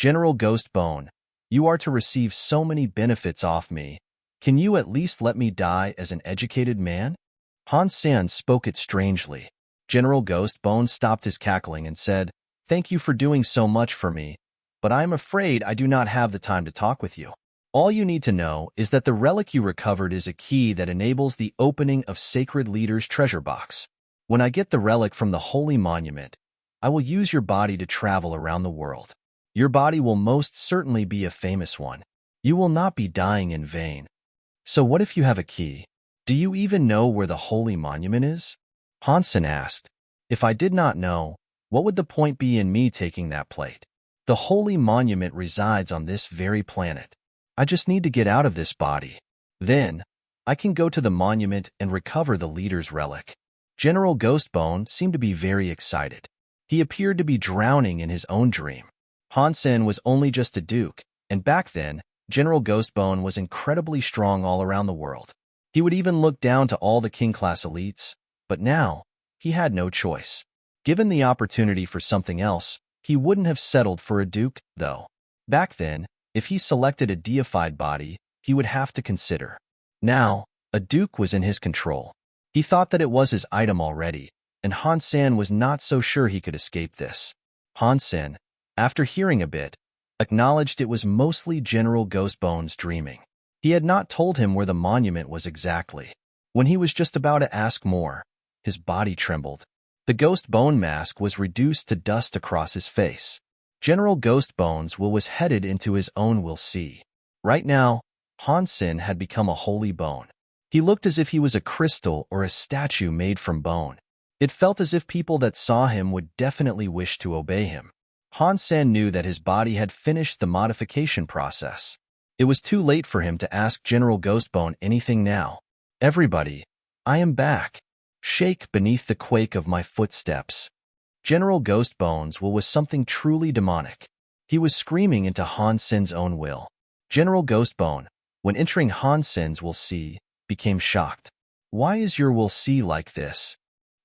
General Ghost Bone, you are to receive so many benefits off me. Can you at least let me die as an educated man? Han Sen spoke it strangely. General Ghost Bone stopped his cackling and said, "Thank you for doing so much for me, but I am afraid I do not have the time to talk with you. All you need to know is that the relic you recovered is a key that enables the opening of Sacred Leader's treasure box. When I get the relic from the Holy Monument, I will use your body to travel around the world. Your body will most certainly be a famous one. You will not be dying in vain. So what if you have a key? Do you even know where the Holy Monument is?" Han Sen asked. "If I did not know, what would the point be in me taking that plate? The Holy Monument resides on this very planet. I just need to get out of this body. Then, I can go to the monument and recover the leader's relic." General Ghostbone seemed to be very excited. He appeared to be drowning in his own dream. Han Sen was only just a duke, and back then, General Ghostbone was incredibly strong all around the world. He would even look down to all the king-class elites, but now, he had no choice. Given the opportunity for something else, he wouldn't have settled for a duke, though. Back then, if he selected a deified body, he would have to consider. Now, a duke was in his control. He thought that it was his item already, and Han Sen was not so sure he could escape this. Han Sen, after hearing a bit, acknowledged it was mostly General Ghostbone's dreaming. He had not told him where the monument was exactly. When he was just about to ask more, his body trembled. The Ghost Bone mask was reduced to dust across his face. General Ghostbone's will was headed into his own will see. Right now, Han Sen had become a holy bone. He looked as if he was a crystal or a statue made from bone. It felt as if people that saw him would definitely wish to obey him. Han Sen knew that his body had finished the modification process. It was too late for him to ask General Ghostbone anything now. "Everybody, I am back. Shake beneath the quake of my footsteps." General Ghostbone's will was something truly demonic. He was screaming into Han Sen's own will. General Ghostbone, when entering Han Sen's will see, became shocked. "Why is your will see like this?"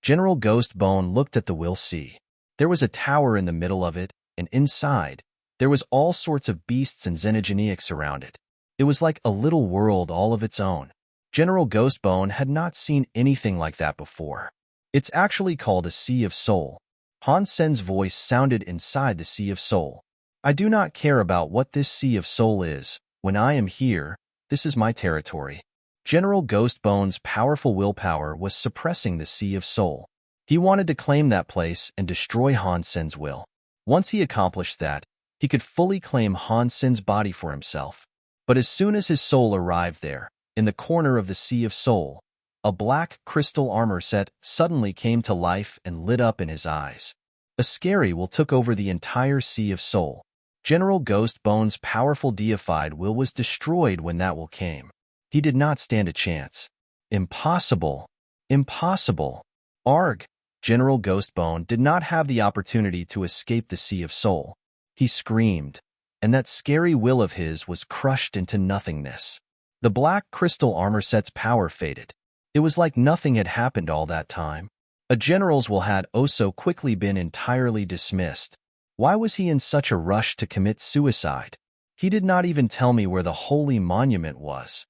General Ghostbone looked at the will see. There was a tower in the middle of it, and inside, there was all sorts of beasts and xenogenics around it. It was like a little world all of its own. General Ghostbone had not seen anything like that before. "It's actually called a Sea of Soul." Han Sen's voice sounded inside the Sea of Soul. "I do not care about what this Sea of Soul is. When I am here, this is my territory." General Ghostbone's powerful willpower was suppressing the Sea of Soul. He wanted to claim that place and destroy Han Sen's will. Once he accomplished that, he could fully claim Han Sen's body for himself. But as soon as his soul arrived there, in the corner of the Sea of Soul, a black crystal armor set suddenly came to life and lit up in his eyes. A scary will took over the entire Sea of Soul. General Ghostbone's powerful deified will was destroyed when that will came. He did not stand a chance. "Impossible! Impossible! Arg!" General Ghostbone did not have the opportunity to escape the Sea of Soul. He screamed, and that scary will of his was crushed into nothingness. The black crystal armor set's power faded. It was like nothing had happened all that time. A general's will had also quickly been entirely dismissed. Why was he in such a rush to commit suicide? He did not even tell me where the Holy Monument was.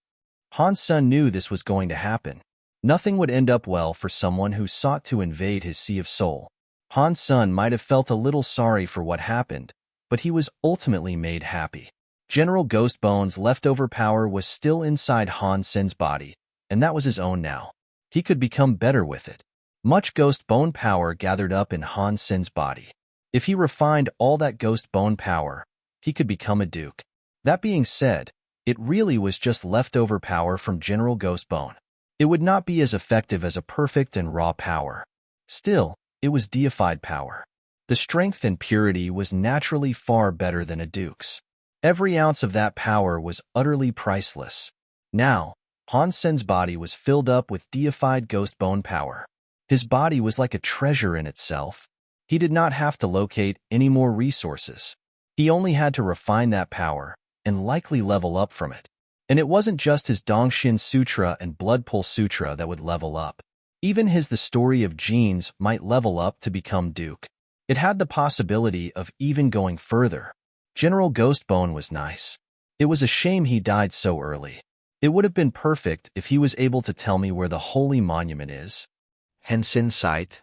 Han Sen knew this was going to happen. Nothing would end up well for someone who sought to invade his Sea of Soul. Han Sen might have felt a little sorry for what happened, but he was ultimately made happy. General Ghostbone's leftover power was still inside Han Sen's body, and that was his own now. He could become better with it. Much Ghost Bone power gathered up in Han Sen's body. If he refined all that Ghost Bone power, he could become a duke. That being said, it really was just leftover power from General Ghostbone. It would not be as effective as a perfect and raw power. Still, it was deified power. The strength and purity was naturally far better than a duke's. Every ounce of that power was utterly priceless. Now, Han Sen's body was filled up with deified Ghost Bone power. His body was like a treasure in itself. He did not have to locate any more resources. He only had to refine that power and likely level up from it. And it wasn't just his Dongshin Sutra and Blood Pool Sutra that would level up. Even his The Story of Genes might level up to become Duke. It had the possibility of even going further. General Ghostbone was nice. It was a shame he died so early. It would have been perfect if he was able to tell me where the holy monument is. Han Sen sighed.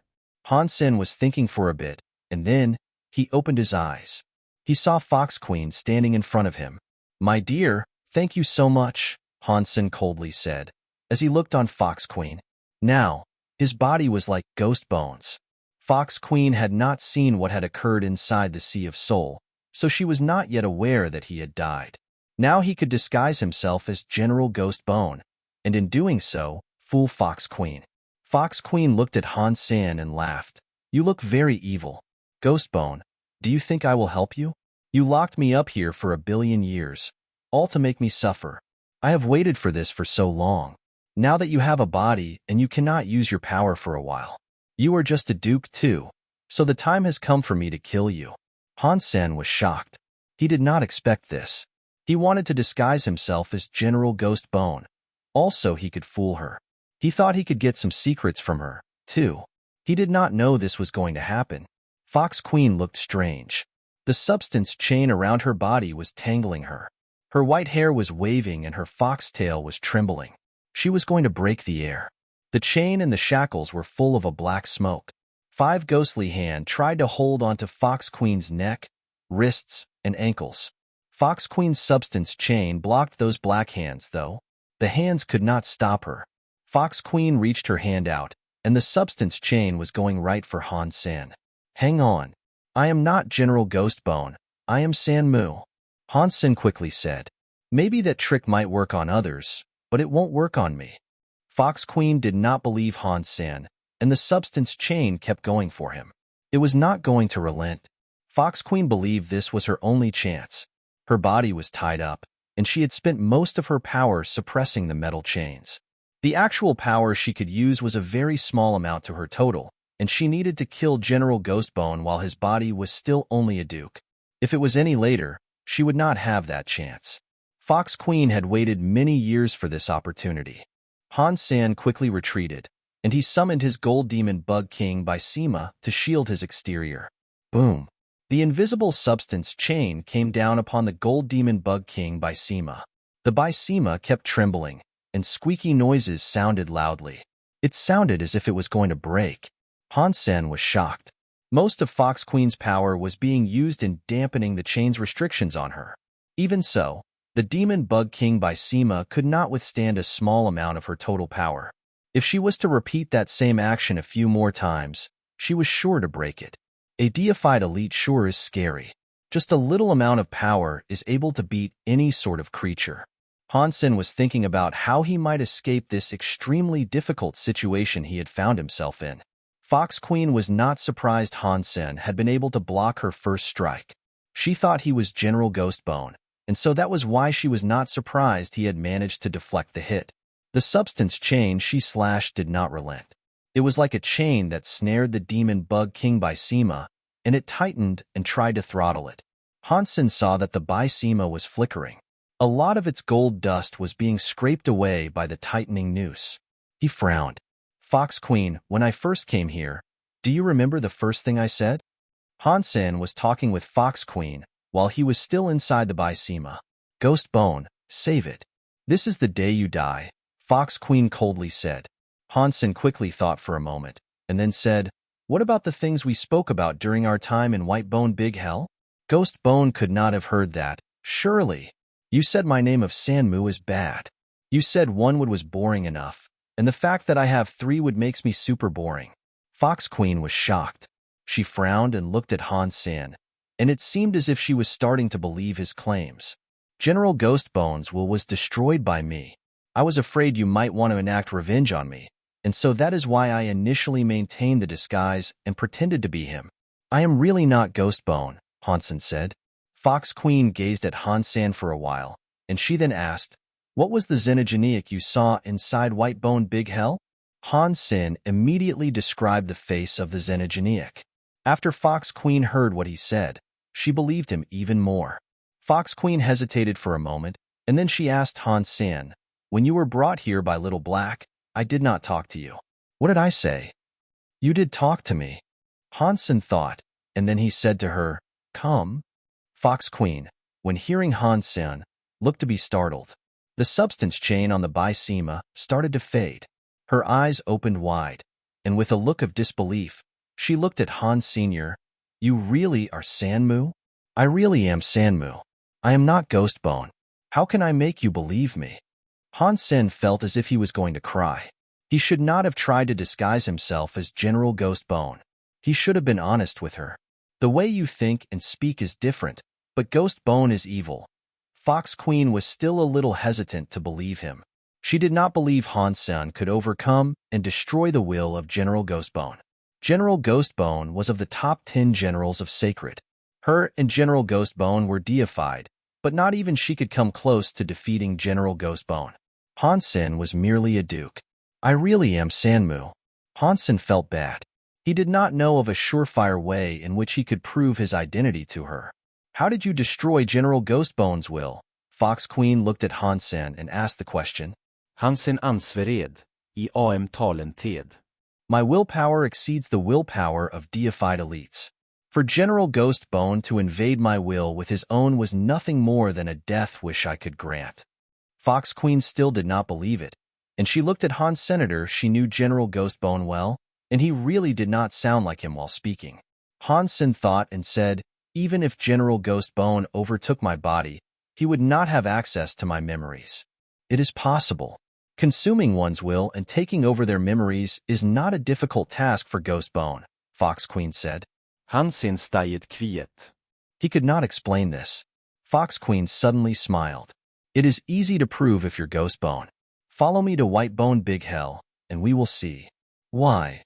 Han Sen was thinking for a bit, and then he opened his eyes. He saw Fox Queen standing in front of him. "My dear, thank you so much," Han Sen coldly said, as he looked on Fox Queen. Now, his body was like ghost bones. Fox Queen had not seen what had occurred inside the Sea of Soul, so she was not yet aware that he had died. Now he could disguise himself as General Ghostbone, and in doing so, fool Fox Queen. Fox Queen looked at Han Sen and laughed. "You look very evil. Ghostbone, do you think I will help you? You locked me up here for 1,000,000,000 years, all to make me suffer. I have waited for this for so long. Now that you have a body and you cannot use your power for a while. You are just a duke too, so the time has come for me to kill you." Han Sen was shocked. He did not expect this. He wanted to disguise himself as General Ghostbone. Also, he could fool her. He thought he could get some secrets from her, too. He did not know this was going to happen. Fox Queen looked strange. The substance chain around her body was tangling her. Her white hair was waving and her foxtail was trembling. She was going to break the air. The chain and the shackles were full of a black smoke. 5 ghostly hands tried to hold onto Fox Queen's neck, wrists, and ankles. Fox Queen's substance chain blocked those black hands, though. The hands could not stop her. Fox Queen reached her hand out, and the substance chain was going right for Han Sen. "Hang on. I am not General Ghostbone. I am San Mu," Han Sen quickly said. "Maybe that trick might work on others, but it won't work on me." Fox Queen did not believe Han Sen, and the substance chain kept going for him. It was not going to relent. Fox Queen believed this was her only chance. Her body was tied up, and she had spent most of her power suppressing the metal chains. The actual power she could use was a very small amount to her total, and she needed to kill General Ghostbone while his body was still only a duke. If it was any later, she would not have that chance. Fox Queen had waited many years for this opportunity. Han Sen quickly retreated, and he summoned his gold demon Bug King Bysema to shield his exterior. Boom! The invisible substance chain came down upon the gold demon Bug King Bysema. The Bysema kept trembling, and squeaky noises sounded loudly. It sounded as if it was going to break. Han Sen was shocked. Most of Fox Queen's power was being used in dampening the chain's restrictions on her. Even so, the demon Bug King Bysema could not withstand a small amount of her total power. If she was to repeat that same action a few more times, she was sure to break it. A deified elite sure is scary. Just a little amount of power is able to beat any sort of creature. Han Sen was thinking about how he might escape this extremely difficult situation he had found himself in. Fox Queen was not surprised Han Sen had been able to block her first strike. She thought he was General Ghostbone, and so that was why she was not surprised he had managed to deflect the hit. The substance chain she slashed did not relent. It was like a chain that snared the demon Bug King Bysema, and it tightened and tried to throttle it. Han Sen saw that the Bysema was flickering. A lot of its gold dust was being scraped away by the tightening noose. He frowned. "Fox Queen, when I first came here, do you remember the first thing I said?" Han Sen was talking with Fox Queen while he was still inside the Bysema. "Ghostbone, save it. This is the day you die," Fox Queen coldly said. Han Sen quickly thought for a moment, and then said, "What about the things we spoke about during our time in Whitebone Big Hell?" Ghostbone could not have heard that. "Surely. You said my name of San Mu is bad. You said 1 wood was boring enough, and the fact that I have 3 wood makes me super boring." Fox Queen was shocked. She frowned and looked at Han Sen, and it seemed as if she was starting to believe his claims. "General Ghostbone's will was destroyed by me. I was afraid you might want to enact revenge on me, and so that is why I initially maintained the disguise and pretended to be him. I am really not Ghostbone," Han Sen said. Fox Queen gazed at Han Sen for a while, and she then asked, "What was the Xenogeniac you saw inside Whitebone Big Hell?" Han Sen immediately described the face of the Xenogeniac. After Fox Queen heard what he said, she believed him even more. Fox Queen hesitated for a moment, and then she asked Han Sen, "When you were brought here by Little Black, I did not talk to you. What did I say?" "You did talk to me." Han Sen thought, and then he said to her, "Come." Fox Queen, when hearing Han Sen, looked to be startled. The substance chain on the Bisema started to fade. Her eyes opened wide, and with a look of disbelief, she looked at Han Sr. You really are Sanmu? I really am Sanmu. I am not Ghostbone. How can I make you believe me? Han Sen felt as if he was going to cry. He should not have tried to disguise himself as General Ghostbone. He should have been honest with her. The way you think and speak is different, but Ghostbone is evil. Fox Queen was still a little hesitant to believe him. She did not believe Han Sen could overcome and destroy the will of General Ghostbone. General Ghostbone was of the top 10 generals of Sacred. Her and General Ghostbone were deified, but not even she could come close to defeating General Ghostbone. Han Sen was merely a duke. I really am Sanmu. Han Sen felt bad. He did not know of a surefire way in which he could prove his identity to her. How did you destroy General Ghostbone's will? Fox Queen looked at Han Sen and asked the question. Han sin ansvared, I am talented. My willpower exceeds the willpower of deified elites. For General Ghostbone to invade my will with his own was nothing more than a death wish I could grant. Fox Queen still did not believe it, and she looked at Han Senator. She knew General Ghostbone well, and he really did not sound like him while speaking. Han Sen thought and said, even if General Ghostbone overtook my body, he would not have access to my memories. It is possible. Consuming one's will and taking over their memories is not a difficult task for Ghostbone, Fox Queen said. Han sin stayet kviet. He could not explain this. Fox Queen suddenly smiled. It is easy to prove if you're Ghostbone. Follow me to Whitebone Big Hell, and we will see. Why?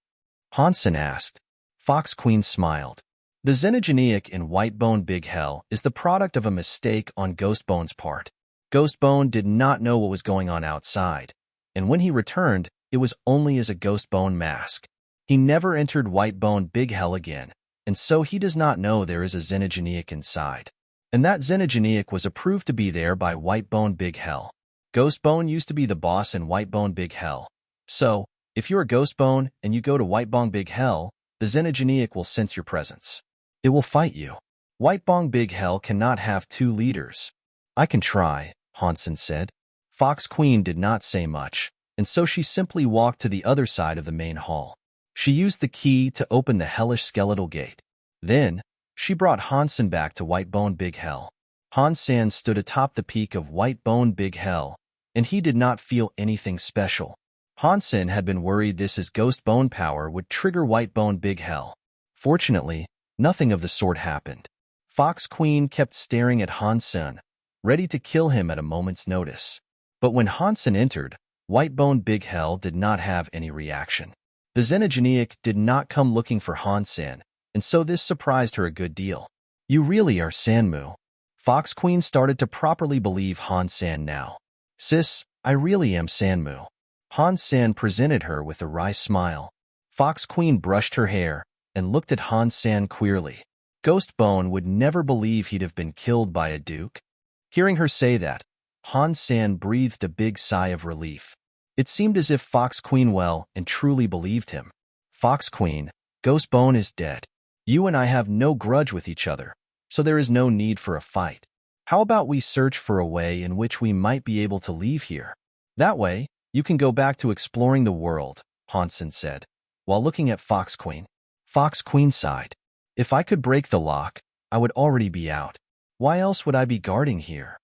Han Sen asked. Fox Queen smiled. The Xenogeneic in Whitebone Big Hell is the product of a mistake on Ghostbone's part. Ghostbone did not know what was going on outside, and when he returned, it was only as a Ghostbone mask. He never entered Whitebone Big Hell again, and so he does not know there is a Xenogeneic inside. And that Xenogeneic was approved to be there by Whitebone Big Hell. Ghostbone used to be the boss in Whitebone Big Hell. So, if you're a Ghostbone and you go to Whitebone Big Hell, the Xenogeneic will sense your presence. It will fight you. Whitebone Big Hell cannot have two leaders. I can try, Han Sen said. Fox Queen did not say much, and so she simply walked to the other side of the main hall. She used the key to open the hellish skeletal gate. Then, she brought Han Sen back to Whitebone Big Hell. Han Sen stood atop the peak of Whitebone Big Hell, and he did not feel anything special. Han Sen had been worried this his Ghostbone power would trigger Whitebone Big Hell. Fortunately, nothing of the sort happened. Fox Queen kept staring at Han Sen, ready to kill him at a moment's notice. But when Han Sen entered, Whitebone Big Hell did not have any reaction. The Xenogeneic did not come looking for Han Sen, and so this surprised her a good deal. You really are Sanmu. Fox Queen started to properly believe Han Sen now. Sis, I really am Sanmu. Han Sen presented her with a wry smile. Fox Queen brushed her hair and looked at Han Sen queerly. Ghostbone would never believe he'd have been killed by a duke. Hearing her say that, Han Sen breathed a big sigh of relief. It seemed as if Fox Queen well and truly believed him. Fox Queen, Ghostbone is dead. You and I have no grudge with each other, so there is no need for a fight. How about we search for a way in which we might be able to leave here? That way, you can go back to exploring the world, Han Sen said, while looking at Fox Queen. Fox Queen sighed. If I could break the lock, I would already be out. Why else would I be guarding here?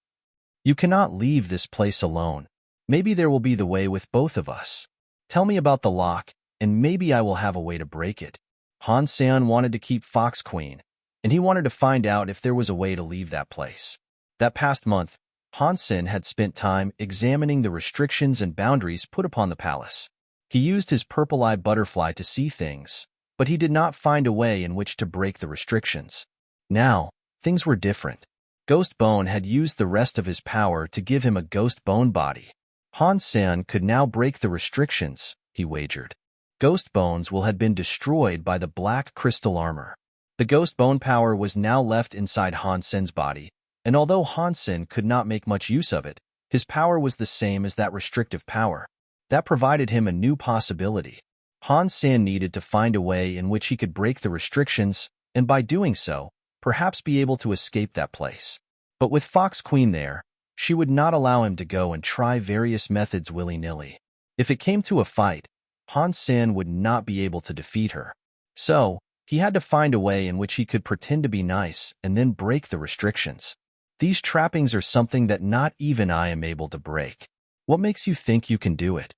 You cannot leave this place alone. Maybe there will be the way with both of us. Tell me about the lock, and maybe I will have a way to break it. Han Sen wanted to keep Fox Queen, and he wanted to find out if there was a way to leave that place. That past month, Han Sen had spent time examining the restrictions and boundaries put upon the palace. He used his purple eye butterfly to see things, but he did not find a way in which to break the restrictions. Now, things were different. Ghostbone had used the rest of his power to give him a Ghostbone body. Han Sen could now break the restrictions, he wagered. Ghostbone's will had been destroyed by the black crystal armor. The Ghostbone power was now left inside Han Sen's body, and although Han Sen could not make much use of it, his power was the same as that restrictive power. That provided him a new possibility. Han Sen needed to find a way in which he could break the restrictions, and by doing so, perhaps be able to escape that place. But with Fox Queen there, she would not allow him to go and try various methods willy-nilly. If it came to a fight, Han Sen would not be able to defeat her. So, he had to find a way in which he could pretend to be nice and then break the restrictions. These trappings are something that not even I am able to break. What makes you think you can do it?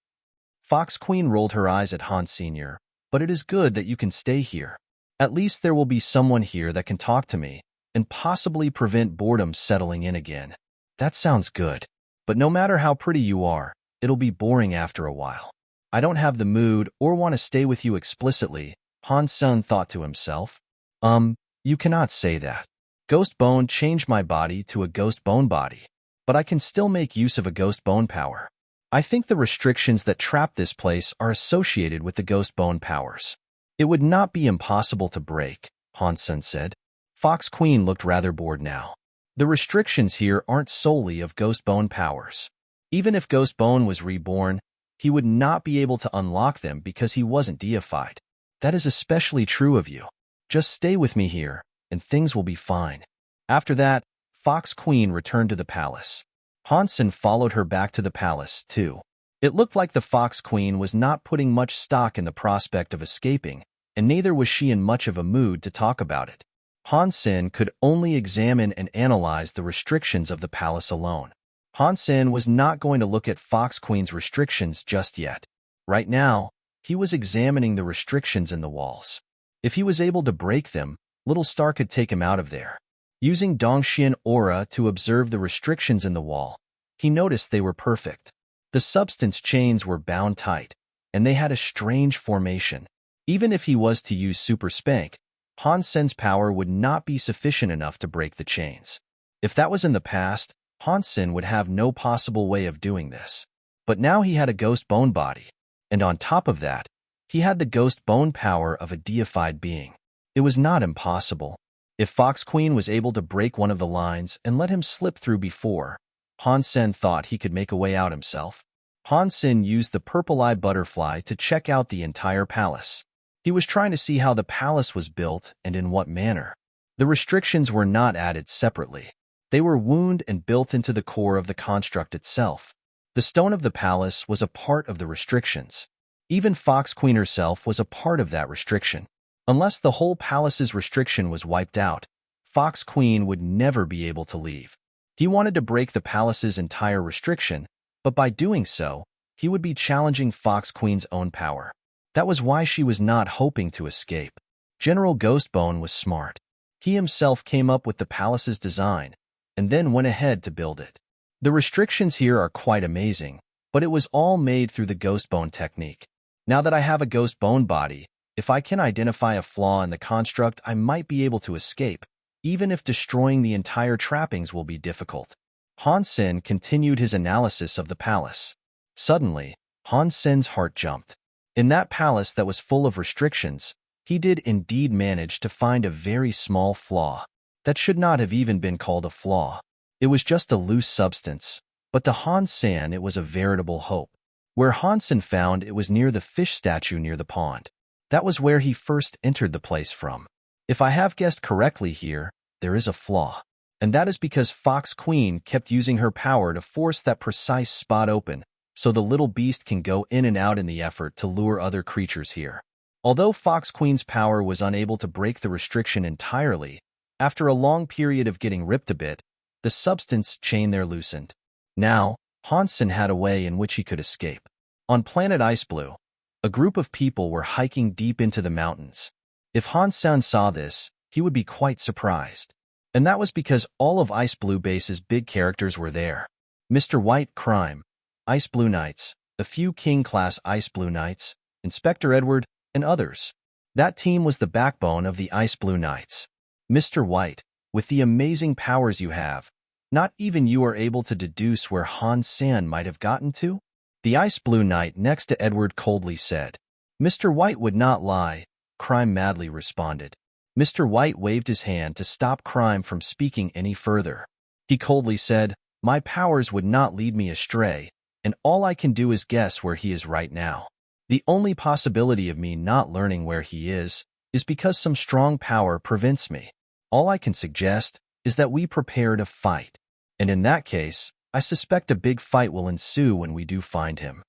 Fox Queen rolled her eyes at Han Sr., but it is good that you can stay here. At least there will be someone here that can talk to me and possibly prevent boredom settling in again. That sounds good. But no matter how pretty you are, it'll be boring after a while. I don't have the mood or want to stay with you explicitly, Han Sen thought to himself. You cannot say that. Ghost Bone changed my body to a Ghost Bone body, but I can still make use of a Ghost Bone power. I think the restrictions that trap this place are associated with the Ghost Bone powers. It would not be impossible to break, Han Sen said. Fox Queen looked rather bored now. The restrictions here aren't solely of Ghost Bone powers. Even if Ghost Bone was reborn, he would not be able to unlock them because he wasn't deified. That is especially true of you. Just stay with me here, and things will be fine. After that, Fox Queen returned to the palace. Han Sen followed her back to the palace, too. It looked like the Fox Queen was not putting much stock in the prospect of escaping, and neither was she in much of a mood to talk about it. Han Sen could only examine and analyze the restrictions of the palace alone. Han Sen was not going to look at Fox Queen's restrictions just yet. Right now, he was examining the restrictions in the walls. If he was able to break them, Little Star could take him out of there. Using Dongxian Aura to observe the restrictions in the wall, he noticed they were perfect. The substance chains were bound tight, and they had a strange formation. Even if he was to use Super Spank, Han Sen's power would not be sufficient enough to break the chains. If that was in the past, Han Sen would have no possible way of doing this. But now he had a Ghost Bone body, and on top of that, he had the Ghost Bone power of a deified being. It was not impossible. If Fox Queen was able to break one of the lines and let him slip through before, Han Sen thought he could make a way out himself. Han Sen used the Purple Eye Butterfly to check out the entire palace. He was trying to see how the palace was built and in what manner. The restrictions were not added separately. They were wound and built into the core of the construct itself. The stone of the palace was a part of the restrictions. Even Fox Queen herself was a part of that restriction. Unless the whole palace's restriction was wiped out, Fox Queen would never be able to leave. He wanted to break the palace's entire restriction, but by doing so, he would be challenging Fox Queen's own power. That was why she was not hoping to escape. General Ghostbone was smart. He himself came up with the palace's design, and then went ahead to build it. The restrictions here are quite amazing, but it was all made through the Ghostbone technique. Now that I have a Ghostbone body, if I can identify a flaw in the construct, I might be able to escape, even if destroying the entire trappings will be difficult. Han Sen continued his analysis of the palace. Suddenly, Han Sen's heart jumped. In that palace that was full of restrictions, he did indeed manage to find a very small flaw. That should not have even been called a flaw. It was just a loose substance, but to Han Sen it was a veritable hope. Where Han Sen found it was near the fish statue near the pond. That was where he first entered the place from. If I have guessed correctly here, there is a flaw. And that is because Fox Queen kept using her power to force that precise spot open, so the little beast can go in and out in the effort to lure other creatures here. Although Fox Queen's power was unable to break the restriction entirely, after a long period of getting ripped a bit, the substance chain there loosened. Now, Han Sen had a way in which he could escape. On planet Ice Blue, a group of people were hiking deep into the mountains. If Han Sen saw this, he would be quite surprised. And that was because all of Ice Blue Base's big characters were there. Mr. White Crime, Ice Blue Knights, a few King-class Ice Blue Knights, Inspector Edward, and others. That team was the backbone of the Ice Blue Knights. Mr. White, with the amazing powers you have, not even you are able to deduce where Han Sen might have gotten to? The Ice Blue Knight next to Edward coldly said. Mr. White would not lie, Crime madly responded. Mr. White waved his hand to stop Crime from speaking any further. He coldly said, my powers would not lead me astray, and all I can do is guess where he is right now. The only possibility of me not learning where he is because some strong power prevents me. All I can suggest is that we prepare to fight. And in that case, I suspect a big fight will ensue when we do find him.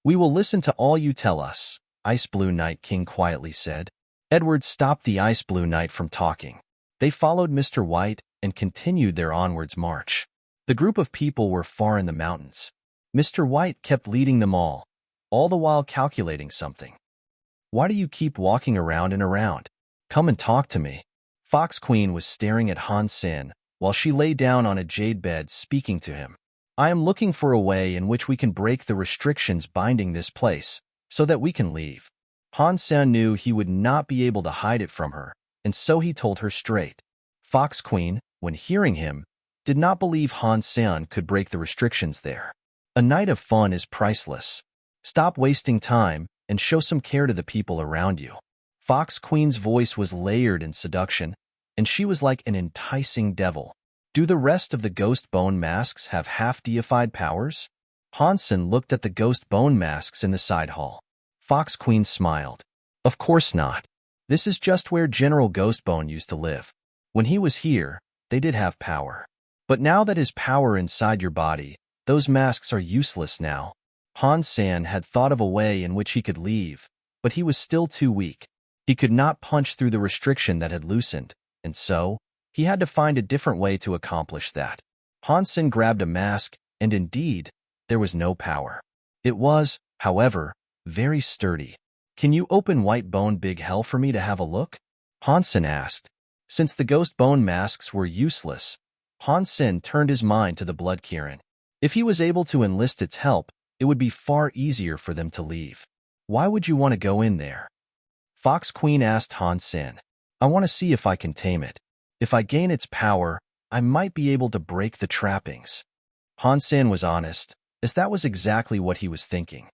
We will listen to all you tell us, Ice Blue Knight King quietly said. Edward stopped the Ice Blue Knight from talking. They followed Mr. White and continued their onwards march. The group of people were far in the mountains. Mr. White kept leading them all the while calculating something. Why do you keep walking around and around? Come and talk to me. Fox Queen was staring at Han Sen while she lay down on a jade bed speaking to him. I am looking for a way in which we can break the restrictions binding this place so that we can leave. Han Sen knew he would not be able to hide it from her, and so he told her straight. Fox Queen, when hearing him, did not believe Han Sen could break the restrictions there. A night of fun is priceless. Stop wasting time and show some care to the people around you. Fox Queen's voice was layered in seduction, and she was like an enticing devil. Do the rest of the ghost bone masks have half-deified powers? Hansen looked at the ghost bone masks in the side hall. Fox Queen smiled. Of course not. This is just where General Ghostbone used to live. When he was here, they did have power. But now that his power inside your body, those masks are useless now. Han San had thought of a way in which he could leave, but he was still too weak. He could not punch through the restriction that had loosened, and so, he had to find a different way to accomplish that. Hansen grabbed a mask, and indeed, there was no power. It was, however, very sturdy. Can you open White Bone Big Hell for me to have a look? Hansen asked. Since the ghost bone masks were useless, Hansen turned his mind to the Blood Kirin. If he was able to enlist its help, it would be far easier for them to leave. Why would you want to go in there? Fox Queen asked Hansen. I want to see if I can tame it. If I gain its power, I might be able to break the trappings. Hansen was honest, as that was exactly what he was thinking.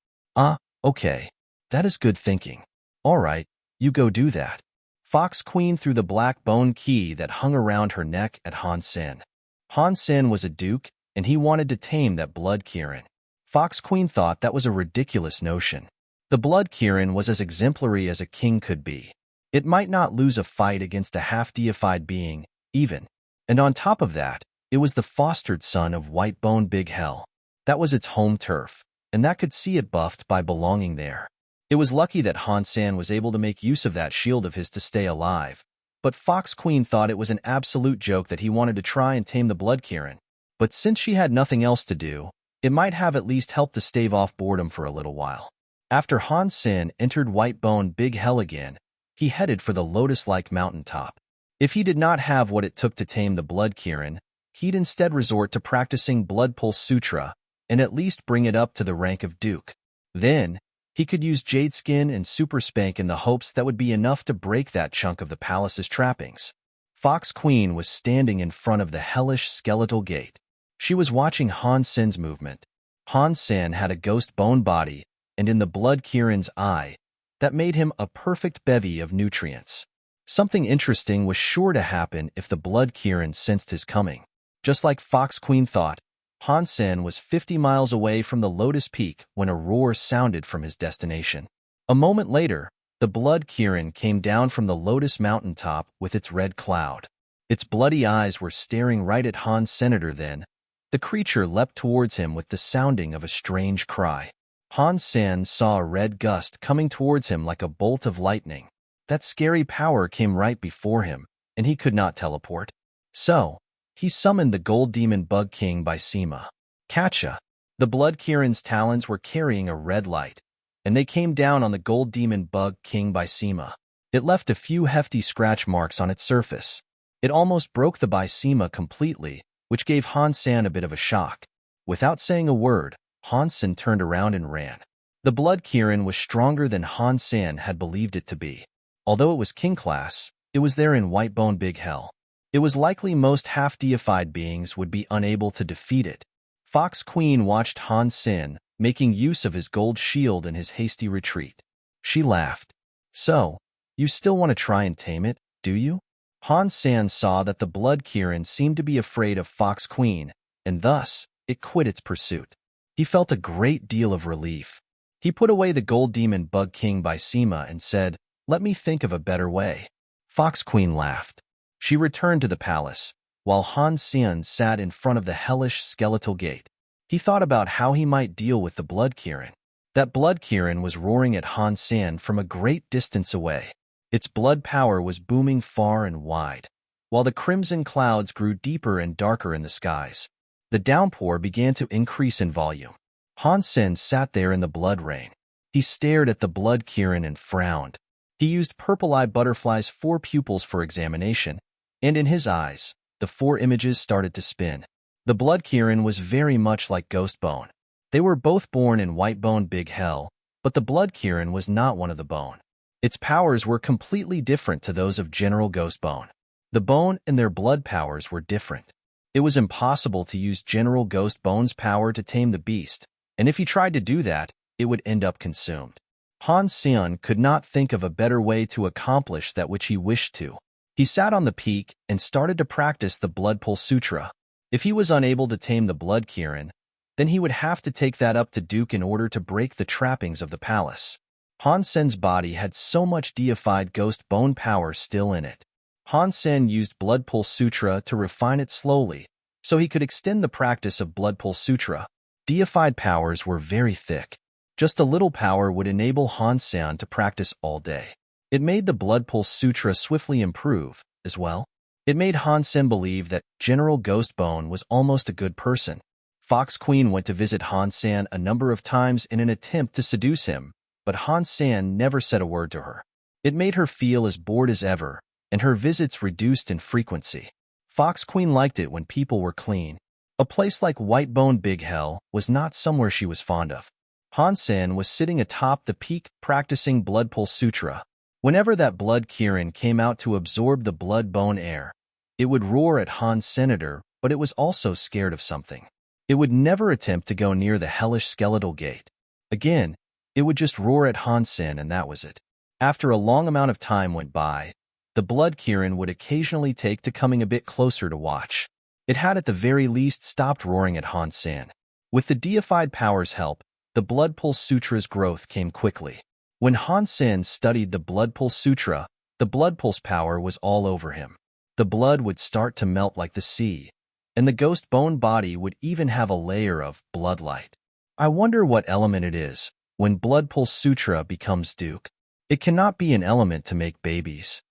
Okay. That is good thinking. All right, you go do that. Fox Queen threw the black bone key that hung around her neck at Hansen. Hansen was a duke, and he wanted to tame that Blood Kirin. Fox Queen thought that was a ridiculous notion. The Blood Kirin was as exemplary as a king could be. It might not lose a fight against a half-deified being, even. And on top of that, it was the fostered son of White Bone Big Hell. That was its home turf, and that could see it buffed by belonging there. It was lucky that Hansen was able to make use of that shield of his to stay alive, but Fox Queen thought it was an absolute joke that he wanted to try and tame the Blood Kirin. But since she had nothing else to do, it might have at least helped to stave off boredom for a little while. After Hansen entered White Bone Big Hell again, he headed for the lotus-like mountaintop. If he did not have what it took to tame the Blood Kirin, he'd instead resort to practicing Blood Pulse Sutra and at least bring it up to the rank of Duke. Then, he could use Jade Skin and Super Spank in the hopes that would be enough to break that chunk of the palace's trappings. Fox Queen was standing in front of the hellish skeletal gate. She was watching Hansen's movement. Hansen had a ghost bone body, and in the Blood Kirin's eye, that made him a perfect bevy of nutrients. Something interesting was sure to happen if the Blood Kirin sensed his coming. Just like Fox Queen thought, Hansen was 50 miles away from the Lotus Peak when a roar sounded from his destination. A moment later, the Blood Kirin came down from the Lotus mountaintop with its red cloud. Its bloody eyes were staring right at Han's senator then. The creature leapt towards him with the sounding of a strange cry. Hansen saw a red gust coming towards him like a bolt of lightning. That scary power came right before him, and he could not teleport. So, he summoned the Gold Demon Bug King by Sema. Catcha! The Blood Kirin's talons were carrying a red light, and they came down on the Gold Demon Bug King by Sema. It left a few hefty scratch marks on its surface. It almost broke the Bysema completely, which gave Hansen a bit of a shock. Without saying a word, Hansen turned around and ran. The Blood Kirin was stronger than Hansen had believed it to be. Although it was king class, it was there in White Bone Big Hell. It was likely most half-deified beings would be unable to defeat it. Fox Queen watched Hansen making use of his gold shield in his hasty retreat. She laughed. So, you still want to try and tame it, do you? Hansen saw that the Blood Kirin seemed to be afraid of Fox Queen, and thus, it quit its pursuit. He felt a great deal of relief. He put away the Gold Demon Bug King by Sema and said, "Let me think of a better way." Fox Queen laughed. She returned to the palace, while Han Sen sat in front of the hellish skeletal gate. He thought about how he might deal with the Blood Kirin. That Blood Kirin was roaring at Han Sen from a great distance away. Its blood power was booming far and wide, while the crimson clouds grew deeper and darker in the skies. The downpour began to increase in volume. Han Sen sat there in the blood rain. He stared at the Blood Kirin and frowned. He used Purple Eye Butterfly's 4 pupils for examination, and in his eyes, the 4 images started to spin. The Blood Kirin was very much like Ghostbone. They were both born in Whitebone Big Hell, but the Blood Kirin was not one of the bone. Its powers were completely different to those of General Ghostbone. The bone and their blood powers were different. It was impossible to use General Ghostbone's power to tame the beast, and if he tried to do that, it would end up consumed. Han Sen could not think of a better way to accomplish that which he wished to. He sat on the peak and started to practice the Blood Pulse Sutra. If he was unable to tame the Blood Kirin, then he would have to take that up to Duke in order to break the trappings of the palace. Han Sen's body had so much deified ghost bone power still in it. Han Sen used Blood Pulse Sutra to refine it slowly, so he could extend the practice of Blood Pulse Sutra. Deified powers were very thick. Just a little power would enable Han Sen to practice all day. It made the Blood Pulse Sutra swiftly improve, as well. It made Han Sen believe that General Ghostbone was almost a good person. Fox Queen went to visit Han Sen a number of times in an attempt to seduce him, but Han Sen never said a word to her. It made her feel as bored as ever, and her visits reduced in frequency. Fox Queen liked it when people were clean. A place like Whitebone Big Hell was not somewhere she was fond of. Han Sen was sitting atop the peak practicing Blood Pulse Sutra. Whenever that Blood Kirin came out to absorb the blood bone air, it would roar at Han Senator, but it was also scared of something. It would never attempt to go near the hellish skeletal gate. Again, it would just roar at Han Sen and that was it. After a long amount of time went by, the Blood Kirin would occasionally take to coming a bit closer to watch. It had at the very least stopped roaring at Han Sen. With the deified power's help, the Blood Pulse Sutra's growth came quickly. When Han Sen studied the Blood Pulse Sutra, the blood pulse power was all over him. The blood would start to melt like the sea, and the ghost bone body would even have a layer of bloodlight. I wonder what element it is when Blood Pulse Sutra becomes Duke. It cannot be an element to make babies.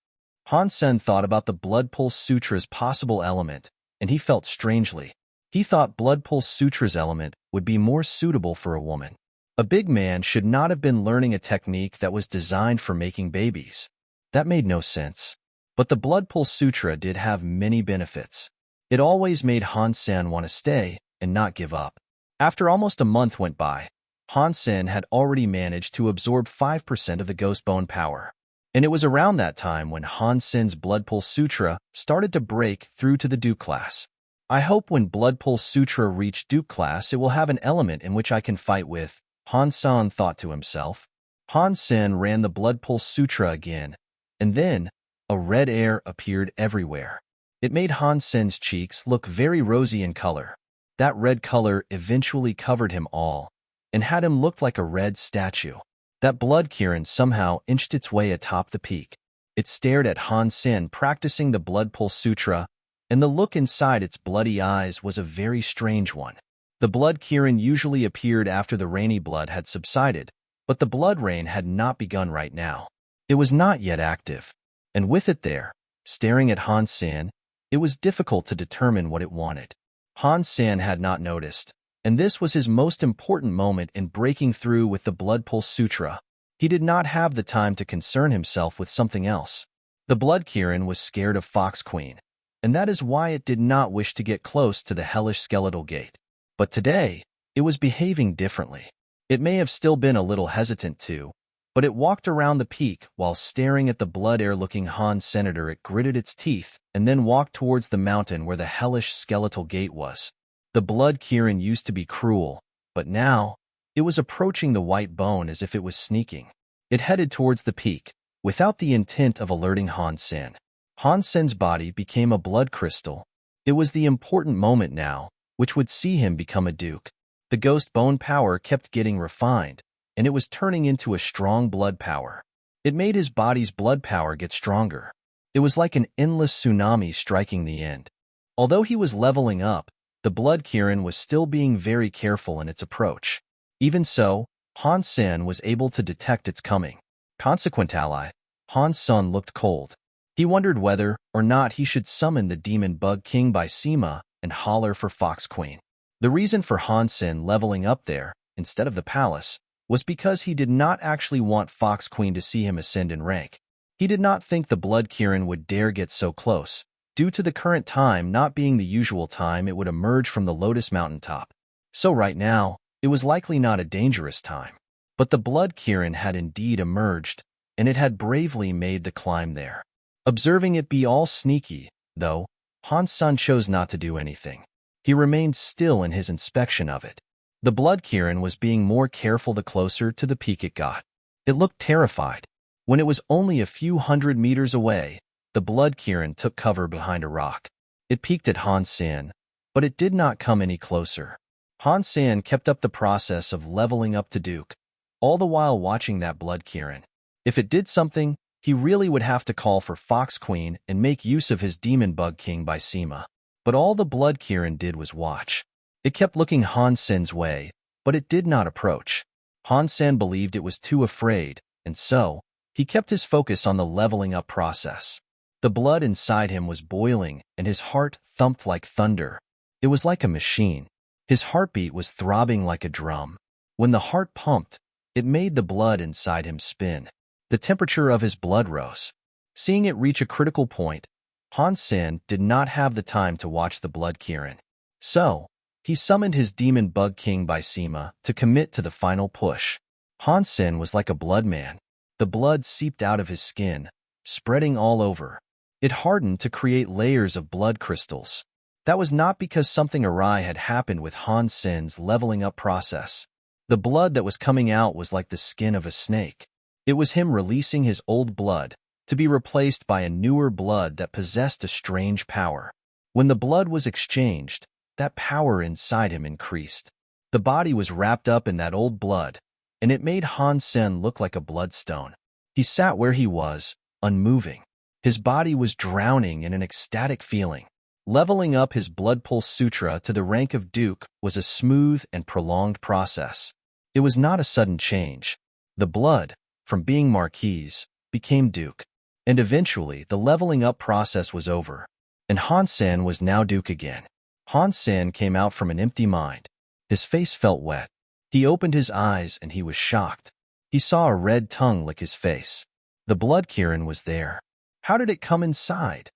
Han Sen thought about the Blood Pulse Sutra's possible element, and he felt strangely. He thought Blood Pulse Sutra's element would be more suitable for a woman. A big man should not have been learning a technique that was designed for making babies. That made no sense. But the Blood Pulse Sutra did have many benefits. It always made Han Sen want to stay and not give up. After almost a month went by, Han Sen had already managed to absorb 5% of the ghost bone power. And it was around that time when Han Sen's Blood Pulse Sutra started to break through to the Duke class. I hope when Blood Pulse Sutra reached Duke class it will have an element in which I can fight with, Han Sen thought to himself. Han Sen ran the Blood Pulse Sutra again, and then a red air appeared everywhere. It made Han Sen's cheeks look very rosy in color. That red color eventually covered him all, and had him look like a red statue. That Blood Kirin somehow inched its way atop the peak. It stared at Han Sen practicing the Blood Pulse Sutra, and the look inside its bloody eyes was a very strange one. The Blood Kirin usually appeared after the rainy blood had subsided, but the blood rain had not begun right now. It was not yet active, and with it there, staring at Han Sen, it was difficult to determine what it wanted. Han Sen had not noticed, and this was his most important moment in breaking through with the Blood Pulse Sutra. He did not have the time to concern himself with something else. The Blood Kirin was scared of Fox Queen, and that is why it did not wish to get close to the hellish skeletal gate. But today, it was behaving differently. It may have still been a little hesitant too, but it walked around the peak while staring at the blood air-looking Han Senator. It gritted its teeth and then walked towards the mountain where the hellish skeletal gate was. The Blood Kirin used to be cruel, but now, it was approaching the white bone as if it was sneaking. It headed towards the peak, without the intent of alerting Han Sen. Han Sen's body became a blood crystal. It was the important moment now, which would see him become a duke. The ghost bone power kept getting refined, and it was turning into a strong blood power. It made his body's blood power get stronger. It was like an endless tsunami striking the end. Although he was leveling up, the Blood Kirin was still being very careful in its approach. Even so, Han Sen was able to detect its coming. Consequently, Han Sen looked cold. He wondered whether or not he should summon the Demon Bug King by Sima and holler for Fox Queen. The reason for Han Sen leveling up there, instead of the palace, was because he did not actually want Fox Queen to see him ascend in rank. He did not think the Blood Kirin would dare get so close, due to the current time not being the usual time it would emerge from the Lotus Mountain top. So right now, it was likely not a dangerous time. But the Blood Kirin had indeed emerged, and it had bravely made the climb there. Observing it be all sneaky, though, Han Sen chose not to do anything. He remained still in his inspection of it. The Blood Kirin was being more careful the closer to the peak it got. It looked terrified. When it was only a few hundred meters away, the Blood Kirin took cover behind a rock. It peeked at Han Sen, but it did not come any closer. Han Sen kept up the process of leveling up to Duke, all the while watching that Blood Kirin. If it did something, he really would have to call for Fox Queen and make use of his Demon Bug King by Sima. But all the Blood Kirin did was watch. It kept looking Han Sen's way, but it did not approach. Han Sen believed it was too afraid, and so, he kept his focus on the leveling up process. The blood inside him was boiling, and his heart thumped like thunder. It was like a machine. His heartbeat was throbbing like a drum. When the heart pumped, it made the blood inside him spin. The temperature of his blood rose. Seeing it reach a critical point, Han Sen did not have the time to watch the Blood Kirin. So, he summoned his Demon Bug King by Sima to commit to the final push. Han Sen was like a blood man. The blood seeped out of his skin, spreading all over. It hardened to create layers of blood crystals. That was not because something awry had happened with Han Sen's leveling up process. The blood that was coming out was like the skin of a snake. It was him releasing his old blood, to be replaced by a newer blood that possessed a strange power. When the blood was exchanged, that power inside him increased. The body was wrapped up in that old blood, and it made Han Sen look like a bloodstone. He sat where he was, unmoving. His body was drowning in an ecstatic feeling. Leveling up his Blood Pulse Sutra to the rank of Duke was a smooth and prolonged process. It was not a sudden change. The blood, from being Marquise, became Duke. And eventually, the leveling up process was over, and Han Sen was now Duke again. Han Sen came out from an empty mind. His face felt wet. He opened his eyes and he was shocked. He saw a red tongue lick his face. The Blood Kirin was there. How did it come inside?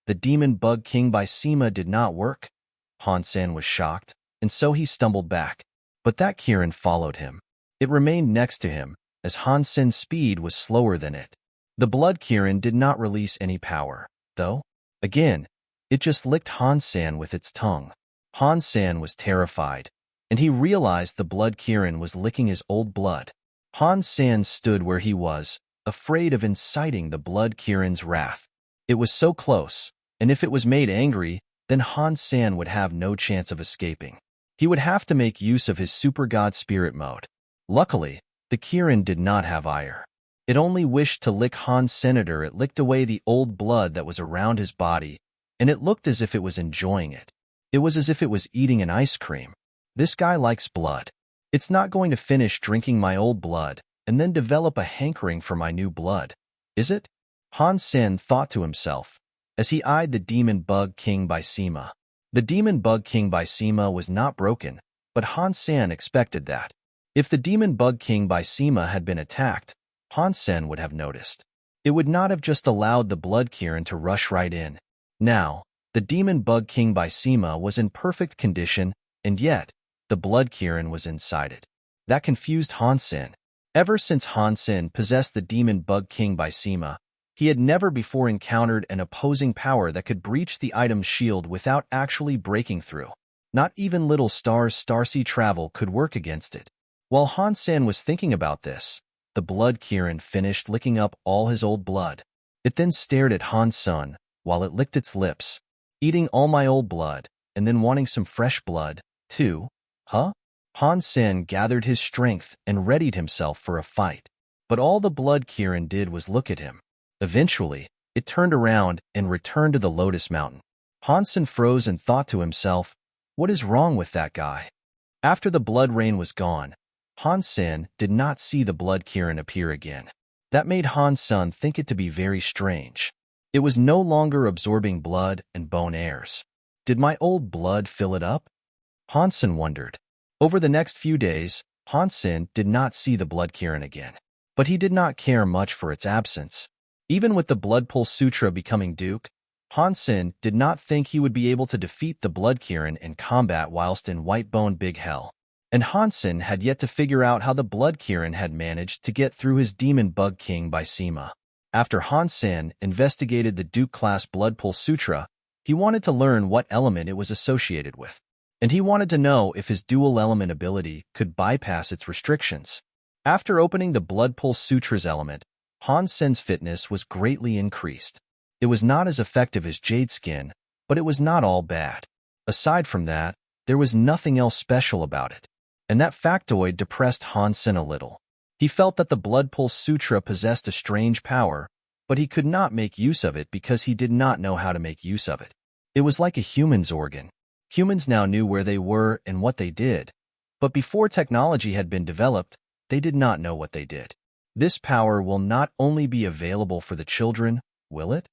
The Demon Bug King by Sima did not work. Han Sen was shocked, and so he stumbled back. But that Kirin followed him. It remained next to him, as Han Sen's speed was slower than it. The Blood Kirin did not release any power, though. Again, it just licked Han Sen with its tongue. Han Sen was terrified, and he realized the Blood Kirin was licking his old blood. Han Sen stood where he was, afraid of inciting the Blood Kirin's wrath. It was so close, and if it was made angry, then Han Sen would have no chance of escaping. He would have to make use of his Super God Spirit mode. Luckily, the Kirin did not have ire. It only wished to lick Han Senator. It licked away the old blood that was around his body, and it looked as if it was enjoying it. It was as if it was eating an ice cream. This guy likes blood. It's not going to finish drinking my old blood and then develop a hankering for my new blood, is it? Han Sen thought to himself as he eyed the Demon Bug King by Sima. The Demon Bug King by Sima was not broken, but Han Sen expected that. If the Demon Bug King by Sima had been attacked, Han Sen would have noticed. It would not have just allowed the Blood Kirin to rush right in. Now, the Demon Bug King by Sima was in perfect condition, and yet, the Blood Kirin was inside it. That confused Han Sen. Ever since Han Sen possessed the Demon Bug King by Sima, he had never before encountered an opposing power that could breach the item's shield without actually breaking through. Not even Little Star's Starsea Travel could work against it. While Han Sen was thinking about this, the Blood Kirin finished licking up all his old blood. It then stared at Han Sen while it licked its lips. Eating all my old blood, and then wanting some fresh blood, too? Huh? Han Sen gathered his strength and readied himself for a fight. But all the Blood Kirin did was look at him. Eventually, it turned around and returned to the Lotus Mountain. Hansen froze and thought to himself, what is wrong with that guy? After the blood rain was gone, Hansen did not see the blood Kirin appear again. That made Hansen think it to be very strange. It was no longer absorbing blood and bone airs. Did my old blood fill it up? Hansen wondered. Over the next few days, Hansen did not see the blood Kirin again. But he did not care much for its absence. Even with the Blood Pulse Sutra becoming Duke, Hansen did not think he would be able to defeat the Blood Kirin in combat whilst in Whitebone Big Hell. And Hansen had yet to figure out how the Blood Kirin had managed to get through his Demon Bug King by Sema. After Hansen investigated the Duke-class Blood Pulse Sutra, he wanted to learn what element it was associated with. And he wanted to know if his dual-element ability could bypass its restrictions. After opening the Blood Pulse Sutra's element, Hansen's fitness was greatly increased. It was not as effective as Jade Skin, but it was not all bad. Aside from that, there was nothing else special about it. And that factoid depressed Hansen a little. He felt that the Blood Pulse Sutra possessed a strange power, but he could not make use of it because he did not know how to make use of it. It was like a human's organ. Humans now knew where they were and what they did, but before technology had been developed, they did not know what they did. This power will not only be available for the children, will it?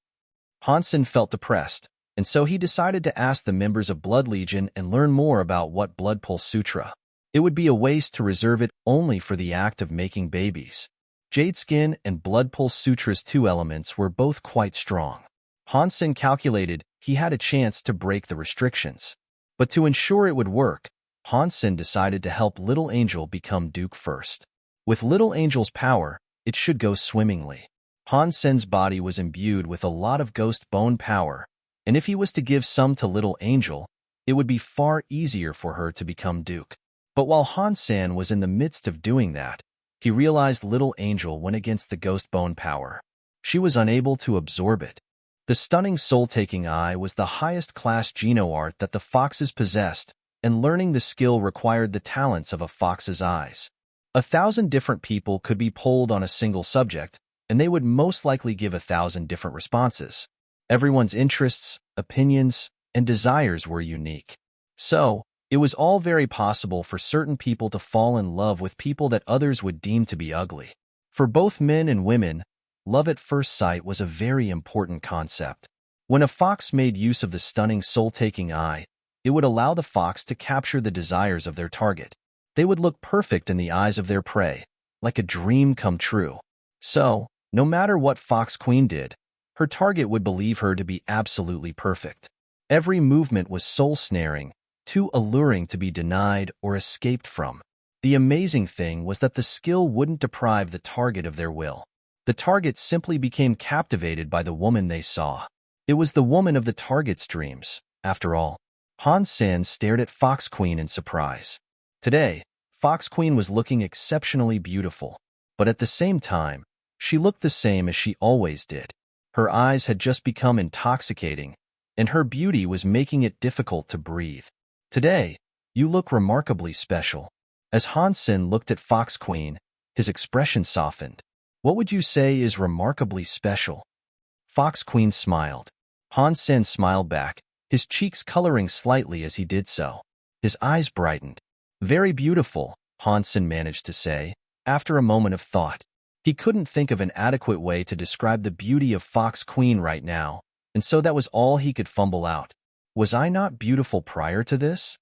Hansen felt depressed, and so he decided to ask the members of Blood Legion and learn more about what Blood Pulse Sutra. It would be a waste to reserve it only for the act of making babies. Jade Skin and Blood Pulse Sutra's two elements were both quite strong. Hansen calculated he had a chance to break the restrictions. But to ensure it would work, Hansen decided to help Little Angel become Duke first. With Little Angel's power, it should go swimmingly. Hansen's body was imbued with a lot of ghost bone power, and if he was to give some to Little Angel, it would be far easier for her to become Duke. But while Hansen was in the midst of doing that, he realized Little Angel went against the ghost bone power. She was unable to absorb it. The stunning soul-taking eye was the highest-class Geno art that the foxes possessed, and learning the skill required the talents of a fox's eyes. 1,000 different people could be polled on a single subject, and they would most likely give 1,000 different responses. Everyone's interests, opinions, and desires were unique. So, it was all very possible for certain people to fall in love with people that others would deem to be ugly. For both men and women, love at first sight was a very important concept. When a fox made use of the stunning soul-taking eye, it would allow the fox to capture the desires of their target. They would look perfect in the eyes of their prey, like a dream come true. So, no matter what Fox Queen did, her target would believe her to be absolutely perfect. Every movement was soul-snaring, too alluring to be denied or escaped from. The amazing thing was that the skill wouldn't deprive the target of their will. The target simply became captivated by the woman they saw. It was the woman of the target's dreams, after all. Hansen stared at Fox Queen in surprise. Today, Fox Queen was looking exceptionally beautiful, but at the same time, she looked the same as she always did. Her eyes had just become intoxicating, and her beauty was making it difficult to breathe. Today, you look remarkably special. As Hansen looked at Fox Queen, his expression softened. What would you say is remarkably special? Fox Queen smiled. Hansen smiled back, his cheeks coloring slightly as he did so. His eyes brightened. Very beautiful, Hansen managed to say, after a moment of thought. He couldn't think of an adequate way to describe the beauty of Fox Queen right now, and so that was all he could fumble out. Was I not beautiful prior to this?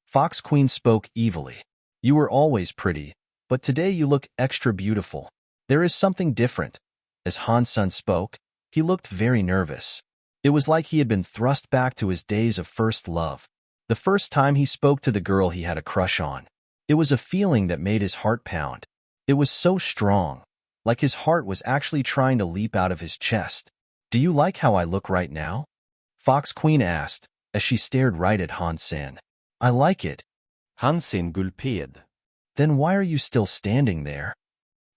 Fox Queen spoke evilly. You were always pretty, but today you look extra beautiful. There is something different. As Hansen spoke, he looked very nervous. It was like he had been thrust back to his days of first love. The first time he spoke to the girl he had a crush on. It was a feeling that made his heart pound. It was so strong, like his heart was actually trying to leap out of his chest. Do you like how I look right now? Fox Queen asked, as she stared right at Hansen. I like it. Hansen gulped. Then why are you still standing there?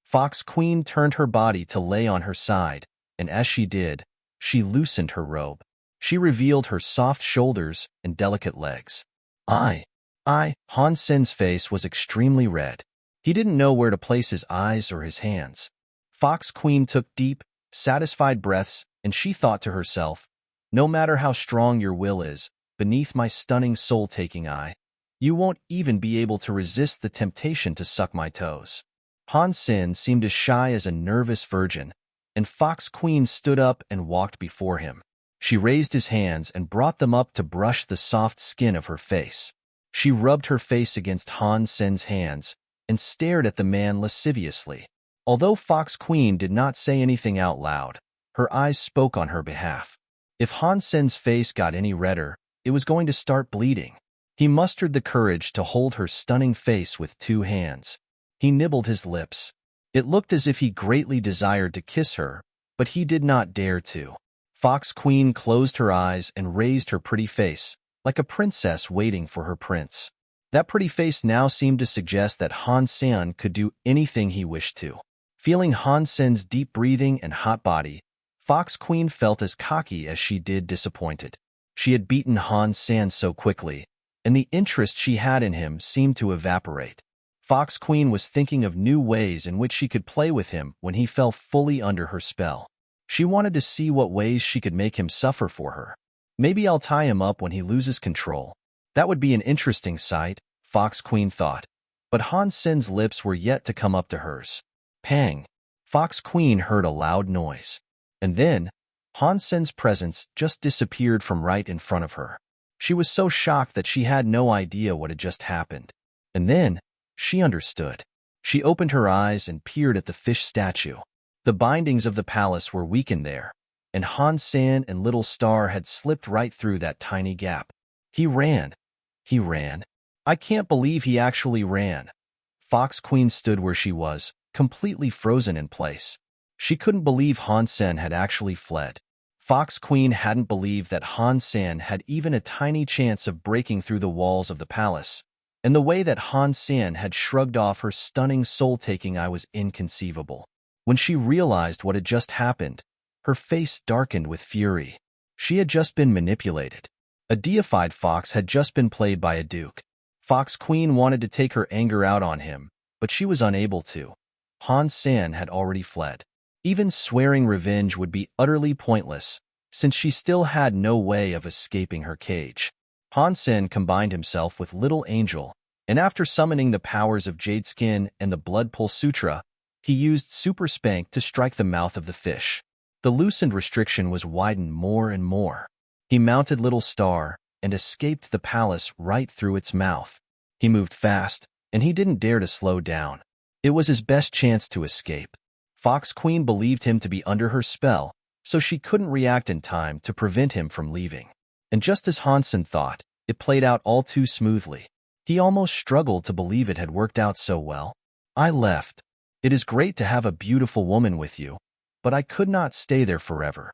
Fox Queen turned her body to lay on her side, and as she did, she loosened her robe. She revealed her soft shoulders and delicate legs. Hansen's face was extremely red. He didn't know where to place his eyes or his hands. Fox Queen took deep, satisfied breaths and she thought to herself, no matter how strong your will is, beneath my stunning soul-taking eye, you won't even be able to resist the temptation to suck my toes. Han Sen seemed as shy as a nervous virgin, and Fox Queen stood up and walked before him. She raised his hands and brought them up to brush the soft skin of her face. She rubbed her face against Han Sen's hands and stared at the man lasciviously. Although Fox Queen did not say anything out loud, her eyes spoke on her behalf. If Han Sen's face got any redder, it was going to start bleeding. He mustered the courage to hold her stunning face with 2 hands. He nibbled his lips. It looked as if he greatly desired to kiss her, but he did not dare to. Fox Queen closed her eyes and raised her pretty face, like a princess waiting for her prince. That pretty face now seemed to suggest that Han Sen could do anything he wished to. Feeling Han Sen's deep breathing and hot body, Fox Queen felt as cocky as she did disappointed. She had beaten Han Sen so quickly, and the interest she had in him seemed to evaporate. Fox Queen was thinking of new ways in which she could play with him when he fell fully under her spell. She wanted to see what ways she could make him suffer for her. Maybe I'll tie him up when he loses control. That would be an interesting sight, Fox Queen thought. But Han Sen's lips were yet to come up to hers. Pang! Fox Queen heard a loud noise. And then, Han Sen's presence just disappeared from right in front of her. She was so shocked that she had no idea what had just happened. And then, she understood. She opened her eyes and peered at the fish statue. The bindings of the palace were weakened there, and Han Sen and Little Star had slipped right through that tiny gap. He ran. He ran. I can't believe he actually ran. Fox Queen stood where she was, completely frozen in place. She couldn't believe Han Sen had actually fled. Fox Queen hadn't believed that Han Sen had even a tiny chance of breaking through the walls of the palace, and the way that Han Sen had shrugged off her stunning soul-taking eye was inconceivable. When she realized what had just happened, her face darkened with fury. She had just been manipulated. A deified fox had just been played by a duke. Fox Queen wanted to take her anger out on him, but she was unable to. Han Sen had already fled. Even swearing revenge would be utterly pointless, since she still had no way of escaping her cage. Han Sen combined himself with Little Angel, and after summoning the powers of Jade Skin and the Blood Pull Sutra, he used Super Spank to strike the mouth of the fish. The loosened restriction was widened more and more. He mounted Little Star and escaped the palace right through its mouth. He moved fast, and he didn't dare to slow down. It was his best chance to escape. Fox Queen believed him to be under her spell, so she couldn't react in time to prevent him from leaving. And just as Han Sen thought, it played out all too smoothly. He almost struggled to believe it had worked out so well. I left. It is great to have a beautiful woman with you, but I could not stay there forever.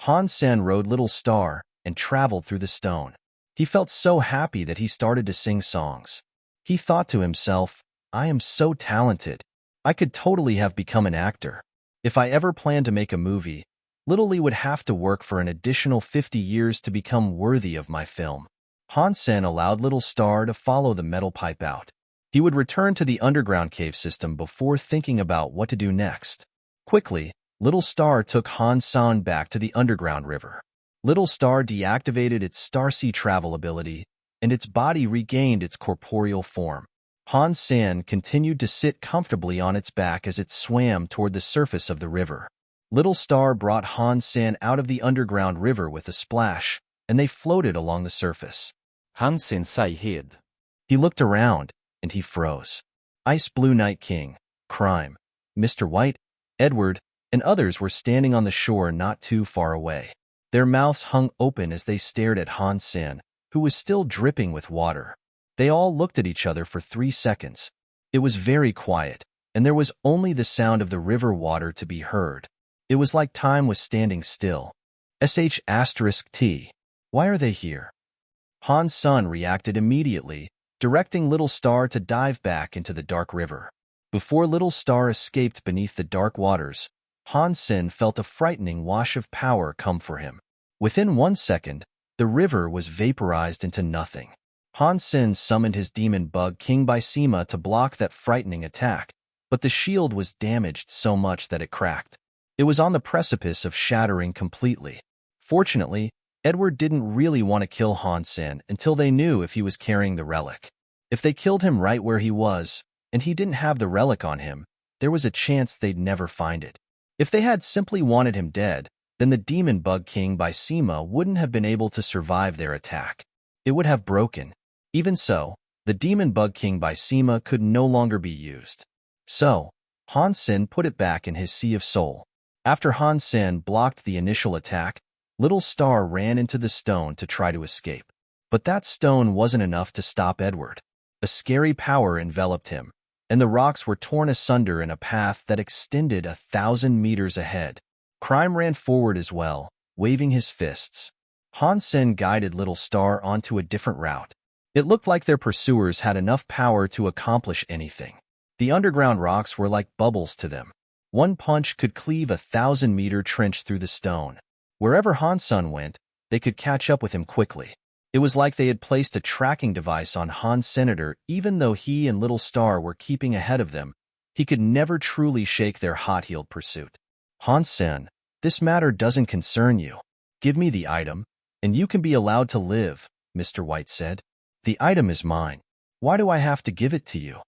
Han Sen rode Little Star and traveled through the stone. He felt so happy that he started to sing songs. He thought to himself, I am so talented. I could totally have become an actor. If I ever planned to make a movie, Little Lee would have to work for an additional 50 years to become worthy of my film. Han Sen allowed Little Star to follow the metal pipe out. He would return to the underground cave system before thinking about what to do next. Quickly, Little Star took Han Sen back to the underground river. Little Star deactivated its Starsea travel ability, and its body regained its corporeal form. Han Sen continued to sit comfortably on its back as it swam toward the surface of the river. Little Star brought Han Sen out of the underground river with a splash, and they floated along the surface. Han Sen Saihid. He looked around, and he froze. Ice Blue Night King, Crime, Mr. White, Edward, and others were standing on the shore not too far away. Their mouths hung open as they stared at Han Sen, who was still dripping with water. They all looked at each other for 3 seconds. It was very quiet, and there was only the sound of the river water to be heard. It was like time was standing still. *T. Why are they here? Han Sen reacted immediately, directing Little Star to dive back into the dark river. Before Little Star escaped beneath the dark waters, Han Sen felt a frightening wash of power come for him. Within 1 second, the river was vaporized into nothing. Han Sen summoned his demon bug King Bysema to block that frightening attack, but the shield was damaged so much that it cracked. It was on the precipice of shattering completely. Fortunately, Edward didn't really want to kill Han Sen until they knew if he was carrying the relic. If they killed him right where he was, and he didn't have the relic on him, there was a chance they'd never find it. If they had simply wanted him dead, then the Demon Bug King by Sima wouldn't have been able to survive their attack. It would have broken. Even so, the Demon Bug King by Sima could no longer be used. So, Han Sen put it back in his Sea of Soul. After Han Sen blocked the initial attack, Little Star ran into the stone to try to escape. But that stone wasn't enough to stop Edward. A scary power enveloped him, and the rocks were torn asunder in a path that extended 1,000 meters ahead. Crime ran forward as well, waving his fists. Han Sen guided Little Star onto a different route. It looked like their pursuers had enough power to accomplish anything. The underground rocks were like bubbles to them. One punch could cleave a 1,000-meter trench through the stone. Wherever Han Sen went, they could catch up with him quickly. It was like they had placed a tracking device on Han Senator. Even though he and Little Star were keeping ahead of them, he could never truly shake their hot-heeled pursuit. Han Sen, this matter doesn't concern you. Give me the item, and you can be allowed to live, Mr. White said. The item is mine. Why do I have to give it to you?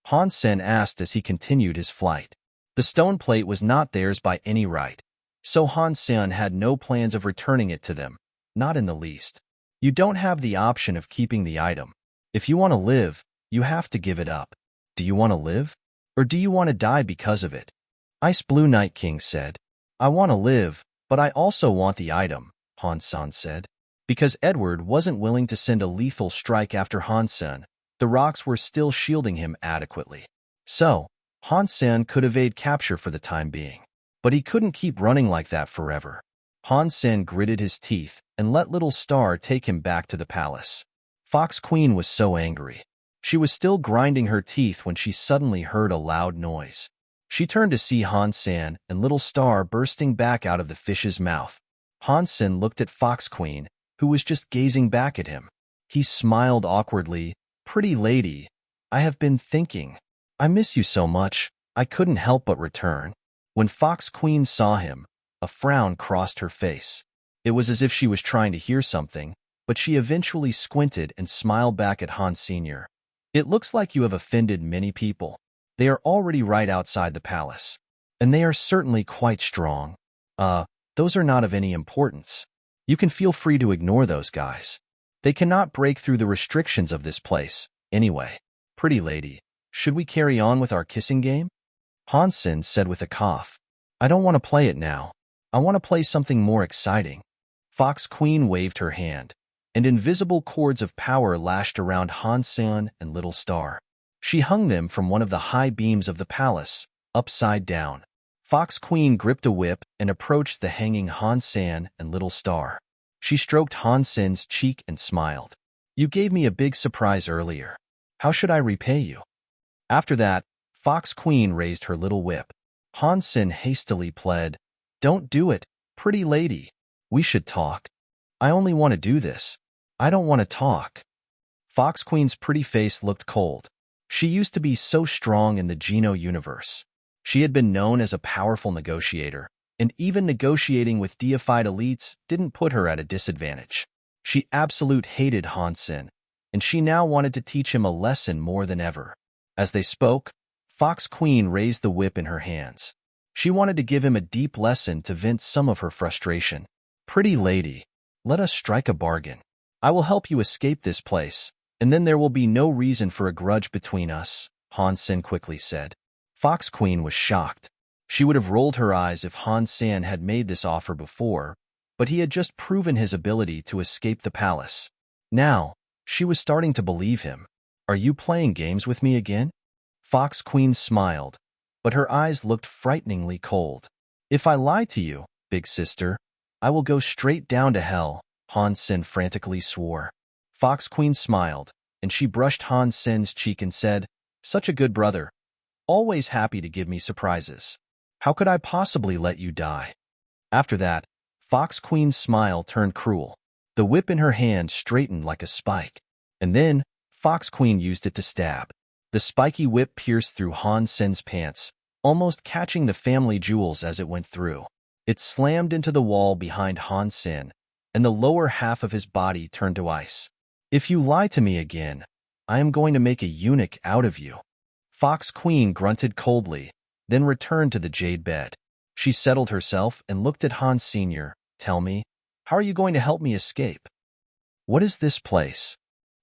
Han Sen asked as he continued his flight. The stone plate was not theirs by any right, so Han Sen had no plans of returning it to them, not in the least. You don't have the option of keeping the item. If you want to live, you have to give it up. Do you want to live? Or do you want to die because of it? Ice Blue Night King said. I want to live, but I also want the item, Han Sen said. Because Edward wasn't willing to send a lethal strike after Han Sen, the rocks were still shielding him adequately. So, Han Sen could evade capture for the time being. But he couldn't keep running like that forever. Han Sen gritted his teeth and let Little Star take him back to the palace. Fox Queen was so angry. She was still grinding her teeth when she suddenly heard a loud noise. She turned to see Han Sen and Little Star bursting back out of the fish's mouth. Han Sen looked at Fox Queen, who was just gazing back at him. He smiled awkwardly. Pretty lady, I have been thinking. I miss you so much, I couldn't help but return. When Fox Queen saw him, a frown crossed her face. It was as if she was trying to hear something, but she eventually squinted and smiled back at Han Sr. It looks like you have offended many people. They are already right outside the palace. And they are certainly quite strong. Those are not of any importance. You can feel free to ignore those guys. They cannot break through the restrictions of this place, anyway. Pretty lady, should we carry on with our kissing game? Han Sen said with a cough. I don't want to play it now. I want to play something more exciting. Fox Queen waved her hand, and invisible cords of power lashed around Han Sen and Little Star. She hung them from one of the high beams of the palace, upside down. Fox Queen gripped a whip and approached the hanging Han Sen and Little Star. She stroked Han Sen's cheek and smiled. You gave me a big surprise earlier. How should I repay you? After that, Fox Queen raised her little whip. Han Sen hastily pled, Don't do it, pretty lady. We should talk. I only want to do this. I don't want to talk. Fox Queen's pretty face looked cold. She used to be so strong in the Geno universe. She had been known as a powerful negotiator, and even negotiating with deified elites didn't put her at a disadvantage. She absolutely hated Han Sen, and she now wanted to teach him a lesson more than ever. As they spoke, Fox Queen raised the whip in her hands. She wanted to give him a deep lesson to vent some of her frustration. Pretty lady, let us strike a bargain. I will help you escape this place, and then there will be no reason for a grudge between us, Han Sen quickly said. Fox Queen was shocked. She would have rolled her eyes if Han Sen had made this offer before, but he had just proven his ability to escape the palace. Now, she was starting to believe him. Are you playing games with me again? Fox Queen smiled, but her eyes looked frighteningly cold. If I lie to you, big sister, I will go straight down to hell, Han Sen frantically swore. Fox Queen smiled, and she brushed Han Sen's cheek and said, Such a good brother. Always happy to give me surprises. How could I possibly let you die? After that, Fox Queen's smile turned cruel. The whip in her hand straightened like a spike. And then, Fox Queen used it to stab. The spiky whip pierced through Han Sen's pants, almost catching the family jewels as it went through. It slammed into the wall behind Han Sen, and the lower half of his body turned to ice. If you lie to me again, I am going to make a eunuch out of you. Fox Queen grunted coldly, then returned to the jade bed. She settled herself and looked at Han Sr. Tell me, how are you going to help me escape? What is this place?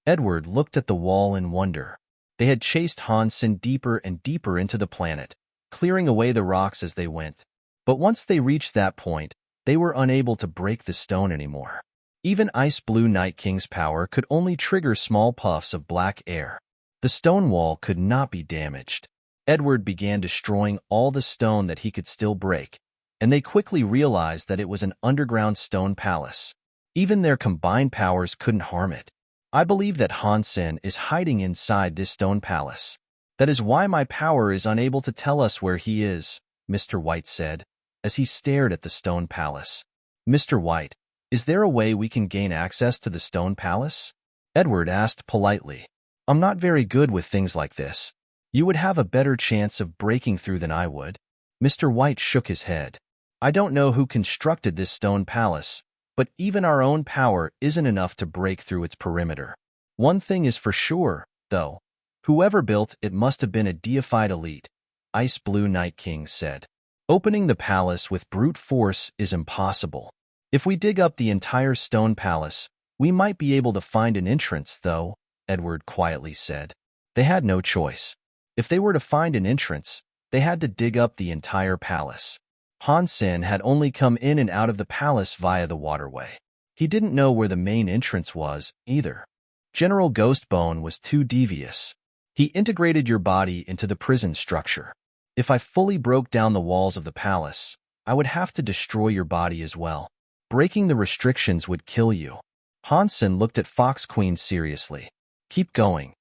Edward looked at the wall in wonder. They had chased Han Sen deeper and deeper into the planet, clearing away the rocks as they went. But once they reached that point, they were unable to break the stone anymore. Even Ice Blue Night King's power could only trigger small puffs of black air. The stone wall could not be damaged. Edward began destroying all the stone that he could still break, and they quickly realized that it was an underground stone palace. Even their combined powers couldn't harm it. I believe that Han Sen is hiding inside this stone palace. That is why my power is unable to tell us where he is, Mr. White said, as he stared at the stone palace. Mr. White, is there a way we can gain access to the stone palace? Edward asked politely. I'm not very good with things like this. You would have a better chance of breaking through than I would. Mr. White shook his head. I don't know who constructed this stone palace, but even our own power isn't enough to break through its perimeter. One thing is for sure, though. Whoever built it must have been a deified elite, Ice Blue Night King said. Opening the palace with brute force is impossible. If we dig up the entire stone palace, we might be able to find an entrance, though, Edward quietly said. They had no choice. If they were to find an entrance, they had to dig up the entire palace. Han Sen had only come in and out of the palace via the waterway. He didn't know where the main entrance was, either. General Ghostbone was too devious. He integrated your body into the prison structure. If I fully broke down the walls of the palace, I would have to destroy your body as well. Breaking the restrictions would kill you. Han Sen looked at Fox Queen seriously. Keep going.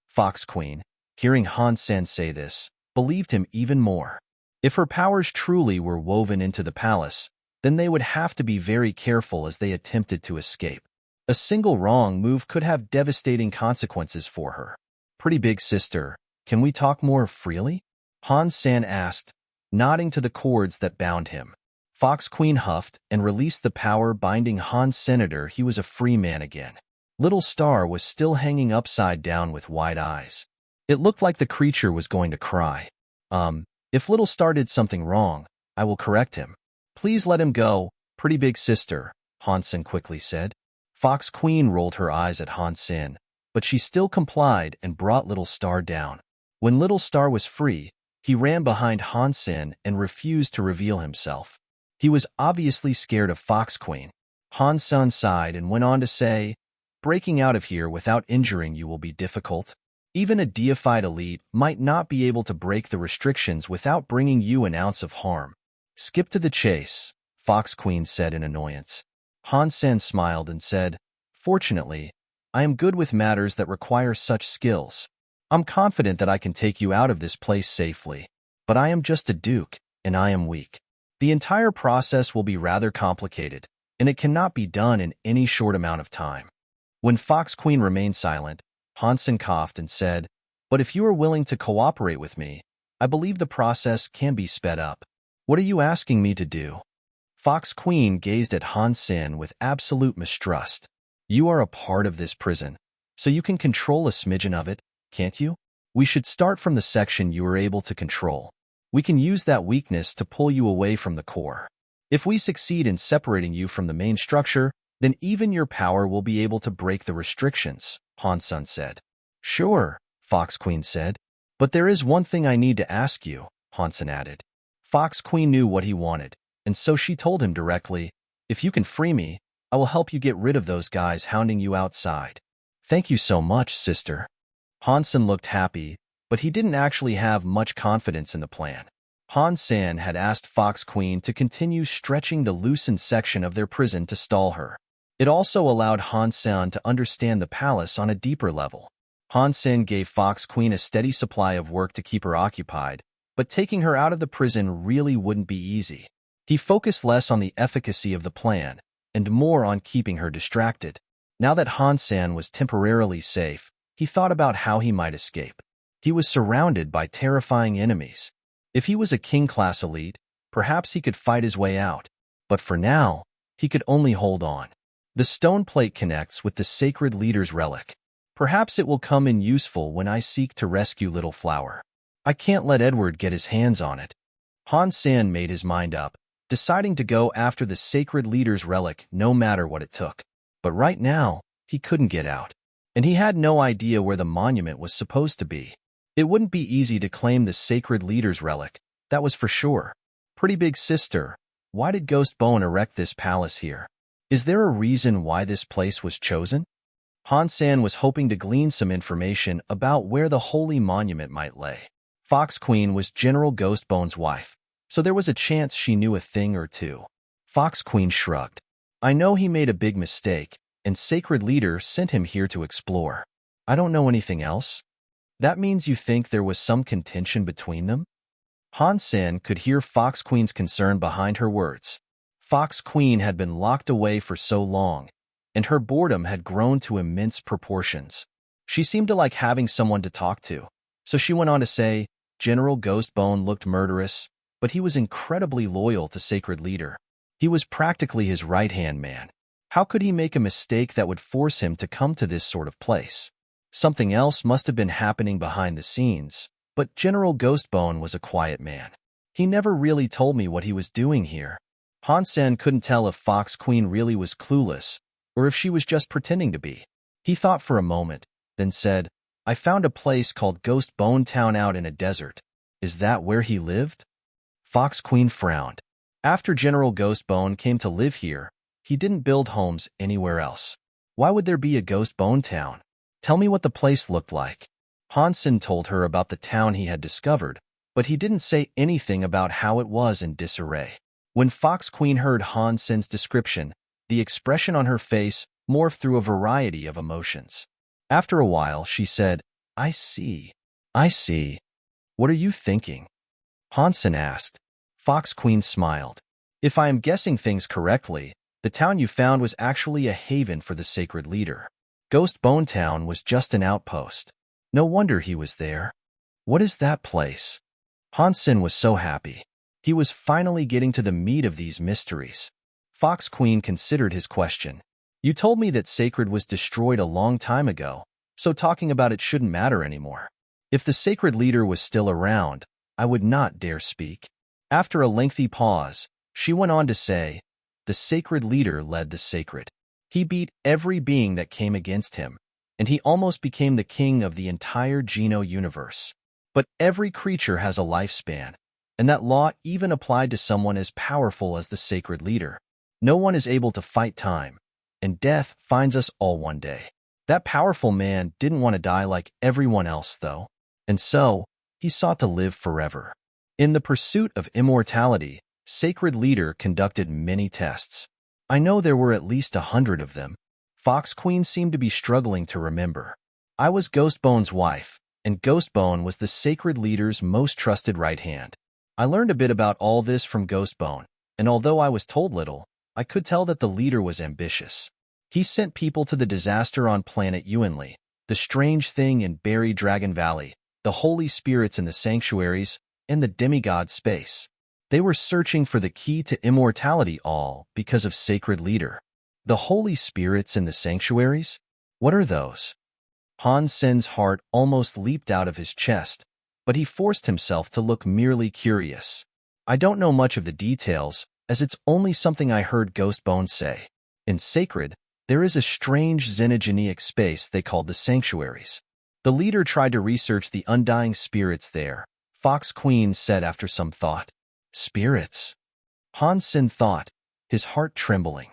Fox Queen, hearing Han Sen say this, believed him even more. If her powers truly were woven into the palace, then they would have to be very careful as they attempted to escape. A single wrong move could have devastating consequences for her. Pretty big sister, can we talk more freely? Han Sen asked, nodding to the cords that bound him. Fox Queen huffed and released the power binding Han Senator. He was a free man again. Little Star was still hanging upside down with wide eyes. It looked like the creature was going to cry. If Little Star did something wrong, I will correct him. Please let him go, pretty big sister, Han Sen quickly said. Fox Queen rolled her eyes at Han Sen, but she still complied and brought Little Star down. When Little Star was free, he ran behind Han Sen and refused to reveal himself. He was obviously scared of Fox Queen. Han Sen sighed and went on to say, breaking out of here without injuring you will be difficult. Even a deified elite might not be able to break the restrictions without bringing you an ounce of harm. Skip to the chase, Fox Queen said in annoyance. Han Sen smiled and said, fortunately, I am good with matters that require such skills. I'm confident that I can take you out of this place safely, but I am just a duke, and I am weak. The entire process will be rather complicated, and it cannot be done in any short amount of time. When Fox Queen remained silent, Han Sen coughed and said, but if you are willing to cooperate with me, I believe the process can be sped up. What are you asking me to do? Fox Queen gazed at Han Sen with absolute mistrust. You are a part of this prison, so you can control a smidgen of it, can't you? We should start from the section you are able to control. We can use that weakness to pull you away from the core. If we succeed in separating you from the main structure, then even your power will be able to break the restrictions, Han Sen said. Sure, Fox Queen said. But there is one thing I need to ask you, Han Sen added. Fox Queen knew what he wanted, and so she told him directly, if you can free me, I will help you get rid of those guys hounding you outside. Thank you so much, sister. Han Sen looked happy, but he didn't actually have much confidence in the plan. Han Sen had asked Fox Queen to continue stretching the loosened section of their prison to stall her. It also allowed Han Sen to understand the palace on a deeper level. Han Sen gave Fox Queen a steady supply of work to keep her occupied, but taking her out of the prison really wouldn't be easy. He focused less on the efficacy of the plan and more on keeping her distracted. Now that Han Sen was temporarily safe, he thought about how he might escape. He was surrounded by terrifying enemies. If he was a king-class elite, perhaps he could fight his way out. But for now, he could only hold on. The stone plate connects with the sacred leader's relic. Perhaps it will come in useful when I seek to rescue Little Flower. I can't let Edward get his hands on it. Han Sen made his mind up, deciding to go after the sacred leader's relic no matter what it took. But right now, he couldn't get out. And he had no idea where the monument was supposed to be. It wouldn't be easy to claim the sacred leader's relic, that was for sure. Pretty big sister, why did Ghost Bone erect this palace here? Is there a reason why this place was chosen? Han Sen was hoping to glean some information about where the holy monument might lay. Fox Queen was General Ghost Bone's wife, so there was a chance she knew a thing or two. Fox Queen shrugged. I know he made a big mistake, and Sacred Leader sent him here to explore. I don't know anything else. That means you think there was some contention between them? Han Sen could hear Fox Queen's concern behind her words. Fox Queen had been locked away for so long, and her boredom had grown to immense proportions. She seemed to like having someone to talk to, so she went on to say, General Ghost Bone looked murderous, but he was incredibly loyal to Sacred Leader. He was practically his right-hand man. How could he make a mistake that would force him to come to this sort of place? Something else must have been happening behind the scenes, but General Ghost Bone was a quiet man. He never really told me what he was doing here. Han Sen couldn't tell if Fox Queen really was clueless, or if she was just pretending to be. He thought for a moment, then said, I found a place called Ghost Bone Town out in a desert. Is that where he lived? Fox Queen frowned. After General Ghost Bone came to live here, he didn't build homes anywhere else. Why would there be a Ghost Bone Town? Tell me what the place looked like. Han Sen told her about the town he had discovered, but he didn't say anything about how it was in disarray. When Fox Queen heard Han Sen's description, the expression on her face morphed through a variety of emotions. After a while, she said, I see. I see. What are you thinking? Han Sen asked. Fox Queen smiled. If I am guessing things correctly, the town you found was actually a haven for the Sacred Leader. Ghost Bone Town was just an outpost. No wonder he was there. What is that place? Han Sen was so happy. He was finally getting to the meat of these mysteries. Fox Queen considered his question. You told me that Sacred was destroyed a long time ago, so talking about it shouldn't matter anymore. If the Sacred Leader was still around, I would not dare speak. After a lengthy pause, she went on to say, the Sacred Leader led the sacred. He beat every being that came against him, and he almost became the king of the entire Geno universe. But every creature has a lifespan, and that law even applied to someone as powerful as the Sacred Leader. No one is able to fight time, and death finds us all one day. That powerful man didn't want to die like everyone else, though, and so he sought to live forever. In the pursuit of immortality, Sacred Leader conducted many tests. I know there were at least 100 of them. Fox Queen seemed to be struggling to remember. I was Ghost Bone's wife, and Ghost Bone was the Sacred Leader's most trusted right hand. I learned a bit about all this from Ghost Bone, and although I was told little, I could tell that the leader was ambitious. He sent people to the disaster on planet Yuanli, the strange thing in Berry Dragon Valley, the holy spirits in the sanctuaries, and the demigod space. They were searching for the key to immortality, all because of Sacred Leader. The holy spirits in the sanctuaries? What are those? Han Sen's heart almost leaped out of his chest, but he forced himself to look merely curious. I don't know much of the details, as it's only something I heard Ghost Bone say. In Sacred, there is a strange xenogenic space they called the sanctuaries. The leader tried to research the undying spirits there, Fox Queen said after some thought. Spirits? Han Sen thought, his heart trembling.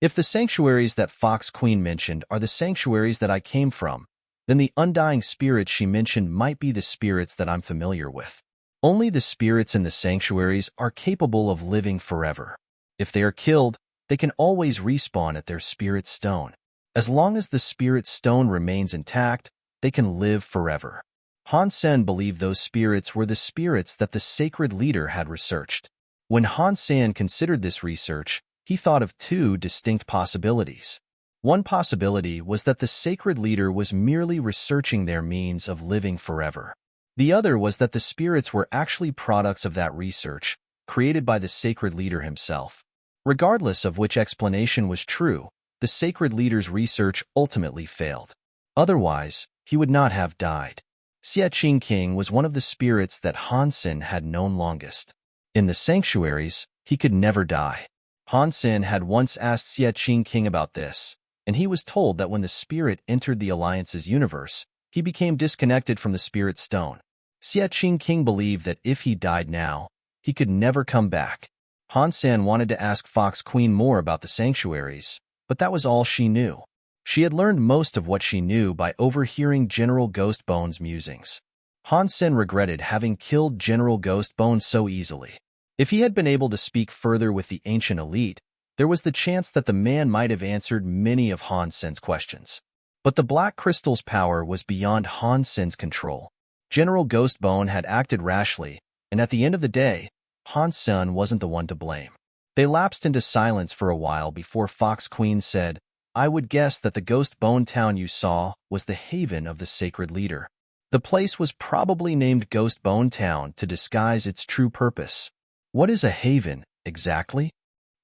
If the sanctuaries that Fox Queen mentioned are the sanctuaries that I came from, then the undying spirits she mentioned might be the spirits that I'm familiar with. Only the spirits in the sanctuaries are capable of living forever. If they are killed, they can always respawn at their spirit stone. As long as the spirit stone remains intact, they can live forever. Han Sen believed those spirits were the spirits that the Sacred Leader had researched. When Han Sen considered this research, he thought of two distinct possibilities. One possibility was that the Sacred Leader was merely researching their means of living forever. The other was that the spirits were actually products of that research, created by the sacred leader himself. Regardless of which explanation was true, the sacred leader's research ultimately failed. Otherwise, he would not have died. Xie Qingqing was one of the spirits that Han Sen had known longest. In the sanctuaries, he could never die. Han Sen had once asked Xie Qingqing about this, and he was told that when the spirit entered the Alliance's universe, he became disconnected from the spirit stone. Xie Qingqing believed that if he died now, he could never come back. Han Sen wanted to ask Fox Queen more about the sanctuaries, but that was all she knew. She had learned most of what she knew by overhearing General Ghost Bone's musings. Han Sen regretted having killed General Ghost Bone so easily. If he had been able to speak further with the ancient elite, there was the chance that the man might have answered many of Han Sen's questions. But the Black Crystal's power was beyond Han Sen's control. General Ghost Bone had acted rashly, and at the end of the day, Han Sen wasn't the one to blame. They lapsed into silence for a while before Fox Queen said, "I would guess that the Ghost Bone town you saw was the haven of the sacred leader. The place was probably named Ghost Bone Town to disguise its true purpose." What is a haven, exactly?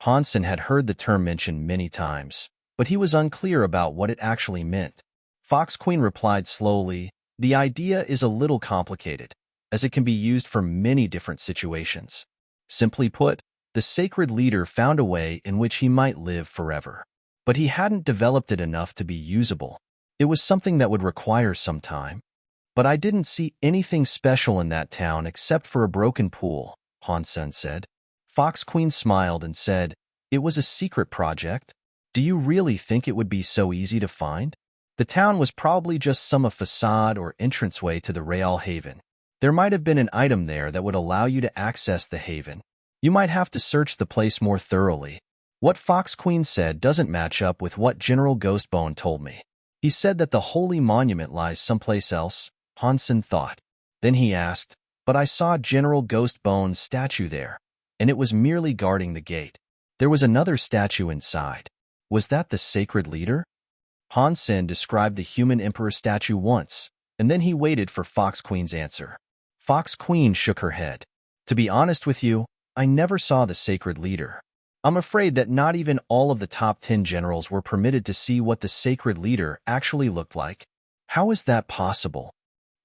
Han Sen had heard the term mentioned many times, but he was unclear about what it actually meant. Fox Queen replied slowly, "The idea is a little complicated, as it can be used for many different situations. Simply put, the sacred leader found a way in which he might live forever. But he hadn't developed it enough to be usable. It was something that would require some time. But I didn't see anything special in that town except for a broken pool," Han Sen said. Fox Queen smiled and said, "It was a secret project. Do you really think it would be so easy to find? The town was probably just some facade or entranceway to the Real Haven. There might have been an item there that would allow you to access the haven. You might have to search the place more thoroughly." What Fox Queen said doesn't match up with what General Ghostbone told me. He said that the holy monument lies someplace else, Han Sen thought. Then he asked, "But I saw General Ghostbone's statue there, and it was merely guarding the gate. There was another statue inside. Was that the sacred leader?" Han Sen described the human emperor statue once, and then he waited for Fox Queen's answer. Fox Queen shook her head. "To be honest with you, I never saw the sacred leader. I'm afraid that not even all of the top 10 generals were permitted to see what the sacred leader actually looked like. How is that possible?"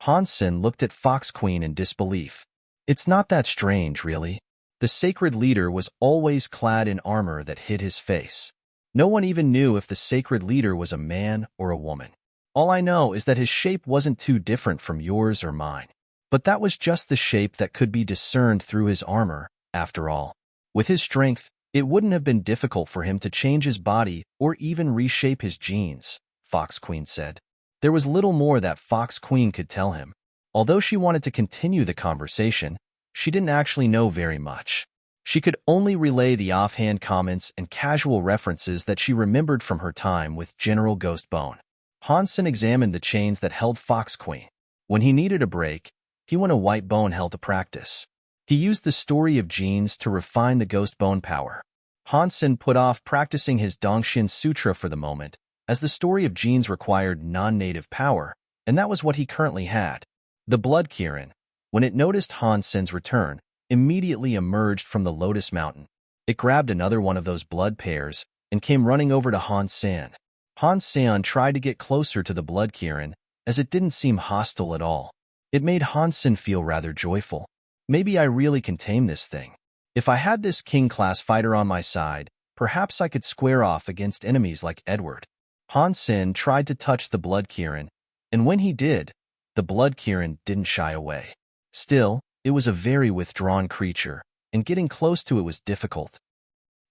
Han Sen looked at Fox Queen in disbelief. "It's not that strange, really. The sacred leader was always clad in armor that hid his face. No one even knew if the sacred leader was a man or a woman. All I know is that his shape wasn't too different from yours or mine. But that was just the shape that could be discerned through his armor, after all. With his strength, it wouldn't have been difficult for him to change his body or even reshape his genes," Fox Queen said. There was little more that Fox Queen could tell him. Although she wanted to continue the conversation, she didn't actually know very much. She could only relay the offhand comments and casual references that she remembered from her time with General Ghostbone. Han Sen examined the chains that held Fox Queen. When he needed a break, he went a white bone held to practice. He used the story of genes to refine the ghost bone power. Han Sen put off practicing his Dongxin Sutra for the moment, as the story of genes required non-native power, and that was what he currently had. The Blood Kirin, when it noticed Han Sen's return, immediately emerged from the Lotus Mountain. It grabbed another one of those blood pairs and came running over to Han Sen. Han Sen tried to get closer to the Blood Kirin, as it didn't seem hostile at all. It made Han Sen feel rather joyful. Maybe I really can tame this thing. If I had this king-class fighter on my side, perhaps I could square off against enemies like Edward. Han Sen tried to touch the Blood Kirin, and when he did, the Blood Kirin didn't shy away. Still, it was a very withdrawn creature, and getting close to it was difficult.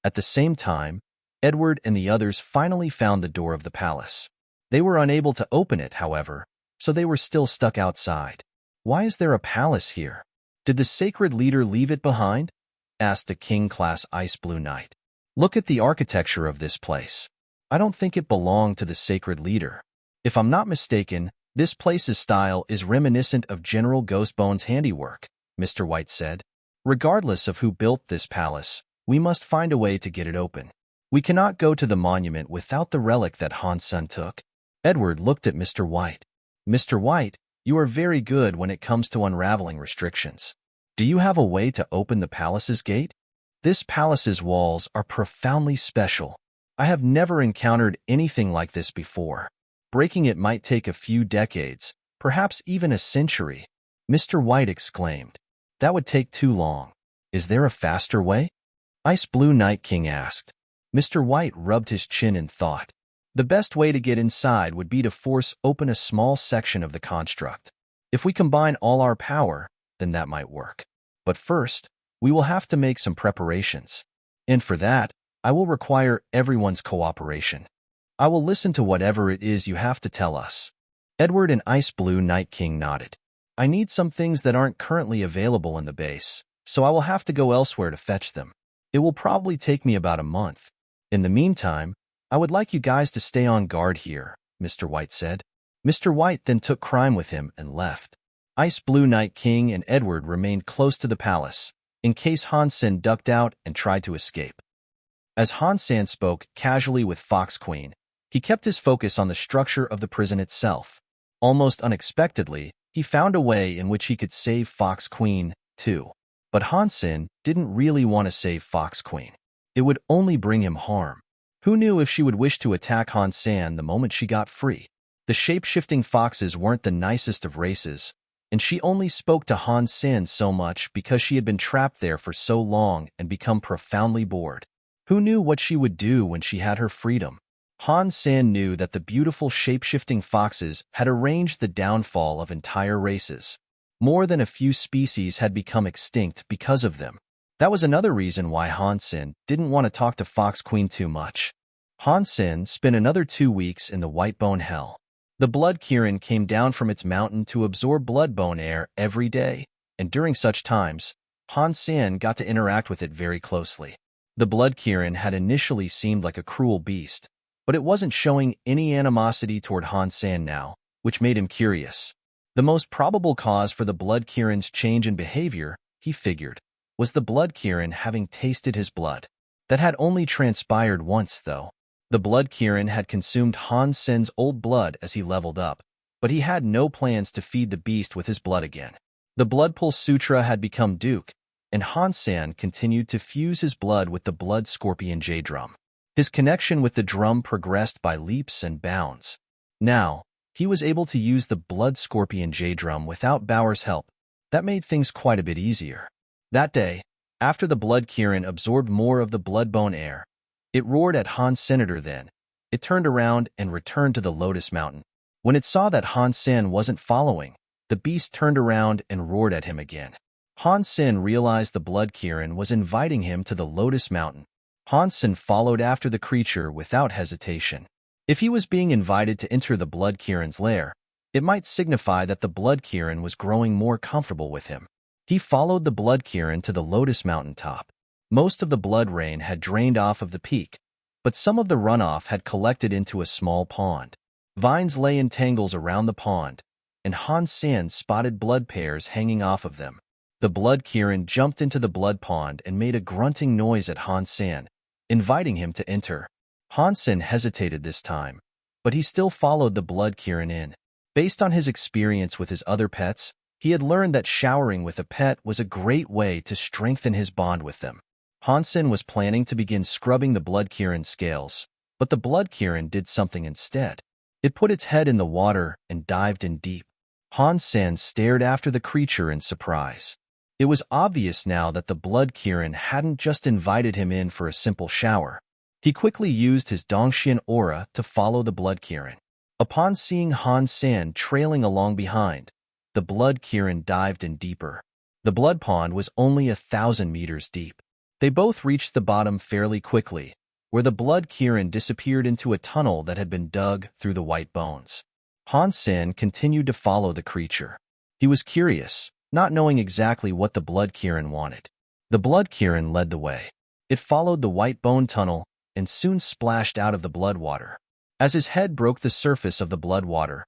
At the same time, Edward and the others finally found the door of the palace. They were unable to open it, however, so they were still stuck outside. "Why is there a palace here? Did the sacred leader leave it behind?" asked a king-class Ice Blue Knight. "Look at the architecture of this place. I don't think it belonged to the sacred leader. If I'm not mistaken, this place's style is reminiscent of General Ghostbone's handiwork," Mr. White said. "Regardless of who built this palace, we must find a way to get it open. We cannot go to the monument without the relic that Han Sen took." Edward looked at Mr. White. "Mr. White, You are very good when it comes to unraveling restrictions. Do you have a way to open the palace's gate? This palace's walls are profoundly special. I have never encountered anything like this before. Breaking it might take a few decades, perhaps even a century. Mr. White exclaimed. That would take too long. Is there a faster way? Ice Blue Night King asked. Mr. White rubbed his chin in thought. The best way to get inside would be to force open a small section of the construct. If we combine all our power, then that might work. But first, we will have to make some preparations. And for that, I will require everyone's cooperation. I will listen to whatever it is you have to tell us. Edward and Ice Blue Night King nodded. I need some things that aren't currently available in the base, so I will have to go elsewhere to fetch them. It will probably take me about a month. In the meantime, I would like you guys to stay on guard here, Mr. White said. Mr. White then took Crime with him and left. Ice Blue Night King and Edward remained close to the palace, in case Han Sen ducked out and tried to escape. As Han Sen spoke casually with Fox Queen, he kept his focus on the structure of the prison itself. Almost unexpectedly, he found a way in which he could save Fox Queen, too. But Han Sen didn't really want to save Fox Queen. It would only bring him harm. Who knew if she would wish to attack Han Sen the moment she got free? The shape-shifting foxes weren't the nicest of races, and she only spoke to Han Sen so much because she had been trapped there for so long and become profoundly bored. Who knew what she would do when she had her freedom? Han Sen knew that the beautiful shape-shifting foxes had arranged the downfall of entire races. More than a few species had become extinct because of them. That was another reason why Han Sen didn't want to talk to Fox Queen too much. Han Sen spent another 2 weeks in the Whitebone Hell. The Blood Kirin came down from its mountain to absorb Bloodbone air every day, and during such times, Han Sen got to interact with it very closely. The Blood Kirin had initially seemed like a cruel beast, but it wasn't showing any animosity toward Han Sen now, which made him curious. The most probable cause for the Blood Kirin's change in behavior, he figured, was the Blood Kirin having tasted his blood. That had only transpired once, though. The Blood Kirin had consumed Han Sen's old blood as he leveled up, but he had no plans to feed the beast with his blood again. The Blood Pulse Sutra had become Duke, and Han Sen continued to fuse his blood with the Blood Scorpion J Drum. His connection with the drum progressed by leaps and bounds. Now, he was able to use the Blood Scorpion J Drum without Bauer's help. That made things quite a bit easier. That day, after the Blood Kirin absorbed more of the Bloodbone air, it roared at Han Senator then. It turned around and returned to the Lotus Mountain. When it saw that Han Sen wasn't following, the beast turned around and roared at him again. Han Sen realized the Blood Kirin was inviting him to the Lotus Mountain. Han Sen followed after the creature without hesitation. If he was being invited to enter the Blood Kirin's lair, it might signify that the Blood Kirin was growing more comfortable with him. He followed the Blood Kirin to the Lotus Mountain top. Most of the blood rain had drained off of the peak, but some of the runoff had collected into a small pond. Vines lay in tangles around the pond, and Han Sen spotted blood pairs hanging off of them. The Blood Kirin jumped into the blood pond and made a grunting noise at Han Sen, inviting him to enter. Han Sen hesitated this time, but he still followed the Blood Kirin in. Based on his experience with his other pets, he had learned that showering with a pet was a great way to strengthen his bond with them. Han Sen was planning to begin scrubbing the Blood Kirin's scales, but the Blood Kirin did something instead. It put its head in the water and dived in deep. Han Sen stared after the creature in surprise. It was obvious now that the Blood Kirin hadn't just invited him in for a simple shower. He quickly used his Dongxian aura to follow the Blood Kirin. Upon seeing Han Sen trailing along behind, the Blood Kirin dived in deeper. The blood pond was only 1,000 meters deep. They both reached the bottom fairly quickly, where the Blood Kirin disappeared into a tunnel that had been dug through the white bones. Han Sen continued to follow the creature. He was curious, not knowing exactly what the Blood Kirin wanted. The Blood Kirin led the way. It followed the white bone tunnel and soon splashed out of the blood water. As his head broke the surface of the blood water,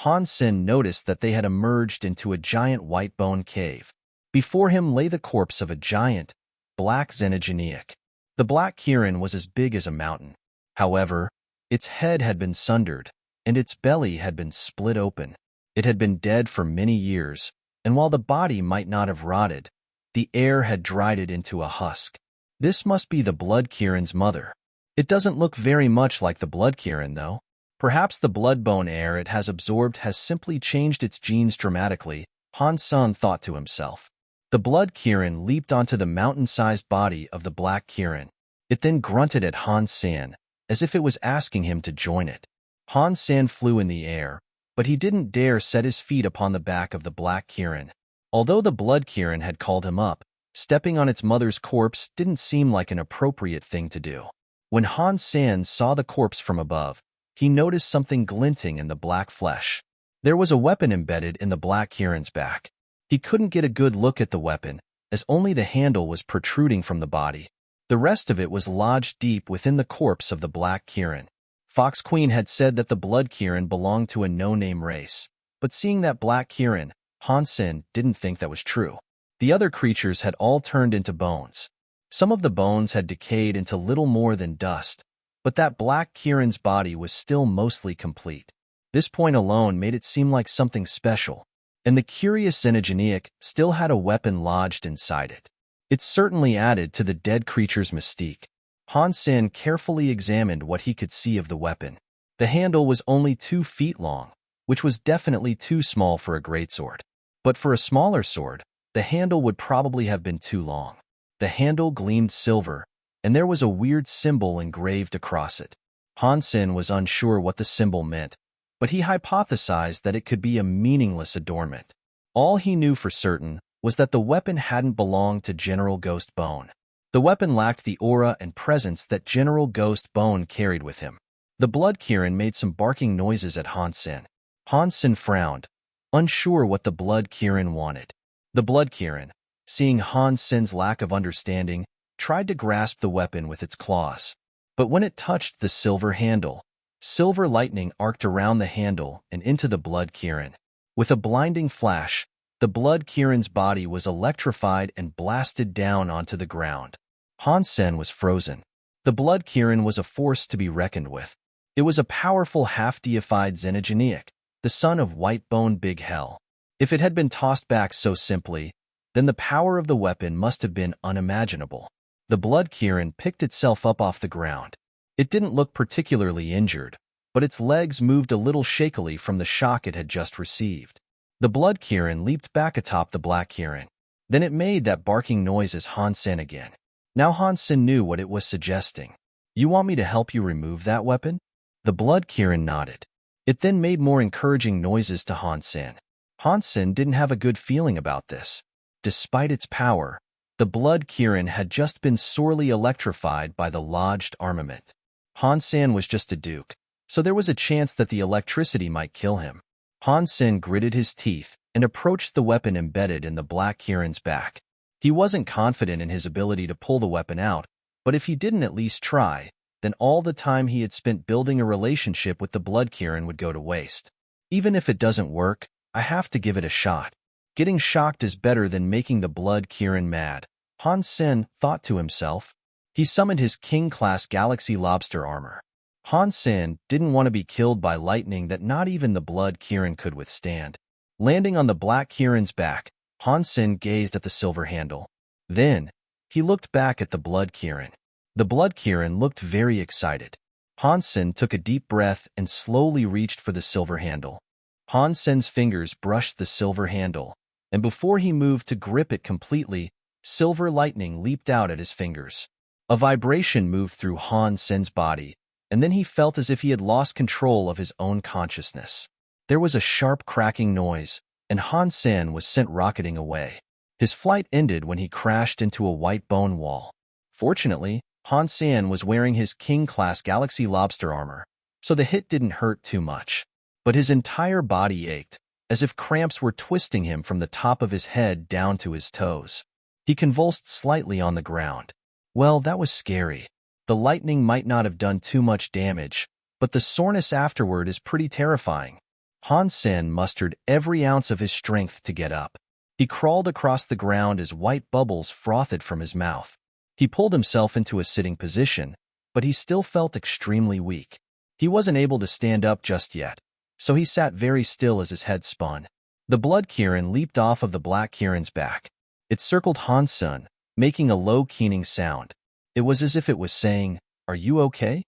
Han Sen noticed that they had emerged into a giant white bone cave. Before him lay the corpse of a giant, black Xenogeniac. The Black Kirin was as big as a mountain. However, its head had been sundered, and its belly had been split open. It had been dead for many years, and while the body might not have rotted, the air had dried it into a husk. This must be the Blood Kirin's mother. It doesn't look very much like the Blood Kirin, though. Perhaps the blood-bone air it has absorbed has simply changed its genes dramatically, Han Sen thought to himself. The Blood Kirin leaped onto the mountain-sized body of the Black Kirin. It then grunted at Han Sen, as if it was asking him to join it. Han Sen flew in the air, but he didn't dare set his feet upon the back of the Black Kirin. Although the Blood Kirin had called him up, stepping on its mother's corpse didn't seem like an appropriate thing to do. When Han Sen saw the corpse from above, he noticed something glinting in the black flesh. There was a weapon embedded in the Black Kirin's back. He couldn't get a good look at the weapon, as only the handle was protruding from the body. The rest of it was lodged deep within the corpse of the Black Kirin. Fox Queen had said that the Blood Kirin belonged to a no-name race, but seeing that Black Kirin, Han Sen didn't think that was true. The other creatures had all turned into bones. Some of the bones had decayed into little more than dust, but that Black Kirin's body was still mostly complete. This point alone made it seem like something special, and the curious Xenogeneic still had a weapon lodged inside it. It certainly added to the dead creature's mystique. Han Sen carefully examined what he could see of the weapon. The handle was only 2 feet long, which was definitely too small for a greatsword. But for a smaller sword, the handle would probably have been too long. The handle gleamed silver, and there was a weird symbol engraved across it. Han Sen was unsure what the symbol meant, but he hypothesized that it could be a meaningless adornment. All he knew for certain was that the weapon hadn't belonged to General Ghost Bone. The weapon lacked the aura and presence that General Ghost Bone carried with him. The Blood Kirin made some barking noises at Han Sen. Han Sen frowned, unsure what the Blood Kirin wanted. The Blood Kirin, seeing Han Sen's lack of understanding, tried to grasp the weapon with its claws. But when it touched the silver handle, silver lightning arced around the handle and into the Blood Kirin. With a blinding flash, the Blood Kirin's body was electrified and blasted down onto the ground. Han Sen was frozen. The Blood Kirin was a force to be reckoned with. It was a powerful half-deified Xenogeneic, the son of Whitebone Big Hell. If it had been tossed back so simply, then the power of the weapon must have been unimaginable. The Blood Kirin picked itself up off the ground. It didn't look particularly injured, but its legs moved a little shakily from the shock it had just received. The Blood Kirin leaped back atop the Black Kirin. Then it made that barking noise as Han Sen again. Now Han Sen knew what it was suggesting. "You want me to help you remove that weapon?" The Blood Kirin nodded. It then made more encouraging noises to Han Sen. Han Sen didn't have a good feeling about this. Despite its power, the Blood Kirin had just been sorely electrified by the lodged armament. Han Sen was just a duke, so there was a chance that the electricity might kill him. Han Sen gritted his teeth and approached the weapon embedded in the Black Kirin's back. He wasn't confident in his ability to pull the weapon out, but if he didn't at least try, then all the time he had spent building a relationship with the Blood Kirin would go to waste. Even if it doesn't work, I have to give it a shot. Getting shocked is better than making the Blood Kirin mad, Han Sen thought to himself. He summoned his King-class Galaxy Lobster armor. Han Sen didn't want to be killed by lightning that not even the Blood Kirin could withstand. Landing on the Black Kirin's back, Han Sen gazed at the silver handle. Then, he looked back at the Blood Kirin. The Blood Kirin looked very excited. Han Sen took a deep breath and slowly reached for the silver handle. Han Sen's fingers brushed the silver handle, and before he moved to grip it completely, silver lightning leaped out at his fingers. A vibration moved through Han Sen's body, and then he felt as if he had lost control of his own consciousness. There was a sharp cracking noise, and Han Sen was sent rocketing away. His flight ended when he crashed into a white bone wall. Fortunately, Han Sen was wearing his King-class Galaxy Lobster armor, so the hit didn't hurt too much. But his entire body ached, as if cramps were twisting him from the top of his head down to his toes. He convulsed slightly on the ground. Well, that was scary. The lightning might not have done too much damage, but the soreness afterward is pretty terrifying. Han Sen mustered every ounce of his strength to get up. He crawled across the ground as white bubbles frothed from his mouth. He pulled himself into a sitting position, but he still felt extremely weak. He wasn't able to stand up just yet, so he sat very still as his head spun. The blood Kirin leaped off of the black Kirin's back. It circled Han Sen, making a low keening sound. It was as if it was saying, "Are you okay?"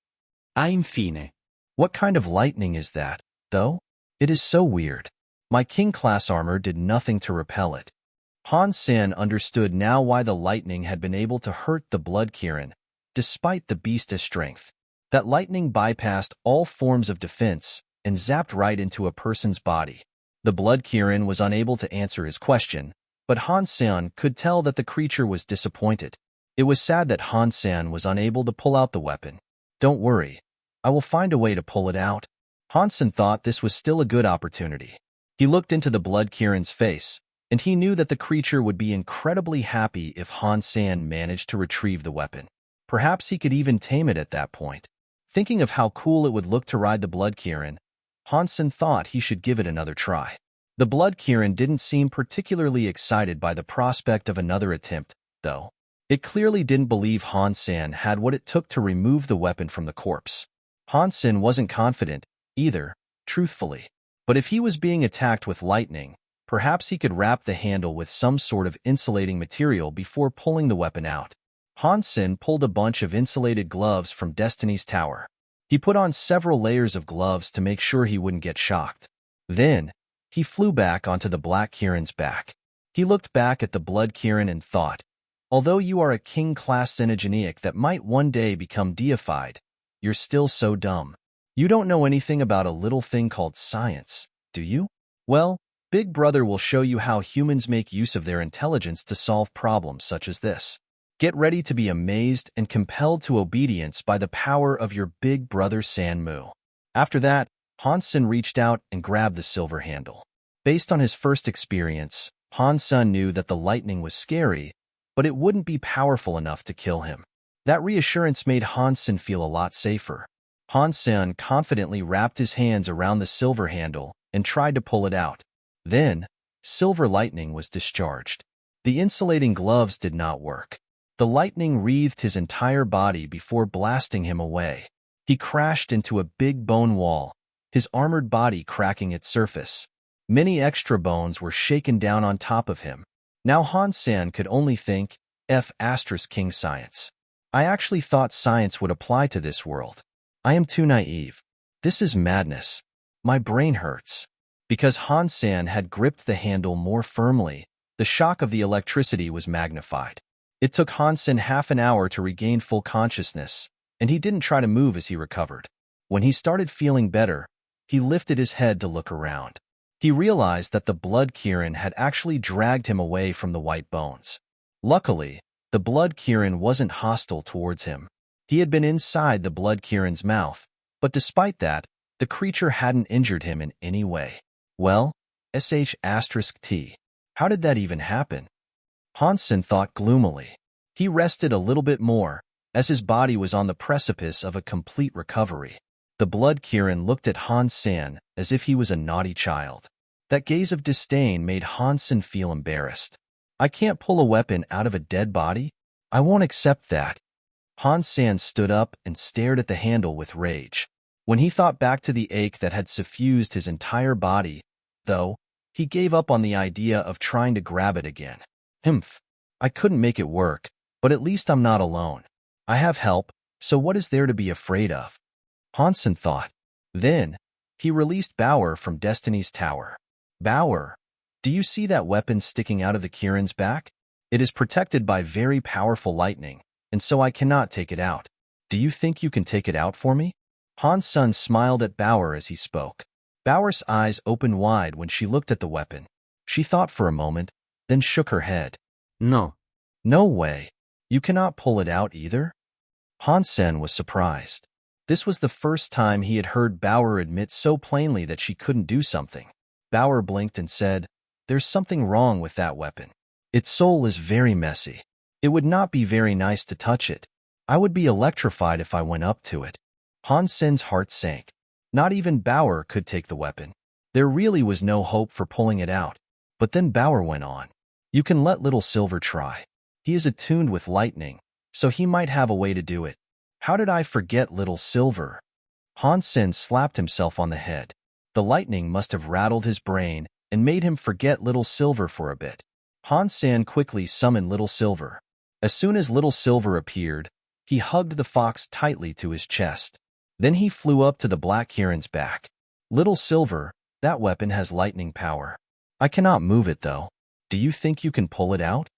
I'm fine. What kind of lightning is that, though? It is so weird. My king-class armor did nothing to repel it. Han Sen understood now why the lightning had been able to hurt the blood Kirin, despite the beast's strength. That lightning bypassed all forms of defense and zapped right into a person's body. The blood Kirin was unable to answer his question, but Han Sen could tell that the creature was disappointed. It was sad that Han Sen was unable to pull out the weapon. "Don't worry. I will find a way to pull it out." Han Sen thought this was still a good opportunity. He looked into the blood Kirin's face, and he knew that the creature would be incredibly happy if Han Sen managed to retrieve the weapon. Perhaps he could even tame it at that point. Thinking of how cool it would look to ride the blood Kirin, Han Sen thought he should give it another try. The blood Kirin didn't seem particularly excited by the prospect of another attempt, though. It clearly didn't believe Han Sen had what it took to remove the weapon from the corpse. Han Sen wasn't confident, either, truthfully. But if he was being attacked with lightning, perhaps he could wrap the handle with some sort of insulating material before pulling the weapon out. Han Sen pulled a bunch of insulated gloves from Destiny's Tower. He put on several layers of gloves to make sure he wouldn't get shocked. Then, he flew back onto the black Kirin's back. He looked back at the blood Kirin and thought, although you are a king-class Xenogeneic that might one day become deified, you're still so dumb. You don't know anything about a little thing called science, do you? Well, Big Brother will show you how humans make use of their intelligence to solve problems such as this. Get ready to be amazed and compelled to obedience by the power of your big brother Sanmu. After that, Han Sen reached out and grabbed the silver handle. Based on his first experience, Han Sen knew that the lightning was scary, but it wouldn't be powerful enough to kill him. That reassurance made Han Sen feel a lot safer. Han Sen confidently wrapped his hands around the silver handle and tried to pull it out. Then, silver lightning was discharged. The insulating gloves did not work. The lightning wreathed his entire body before blasting him away. He crashed into a big bone wall, his armored body cracking its surface. Many extra bones were shaken down on top of him. Now Han Sen could only think, King science. I actually thought science would apply to this world. I am too naive. This is madness. My brain hurts. Because Han Sen had gripped the handle more firmly, the shock of the electricity was magnified. It took Han Sen half an hour to regain full consciousness, and he didn't try to move as he recovered. When he started feeling better, he lifted his head to look around. He realized that the blood Kirin had actually dragged him away from the white bones. Luckily, the blood Kirin wasn't hostile towards him. He had been inside the blood Kirin's mouth, but despite that, the creature hadn't injured him in any way. Well, *T. How did that even happen? Han Sen thought gloomily. He rested a little bit more, as his body was on the precipice of a complete recovery. The blood Kirin looked at Han Sen as if he was a naughty child. That gaze of disdain made Han Sen feel embarrassed. I can't pull a weapon out of a dead body? I won't accept that. Han Sen stood up and stared at the handle with rage. When he thought back to the ache that had suffused his entire body, though, he gave up on the idea of trying to grab it again. I couldn't make it work, but at least I'm not alone. I have help, so what is there to be afraid of? Han Sen thought. Then, he released Bauer from Destiny's Tower. Bauer, do you see that weapon sticking out of the Kirin's back? It is protected by very powerful lightning, and so I cannot take it out. Do you think you can take it out for me? Han Sen smiled at Bauer as he spoke. Bauer's eyes opened wide when she looked at the weapon. She thought for a moment, then shook her head. No. No way. You cannot pull it out either? Han Sen was surprised. This was the first time he had heard Bauer admit so plainly that she couldn't do something. Bauer blinked and said, "There's something wrong with that weapon. Its soul is very messy. It would not be very nice to touch it. I would be electrified if I went up to it." Han Sen's heart sank. Not even Bauer could take the weapon. There really was no hope for pulling it out. But then Bauer went on. "You can let Little Silver try. He is attuned with lightning, so he might have a way to do it." How did I forget Little Silver? Han Sen slapped himself on the head. The lightning must have rattled his brain and made him forget Little Silver for a bit. Han San quickly summoned Little Silver. As soon as Little Silver appeared, he hugged the fox tightly to his chest. Then he flew up to the Black Kirin's back. Little Silver, that weapon has lightning power. I cannot move it, though. Do you think you can pull it out?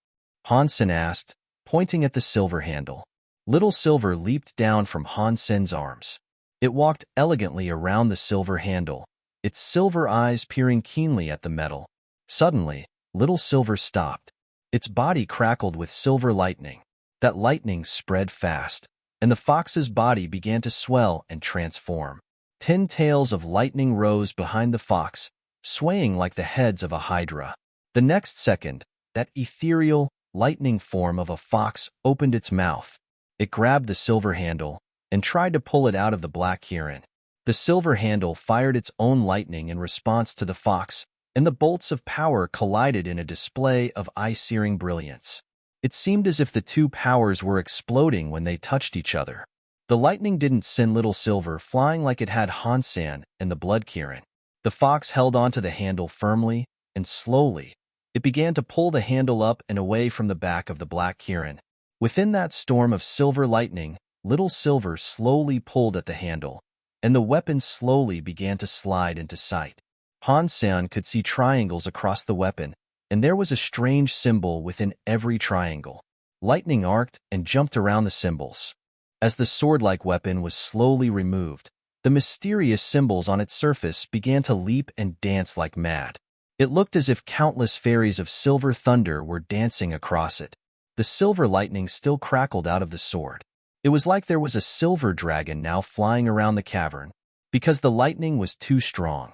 Han Sen asked, pointing at the silver handle. Little Silver leaped down from Han Sen's arms. It walked elegantly around the silver handle, its silver eyes peering keenly at the metal. Suddenly, Little Silver stopped. Its body crackled with silver lightning. That lightning spread fast, and the fox's body began to swell and transform. 10 tails of lightning rose behind the fox, swaying like the heads of a hydra. The next second, that ethereal, lightning form of a fox opened its mouth. It grabbed the silver handle and tried to pull it out of the Black Kirin. The silver handle fired its own lightning in response to the fox, and the bolts of power collided in a display of eye-searing brilliance. It seemed as if the two powers were exploding when they touched each other. The lightning didn't send Little Silver flying like it had Han San and the Blood Kirin. The fox held onto the handle firmly, and slowly, it began to pull the handle up and away from the back of the Black Kirin. Within that storm of silver lightning, Little Silver slowly pulled at the handle, and the weapon slowly began to slide into sight. Han San could see triangles across the weapon, and there was a strange symbol within every triangle. Lightning arced and jumped around the symbols. As the sword-like weapon was slowly removed, the mysterious symbols on its surface began to leap and dance like mad. It looked as if countless fairies of silver thunder were dancing across it. The silver lightning still crackled out of the sword. It was like there was a silver dragon now flying around the cavern. Because the lightning was too strong,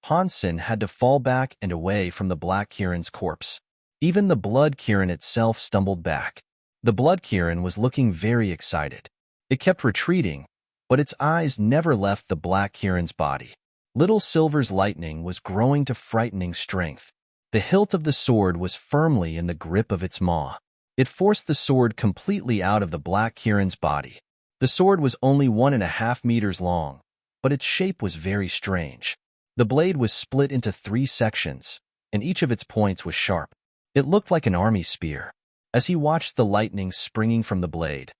Han Sen had to fall back and away from the Black Kirin's corpse. Even the Blood Kirin itself stumbled back. The Blood Kirin was looking very excited. It kept retreating, but its eyes never left the Black Kirin's body. Little Silver's lightning was growing to frightening strength. The hilt of the sword was firmly in the grip of its maw. It forced the sword completely out of the Black Kirin's body. The sword was only 1.5 meters long, but its shape was very strange. The blade was split into 3 sections, and each of its points was sharp. It looked like an army spear. As he watched the lightning springing from the blade,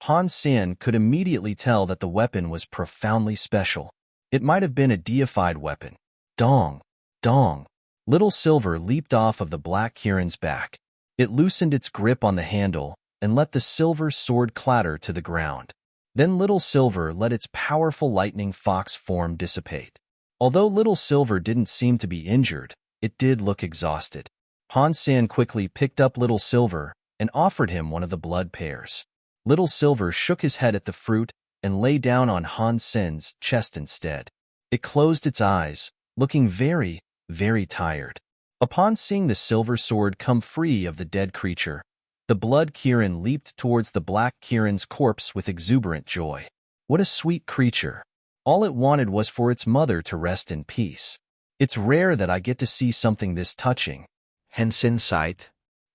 Han San could immediately tell that the weapon was profoundly special. It might have been a deified weapon. Dong! Dong! Little Silver leaped off of the Black Kirin's back. It loosened its grip on the handle and let the silver sword clatter to the ground. Then Little Silver let its powerful lightning fox form dissipate. Although Little Silver didn't seem to be injured, it did look exhausted. Han San quickly picked up Little Silver and offered him one of the blood pears. Little Silver shook his head at the fruit and lay down on Han Sen's chest instead. It closed its eyes, looking very, very tired. Upon seeing the silver sword come free of the dead creature, the Blood Kirin leaped towards the Black Kirin's corpse with exuberant joy. What a sweet creature! All it wanted was for its mother to rest in peace. It's rare that I get to see something this touching. Han Sen sighed.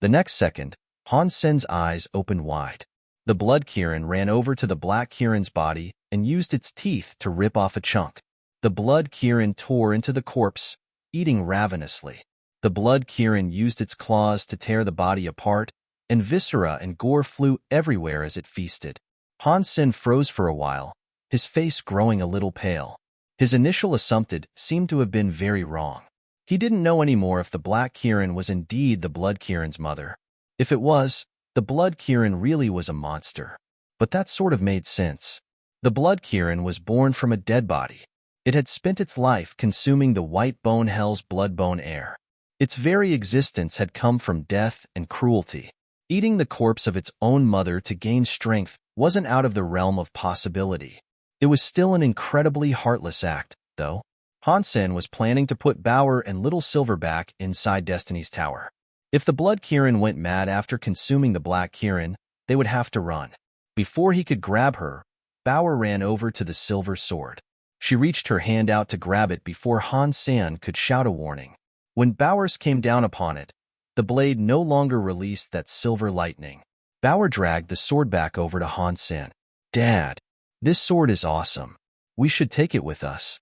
The next second, Han Sen's eyes opened wide. The Blood Kirin ran over to the Black Kirin's body and used its teeth to rip off a chunk. The Blood Kirin tore into the corpse, eating ravenously. The Blood Kirin used its claws to tear the body apart, and viscera and gore flew everywhere as it feasted. Han Sen froze for a while, his face growing a little pale. His initial assumption seemed to have been very wrong. He didn't know anymore if the Black Kirin was indeed the Blood Kirin's mother. If it was, the Blood Kirin really was a monster. But that sort of made sense. The Blood Kirin was born from a dead body. It had spent its life consuming the White Bone Hell's blood-bone air. Its very existence had come from death and cruelty. Eating the corpse of its own mother to gain strength wasn't out of the realm of possibility. It was still an incredibly heartless act, though. Han Sen was planning to put Bauer and Little Silver back inside Destiny's Tower. If the Blood Kirin went mad after consuming the Black Kirin, they would have to run. Before he could grab her, Bauer ran over to the silver sword. She reached her hand out to grab it before Han San could shout a warning. When Bowers came down upon it, the blade no longer released that silver lightning. Bauer dragged the sword back over to Han San. "Dad, this sword is awesome. We should take it with us."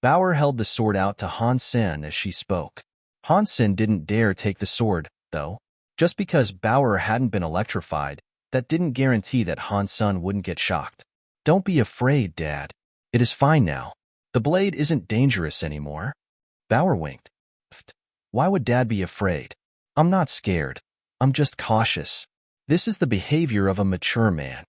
Bauer held the sword out to Han Sen as she spoke. Han Sen didn't dare take the sword, though. Just because Bauer hadn't been electrified, that didn't guarantee that Han Sen wouldn't get shocked. Don't be afraid, Dad. It is fine now. The blade isn't dangerous anymore. Bauer winked. Why would Dad be afraid? I'm not scared. I'm just cautious. This is the behavior of a mature man.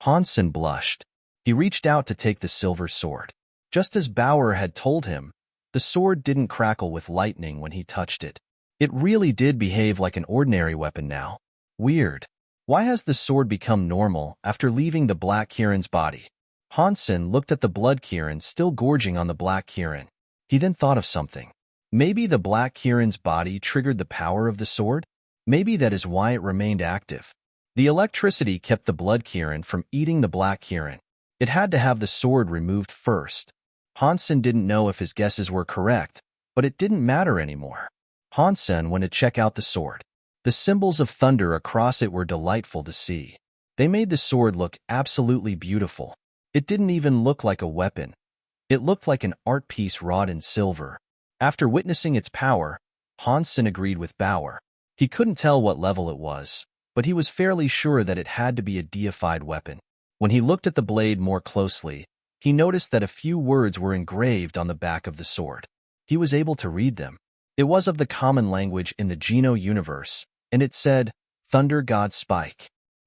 Han Sen blushed. He reached out to take the silver sword. Just as Bauer had told him, the sword didn't crackle with lightning when he touched it. It really did behave like an ordinary weapon now. Weird. Why has the sword become normal after leaving the Black Kirin's body? Han Sen looked at the Blood Kirin still gorging on the Black Kirin. He then thought of something. Maybe the Black Kirin's body triggered the power of the sword? Maybe that is why it remained active. The electricity kept the Blood Kirin from eating the Black Kirin. It had to have the sword removed first. Han Sen didn't know if his guesses were correct, but it didn't matter anymore. Han Sen went to check out the sword. The symbols of thunder across it were delightful to see. They made the sword look absolutely beautiful. It didn't even look like a weapon. It looked like an art piece wrought in silver. After witnessing its power, Han Sen agreed with Bauer. He couldn't tell what level it was, but he was fairly sure that it had to be a deified weapon. When he looked at the blade more closely, he noticed that a few words were engraved on the back of the sword. He was able to read them. It was of the common language in the Geno universe, and it said, Thunder God Spike.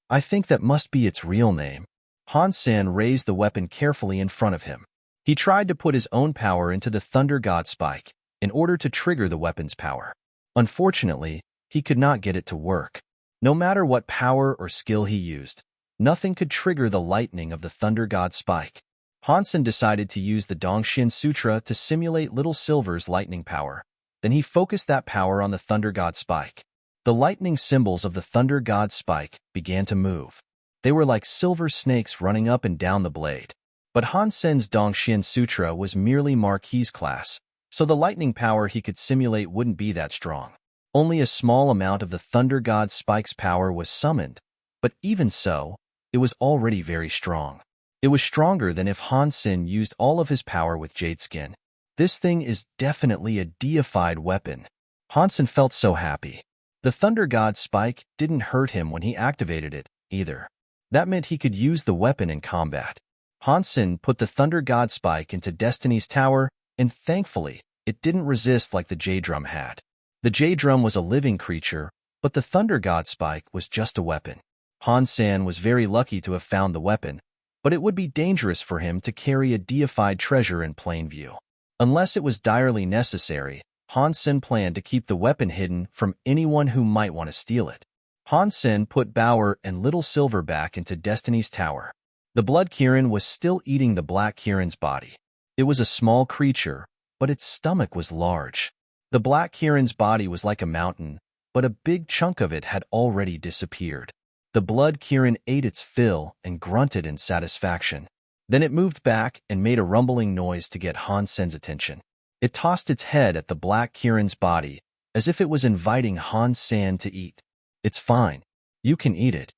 I think that must be its real name. Han Sen raised the weapon carefully in front of him. He tried to put his own power into the Thunder God Spike in order to trigger the weapon's power. Unfortunately, he could not get it to work. No matter what power or skill he used, nothing could trigger the lightning of the Thunder God Spike. Han Sen decided to use the Dongxian Sutra to simulate Little Silver's lightning power. Then he focused that power on the Thunder God Spike. The lightning symbols of the Thunder God Spike began to move. They were like silver snakes running up and down the blade. But Han Sen's Dongxian Sutra was merely Marquis class, so the lightning power he could simulate wouldn't be that strong. Only a small amount of the Thunder God Spike's power was summoned, but even so, it was already very strong. It was stronger than if Han Sen used all of his power with Jade Skin. This thing is definitely a deified weapon. Han Sen felt so happy. The Thunder God Spike didn't hurt him when he activated it, either. That meant he could use the weapon in combat. Han Sen put the Thunder God Spike into Destiny's Tower, and thankfully, it didn't resist like the Jade Drum had. The Jade Drum was a living creature, but the Thunder God Spike was just a weapon. Han Sen was very lucky to have found the weapon, but it would be dangerous for him to carry a deified treasure in plain view. Unless it was direly necessary, Han Sen planned to keep the weapon hidden from anyone who might want to steal it. Han Sen put Bauer and Little Silver back into Destiny's Tower. The Blood Kirin was still eating the Black Kirin's body. It was a small creature, but its stomach was large. The Black Kirin's body was like a mountain, but a big chunk of it had already disappeared. The Blood Kirin ate its fill and grunted in satisfaction. Then it moved back and made a rumbling noise to get Han Sen's attention. It tossed its head at the Black Kirin's body, as if it was inviting Han Sen to eat. It's fine. You can eat it.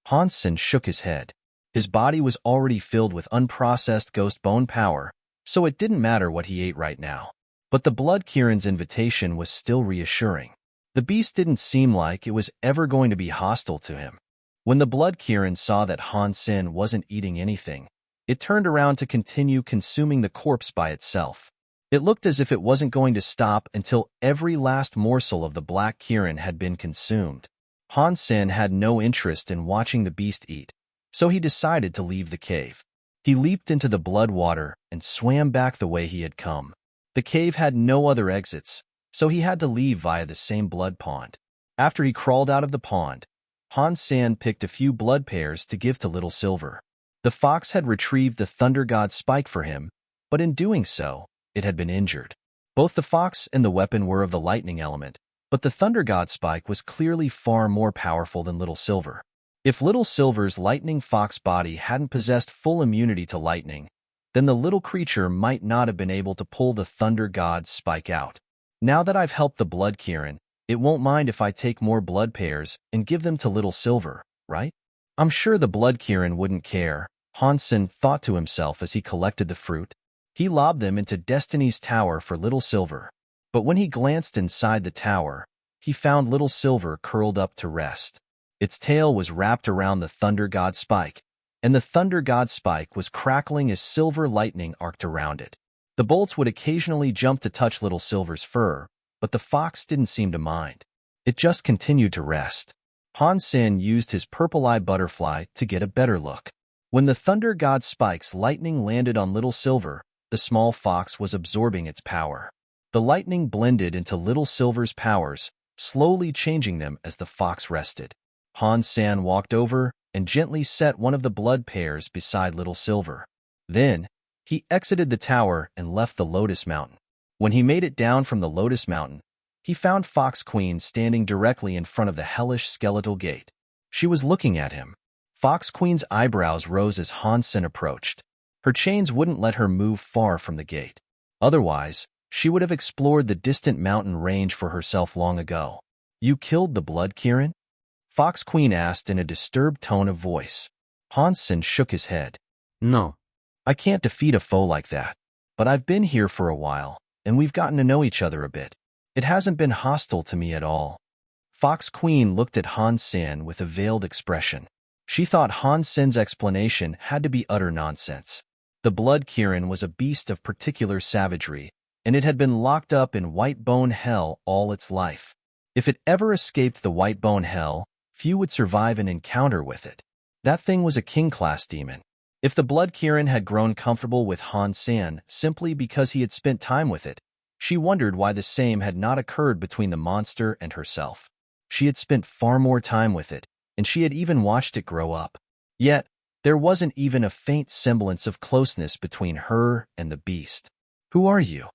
Han Sen shook his head. His body was already filled with unprocessed ghost bone power, so it didn't matter what he ate right now. But the Blood Kirin's invitation was still reassuring. The beast didn't seem like it was ever going to be hostile to him. When the Blood Kirin saw that Han Sen wasn't eating anything, it turned around to continue consuming the corpse by itself. It looked as if it wasn't going to stop until every last morsel of the Black Kirin had been consumed. Han Sen had no interest in watching the beast eat, so he decided to leave the cave. He leaped into the blood water and swam back the way he had come. The cave had no other exits, so he had to leave via the same blood pond. After he crawled out of the pond, Han Sen picked a few blood pairs to give to Little Silver. The fox had retrieved the Thunder God Spike for him, but in doing so, it had been injured. Both the fox and the weapon were of the lightning element, but the Thunder God Spike was clearly far more powerful than Little Silver. If Little Silver's lightning fox body hadn't possessed full immunity to lightning, then the little creature might not have been able to pull the Thunder God Spike out. Now that I've helped the Blood Kirin, it won't mind if I take more blood pairs and give them to Little Silver, right? I'm sure the Blood Kirin wouldn't care, Han Sen thought to himself as he collected the fruit. He lobbed them into Destiny's Tower for Little Silver. But when he glanced inside the tower, he found Little Silver curled up to rest. Its tail was wrapped around the Thunder God Spike, and the Thunder God Spike was crackling as silver lightning arced around it. The bolts would occasionally jump to touch Little Silver's fur, but the fox didn't seem to mind. It just continued to rest. Han Sen used his purple eye butterfly to get a better look. When the Thunder God Spike's lightning landed on Little Silver, the small fox was absorbing its power. The lightning blended into Little Silver's powers, slowly changing them as the fox rested. Han Sen walked over and gently set one of the blood pears beside Little Silver. Then, he exited the tower and left the Lotus Mountain. When he made it down from the Lotus Mountain, he found Fox Queen standing directly in front of the hellish skeletal gate. She was looking at him. Fox Queen's eyebrows rose as Han Sen approached. Her chains wouldn't let her move far from the gate. Otherwise, she would have explored the distant mountain range for herself long ago. "You killed the Blood Kirin?" Fox Queen asked in a disturbed tone of voice. Han Sen shook his head. No. "I can't defeat a foe like that. But I've been here for a while, and we've gotten to know each other a bit. It hasn't been hostile to me at all." Fox Queen looked at Han Sen with a veiled expression. She thought Han Sen's explanation had to be utter nonsense. The Blood Kirin was a beast of particular savagery, and it had been locked up in White Bone Hell all its life. If it ever escaped the White Bone Hell, few would survive an encounter with it. That thing was a king-class demon. If the Blood Kirin had grown comfortable with Han Sen simply because he had spent time with it, she wondered why the same had not occurred between the monster and herself. She had spent far more time with it, and she had even watched it grow up. Yet, there wasn't even a faint semblance of closeness between her and the beast. "Who are you?"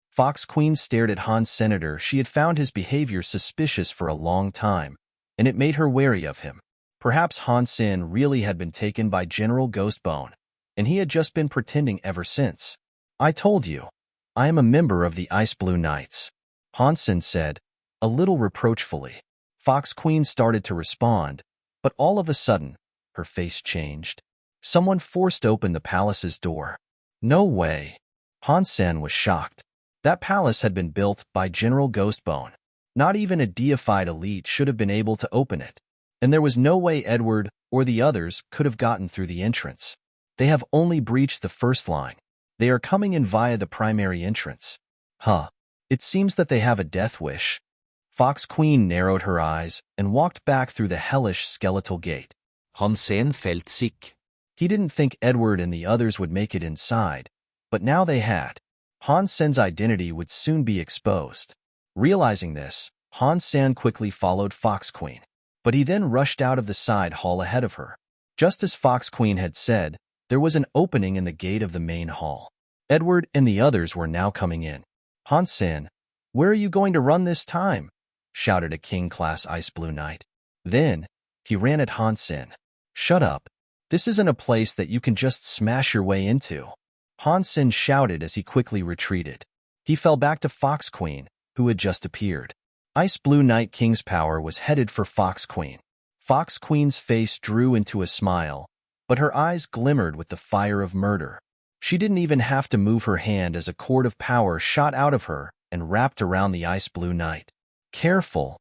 Fox Queen stared at Han Senator. She had found his behavior suspicious for a long time, and it made her wary of him. Perhaps Han Sen really had been taken by General Ghostbone, and he had just been pretending ever since. "I told you, I am a member of the Ice Blue Knights," Han Sen said, a little reproachfully. Fox Queen started to respond, but all of a sudden, her face changed. Someone forced open the palace's door. "No way." Han Sen was shocked. That palace had been built by General Ghostbone. Not even a deified elite should have been able to open it. And there was no way Edward or the others could have gotten through the entrance. They have only breached the first line. They are coming in via the primary entrance. Huh. It seems that they have a death wish. Fox Queen narrowed her eyes and walked back through the hellish skeletal gate. Han Sen felt sick. He didn't think Edward and the others would make it inside, but now they had. Han Sen's identity would soon be exposed. Realizing this, Han Sen quickly followed Fox Queen, but he then rushed out of the side hall ahead of her. Just as Fox Queen had said, there was an opening in the gate of the main hall. Edward and the others were now coming in. "Han Sen, where are you going to run this time?" shouted a king-class Ice Blue Knight. Then, he ran at Han Sen. "Shut up. This isn't a place that you can just smash your way into," Han Sen shouted as he quickly retreated. He fell back to Fox Queen, who had just appeared. Ice Blue Knight King's power was headed for Fox Queen. Fox Queen's face drew into a smile, but her eyes glimmered with the fire of murder. She didn't even have to move her hand as a cord of power shot out of her and wrapped around the Ice Blue Knight. "Careful!"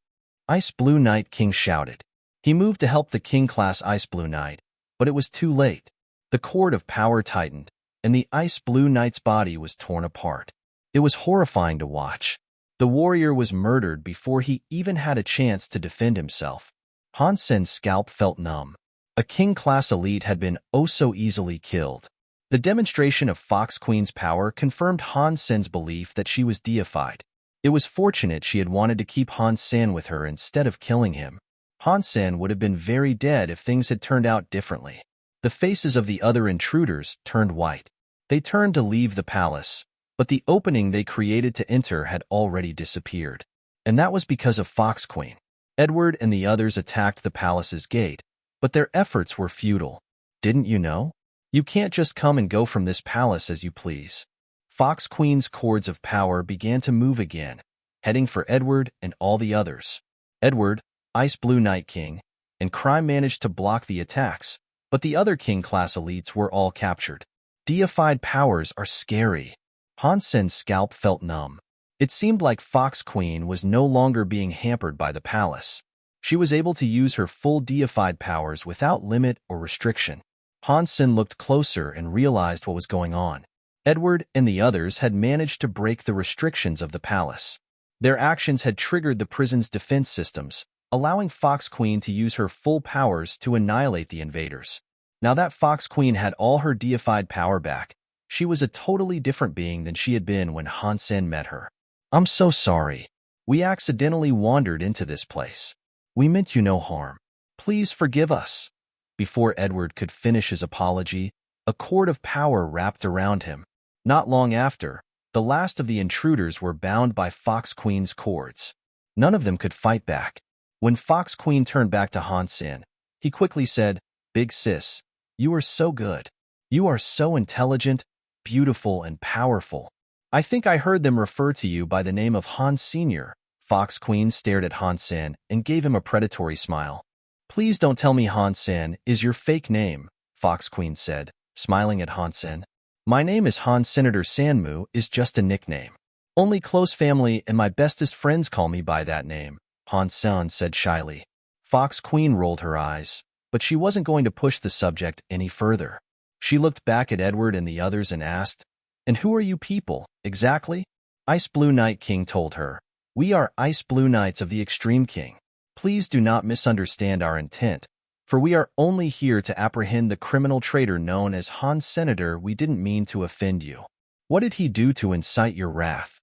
Ice Blue Knight King shouted. He moved to help the king-class Ice Blue Knight, but it was too late. The cord of power tightened, and the Ice Blue Knight's body was torn apart. It was horrifying to watch. The warrior was murdered before he even had a chance to defend himself. Han Sen's scalp felt numb. A king-class elite had been oh so easily killed. The demonstration of Fox Queen's power confirmed Han Sen's belief that she was deified. It was fortunate she had wanted to keep Han Sen with her instead of killing him. Han Sen would have been very dead if things had turned out differently. The faces of the other intruders turned white. They turned to leave the palace, but the opening they created to enter had already disappeared. And that was because of Fox Queen. Edward and the others attacked the palace's gate, but their efforts were futile. Didn't you know? You can't just come and go from this palace as you please. Fox Queen's cords of power began to move again, heading for Edward and all the others. Edward, Ice Blue Knight King, and Crime managed to block the attacks, but the other king-class elites were all captured. Deified powers are scary. Hansen's scalp felt numb. It seemed like Fox Queen was no longer being hampered by the palace. She was able to use her full deified powers without limit or restriction. Hansen looked closer and realized what was going on. Edward and the others had managed to break the restrictions of the palace. Their actions had triggered the prison's defense systems, allowing Fox Queen to use her full powers to annihilate the invaders. Now that Fox Queen had all her deified power back, she was a totally different being than she had been when Hansen met her. "I'm so sorry. We accidentally wandered into this place. We meant you no harm. Please forgive us." Before Edward could finish his apology, a cord of power wrapped around him. Not long after, the last of the intruders were bound by Fox Queen's cords. None of them could fight back. When Fox Queen turned back to Hansen, he quickly said, "Big sis, you are so good. You are so intelligent, beautiful, and powerful. I think I heard them refer to you by the name of Hans Sr." Fox Queen stared at Hansen and gave him a predatory smile. "Please don't tell me Hansen is your fake name," Fox Queen said, smiling at Hansen. "My name is Hans Senator Sanmu is just a nickname. Only close family and my bestest friends call me by that name," Hansen said shyly. Fox Queen rolled her eyes, but she wasn't going to push the subject any further. She looked back at Edward and the others and asked, "And who are you people, exactly?" Ice Blue Night King told her, "We are Ice Blue Knights of the Extreme King. Please do not misunderstand our intent, for we are only here to apprehend the criminal traitor known as Hans Senator. We didn't mean to offend you. What did he do to incite your wrath?"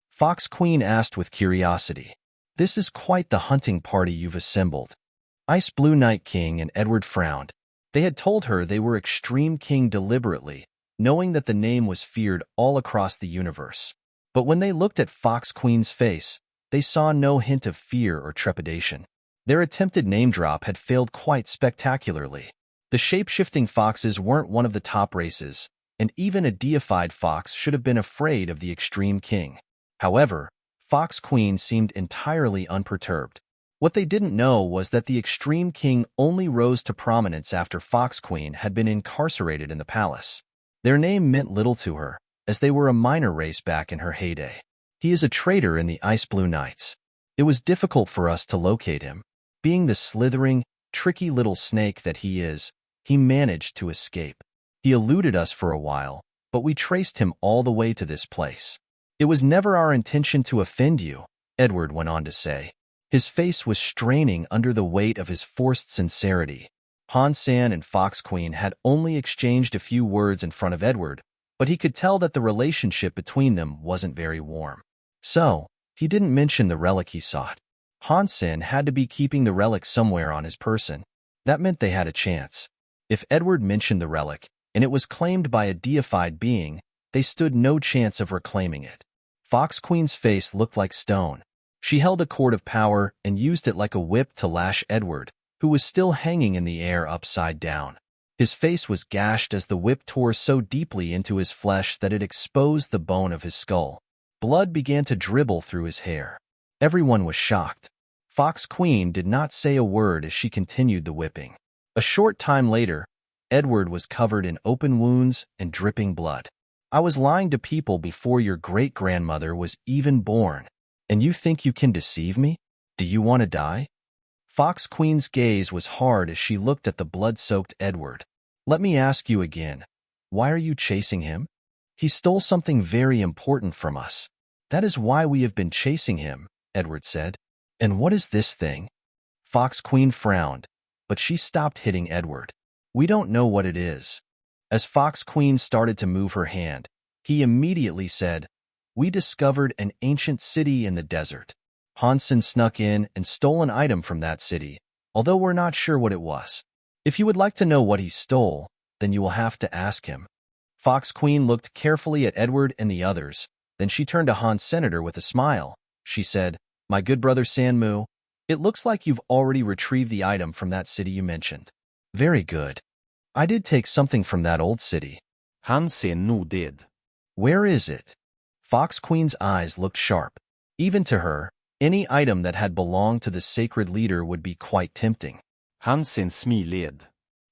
Fox Queen asked with curiosity. "This is quite the hunting party you've assembled." Ice Blue Night King and Edward frowned. They had told her they were Extreme King deliberately, knowing that the name was feared all across the universe. But when they looked at Fox Queen's face, they saw no hint of fear or trepidation. Their attempted name drop had failed quite spectacularly. The shape-shifting foxes weren't one of the top races, and even a deified fox should have been afraid of the Extreme King. However, Fox Queen seemed entirely unperturbed. What they didn't know was that the Extreme King only rose to prominence after Fox Queen had been incarcerated in the palace. Their name meant little to her, as they were a minor race back in her heyday. "He is a traitor in the Ice Blue Knights. It was difficult for us to locate him. Being the slithering, tricky little snake that he is, he managed to escape. He eluded us for a while, but we traced him all the way to this place. It was never our intention to offend you," Edward went on to say. His face was straining under the weight of his forced sincerity. Hansen and Fox Queen had only exchanged a few words in front of Edward, but he could tell that the relationship between them wasn't very warm. So, he didn't mention the relic he sought. Hansen had to be keeping the relic somewhere on his person. That meant they had a chance. If Edward mentioned the relic, and it was claimed by a deified being, they stood no chance of reclaiming it. Fox Queen's face looked like stone. She held a cord of power and used it like a whip to lash Edward, who was still hanging in the air upside down. His face was gashed as the whip tore so deeply into his flesh that it exposed the bone of his skull. Blood began to dribble through his hair. Everyone was shocked. Fox Queen did not say a word as she continued the whipping. A short time later, Edward was covered in open wounds and dripping blood. "I was lying to people before your great-grandmother was even born. And you think you can deceive me? Do you want to die?" Fox Queen's gaze was hard as she looked at the blood-soaked Edward. "Let me ask you again. Why are you chasing him? He stole something very important from us. That is why we have been chasing him," Edward said. "And what is this thing?" Fox Queen frowned, but she stopped hitting Edward. "We don't know what it is." As Fox Queen started to move her hand, he immediately said, "We discovered an ancient city in the desert. Hansen snuck in and stole an item from that city, although we're not sure what it was. If you would like to know what he stole, then you will have to ask him." Fox Queen looked carefully at Edward and the others, then she turned to Hans Senator with a smile. She said, "My good brother Sanmu, it looks like you've already retrieved the item from that city you mentioned." "Very good. I did take something from that old city." Hansen nodded. "Where is it?" Fox Queen's eyes looked sharp. Even to her, any item that had belonged to the sacred leader would be quite tempting. Hansen smiled.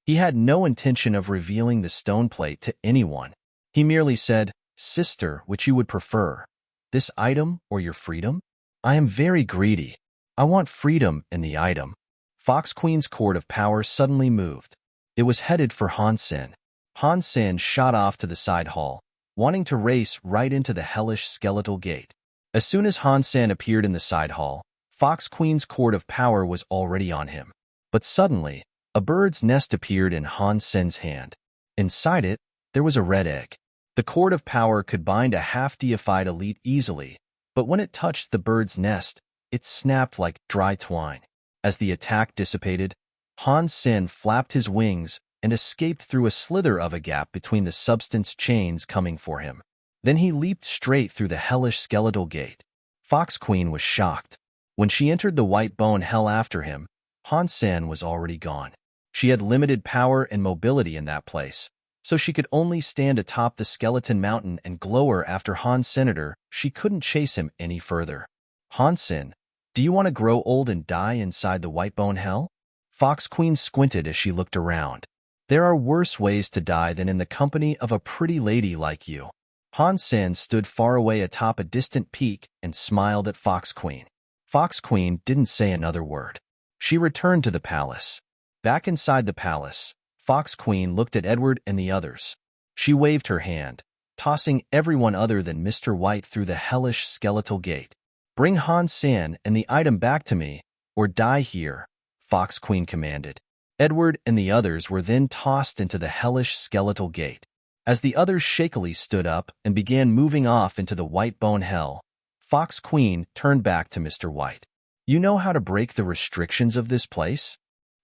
He had no intention of revealing the stone plate to anyone. He merely said, "Sister, which you would prefer, this item or your freedom? I am very greedy. I want freedom in the item." Fox Queen's cord of power suddenly moved. It was headed for Han Sen. Han Sen shot off to the side hall, wanting to race right into the hellish skeletal gate. As soon as Han Sen appeared in the side hall, Fox Queen's cord of power was already on him. But suddenly, a bird's nest appeared in Han Sen's hand. Inside it, there was a red egg. The cord of power could bind a half-deified elite easily, but when it touched the bird's nest, it snapped like dry twine. As the attack dissipated, Han Sen flapped his wings and escaped through a slither of a gap between the substance chains coming for him. Then he leaped straight through the hellish skeletal gate. Fox Queen was shocked. When she entered the white bone hell after him, Han Sen was already gone. She had limited power and mobility in that place, so she could only stand atop the skeleton mountain and glower after Han Senator. She couldn't chase him any further. Han Sen, do you want to grow old and die inside the white bone hell? Fox Queen squinted as she looked around. There are worse ways to die than in the company of a pretty lady like you. Han Sen stood far away atop a distant peak and smiled at Fox Queen. Fox Queen didn't say another word. She returned to the palace. Back inside the palace, Fox Queen looked at Edward and the others. She waved her hand, tossing everyone other than Mr. White through the hellish skeletal gate. "Bring Han Sen and the item back to me, or die here," Fox Queen commanded. Edward and the others were then tossed into the hellish skeletal gate. As the others shakily stood up and began moving off into the white bone hell, Fox Queen turned back to Mr. White. "You know how to break the restrictions of this place?"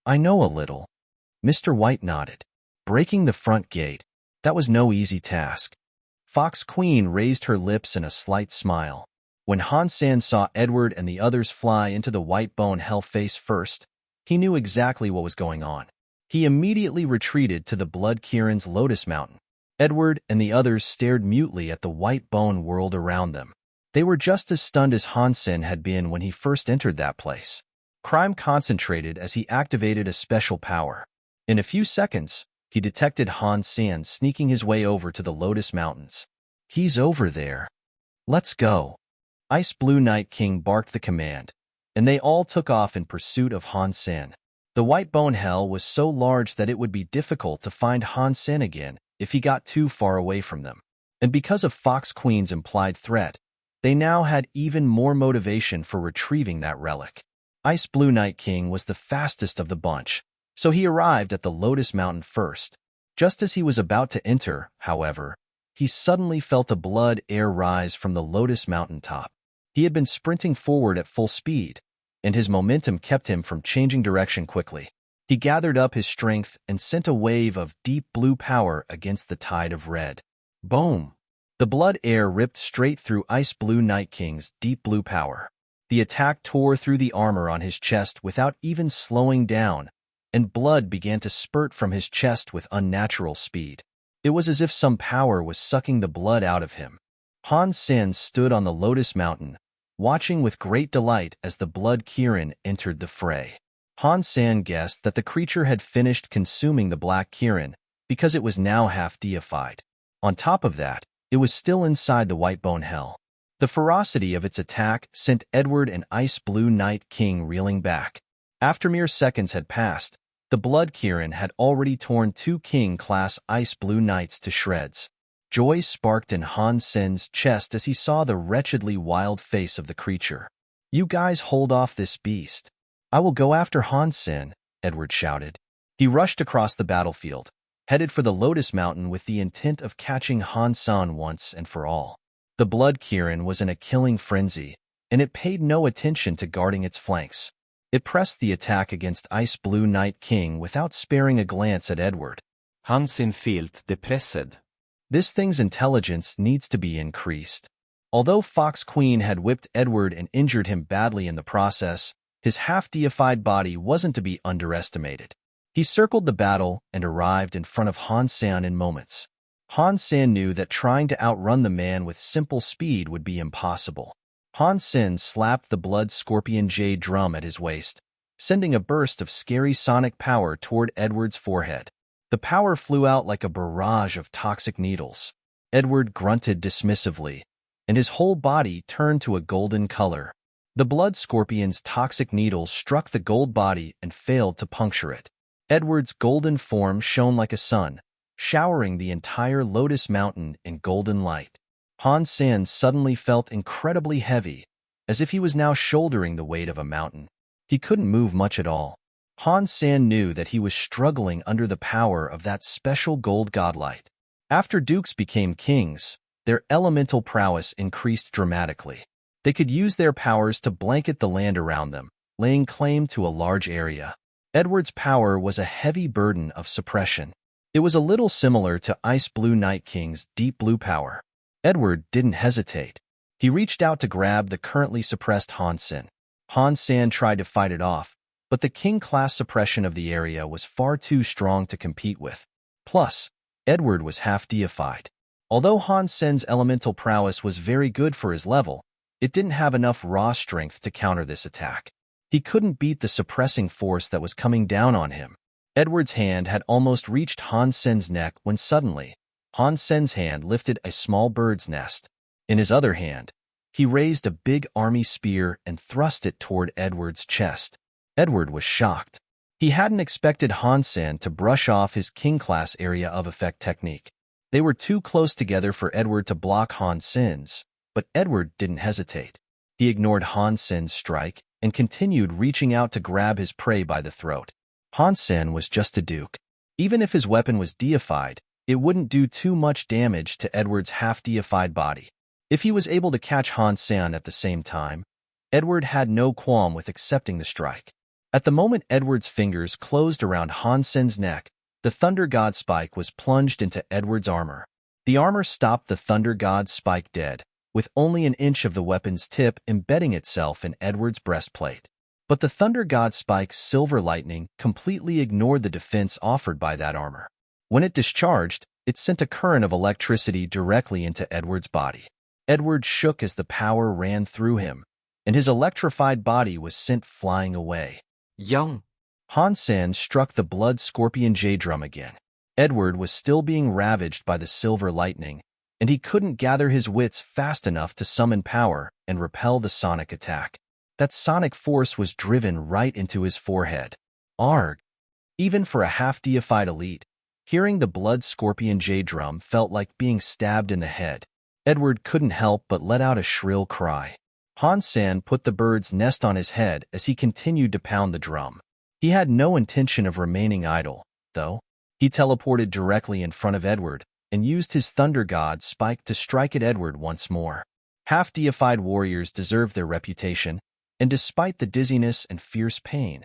"I know a little." Mr. White nodded. "Breaking the front gate, that was no easy task." Fox Queen raised her lips in a slight smile. When Han Sen saw Edward and the others fly into the white bone hell face first, he knew exactly what was going on. He immediately retreated to the Blood Kirin's Lotus Mountain. Edward and the others stared mutely at the white bone world around them. They were just as stunned as Han Sen had been when he first entered that place. Crime concentrated as he activated a special power. In a few seconds, he detected Han Sen sneaking his way over to the Lotus Mountains. "He's over there. Let's go." Ice Blue Night King barked the command, and they all took off in pursuit of Han Sen. The white bone hell was so large that it would be difficult to find Han Sen again if he got too far away from them. And because of Fox Queen's implied threat, they now had even more motivation for retrieving that relic. Ice Blue Night King was the fastest of the bunch, so he arrived at the Lotus Mountain first. Just as he was about to enter, however, he suddenly felt a blood air rise from the Lotus Mountain top. He had been sprinting forward at full speed, and his momentum kept him from changing direction quickly. He gathered up his strength and sent a wave of deep blue power against the tide of red. Boom! The blood air ripped straight through Ice Blue Night King's deep blue power. The attack tore through the armor on his chest without even slowing down, and blood began to spurt from his chest with unnatural speed. It was as if some power was sucking the blood out of him. Han Sen stood on the Lotus Mountain, watching with great delight as the Blood Kirin entered the fray. Han Sen guessed that the creature had finished consuming the Black Kirin because it was now half-deified. On top of that, it was still inside the White Bone Hell. The ferocity of its attack sent Edward and Ice Blue Night King reeling back. After mere seconds had passed, the Blood Kirin had already torn 2 King-class Ice Blue Knights to shreds. Joy sparked in Han Sen's chest as he saw the wretchedly wild face of the creature. "You guys hold off this beast. I will go after Han Sen," Edward shouted. He rushed across the battlefield, headed for the Lotus Mountain with the intent of catching Han Sen once and for all. The Blood Kirin was in a killing frenzy, and it paid no attention to guarding its flanks. It pressed the attack against Ice Blue Night King without sparing a glance at Edward. Han Sen felt depressed. This thing's intelligence needs to be increased. Although Fox Queen had whipped Edward and injured him badly in the process, his half-deified body wasn't to be underestimated. He circled the battle and arrived in front of Han Sen in moments. Han Sen knew that trying to outrun the man with simple speed would be impossible. Han Sen slapped the blood scorpion jade drum at his waist, sending a burst of scary sonic power toward Edward's forehead. The power flew out like a barrage of toxic needles. Edward grunted dismissively, and his whole body turned to a golden color. The blood scorpion's toxic needles struck the gold body and failed to puncture it. Edward's golden form shone like a sun, showering the entire Lotus Mountain in golden light. Han Sen suddenly felt incredibly heavy, as if he was now shouldering the weight of a mountain. He couldn't move much at all. Han Sen knew that he was struggling under the power of that special gold godlight. After dukes became kings, their elemental prowess increased dramatically. They could use their powers to blanket the land around them, laying claim to a large area. Edward's power was a heavy burden of suppression. It was a little similar to Ice Blue Night King's deep blue power. Edward didn't hesitate. He reached out to grab the currently suppressed Han Sen. Han Sen tried to fight it off, but the king-class suppression of the area was far too strong to compete with. Plus, Edward was half-deified. Although Han Sen's elemental prowess was very good for his level, it didn't have enough raw strength to counter this attack. He couldn't beat the suppressing force that was coming down on him. Edward's hand had almost reached Han Sen's neck when suddenly, Han Sen's hand lifted a small bird's nest. In his other hand, he raised a big army spear and thrust it toward Edward's chest. Edward was shocked. He hadn't expected Han Sen to brush off his king-class area of effect technique. They were too close together for Edward to block Han Sen's, but Edward didn't hesitate. He ignored Han Sen's strike and continued reaching out to grab his prey by the throat. Han Sen was just a duke. Even if his weapon was deified, it wouldn't do too much damage to Edward's half-deified body. If he was able to catch Han Sen at the same time, Edward had no qualm with accepting the strike. At the moment Edward's fingers closed around Han Sen's neck, the Thunder God Spike was plunged into Edward's armor. The armor stopped the Thunder God's spike dead, with only an inch of the weapon's tip embedding itself in Edward's breastplate. But the Thunder God Spike's silver lightning completely ignored the defense offered by that armor. When it discharged, it sent a current of electricity directly into Edward's body. Edward shook as the power ran through him, and his electrified body was sent flying away. Young. Han Sen struck the blood scorpion jade drum again. Edward was still being ravaged by the silver lightning, and he couldn't gather his wits fast enough to summon power and repel the sonic attack. That sonic force was driven right into his forehead. Arg! Even for a half-deified elite, hearing the blood scorpion jade drum felt like being stabbed in the head. Edward couldn't help but let out a shrill cry. Han Sen put the bird's nest on his head as he continued to pound the drum. He had no intention of remaining idle, though. He teleported directly in front of Edward and used his Thunder God Spike to strike at Edward once more. Half-deified warriors deserve their reputation, and despite the dizziness and fierce pain,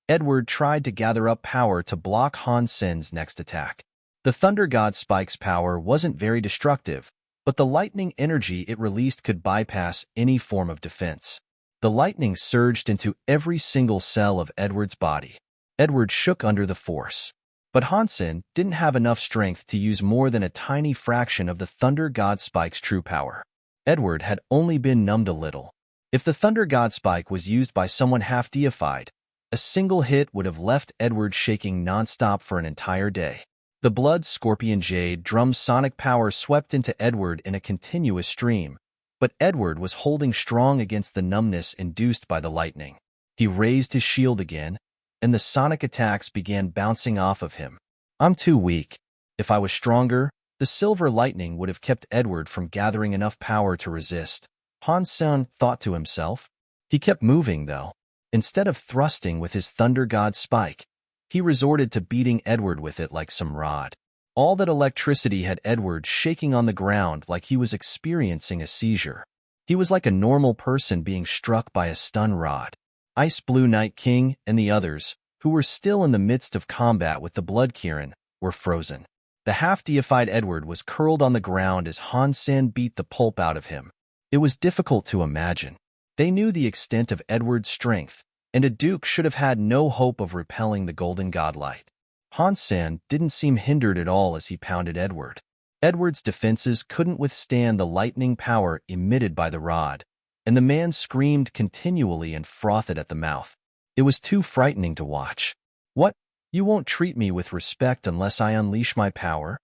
Edward tried to gather up power to block Han Sen's next attack. The Thunder God Spike's power wasn't very destructive, but the lightning energy it released could bypass any form of defense. The lightning surged into every single cell of Edward's body. Edward shook under the force. But Han Sen didn't have enough strength to use more than a tiny fraction of the Thunder God Spike's true power. Edward had only been numbed a little. If the Thunder God Spike was used by someone half-deified, a single hit would have left Edward shaking nonstop for an entire day. The blood scorpion jade drum's sonic power swept into Edward in a continuous stream, but Edward was holding strong against the numbness induced by the lightning. He raised his shield again, and the sonic attacks began bouncing off of him. I'm too weak. If I was stronger, the silver lightning would have kept Edward from gathering enough power to resist. Han Sen thought to himself. He kept moving, though. Instead of thrusting with his Thunder God Spike, he resorted to beating Edward with it like some rod. All that electricity had Edward shaking on the ground like he was experiencing a seizure. He was like a normal person being struck by a stun rod. Ice Blue Night King and the others, who were still in the midst of combat with the Blood Kirin, were frozen. The half-deified Edward was curled on the ground as Han Sen beat the pulp out of him. It was difficult to imagine. They knew the extent of Edward's strength, and a duke should have had no hope of repelling the golden godlight. Han Sen didn't seem hindered at all as he pounded Edward. Edward's defenses couldn't withstand the lightning power emitted by the rod, and the man screamed continually and frothed at the mouth. It was too frightening to watch. What? You won't treat me with respect unless I unleash my power?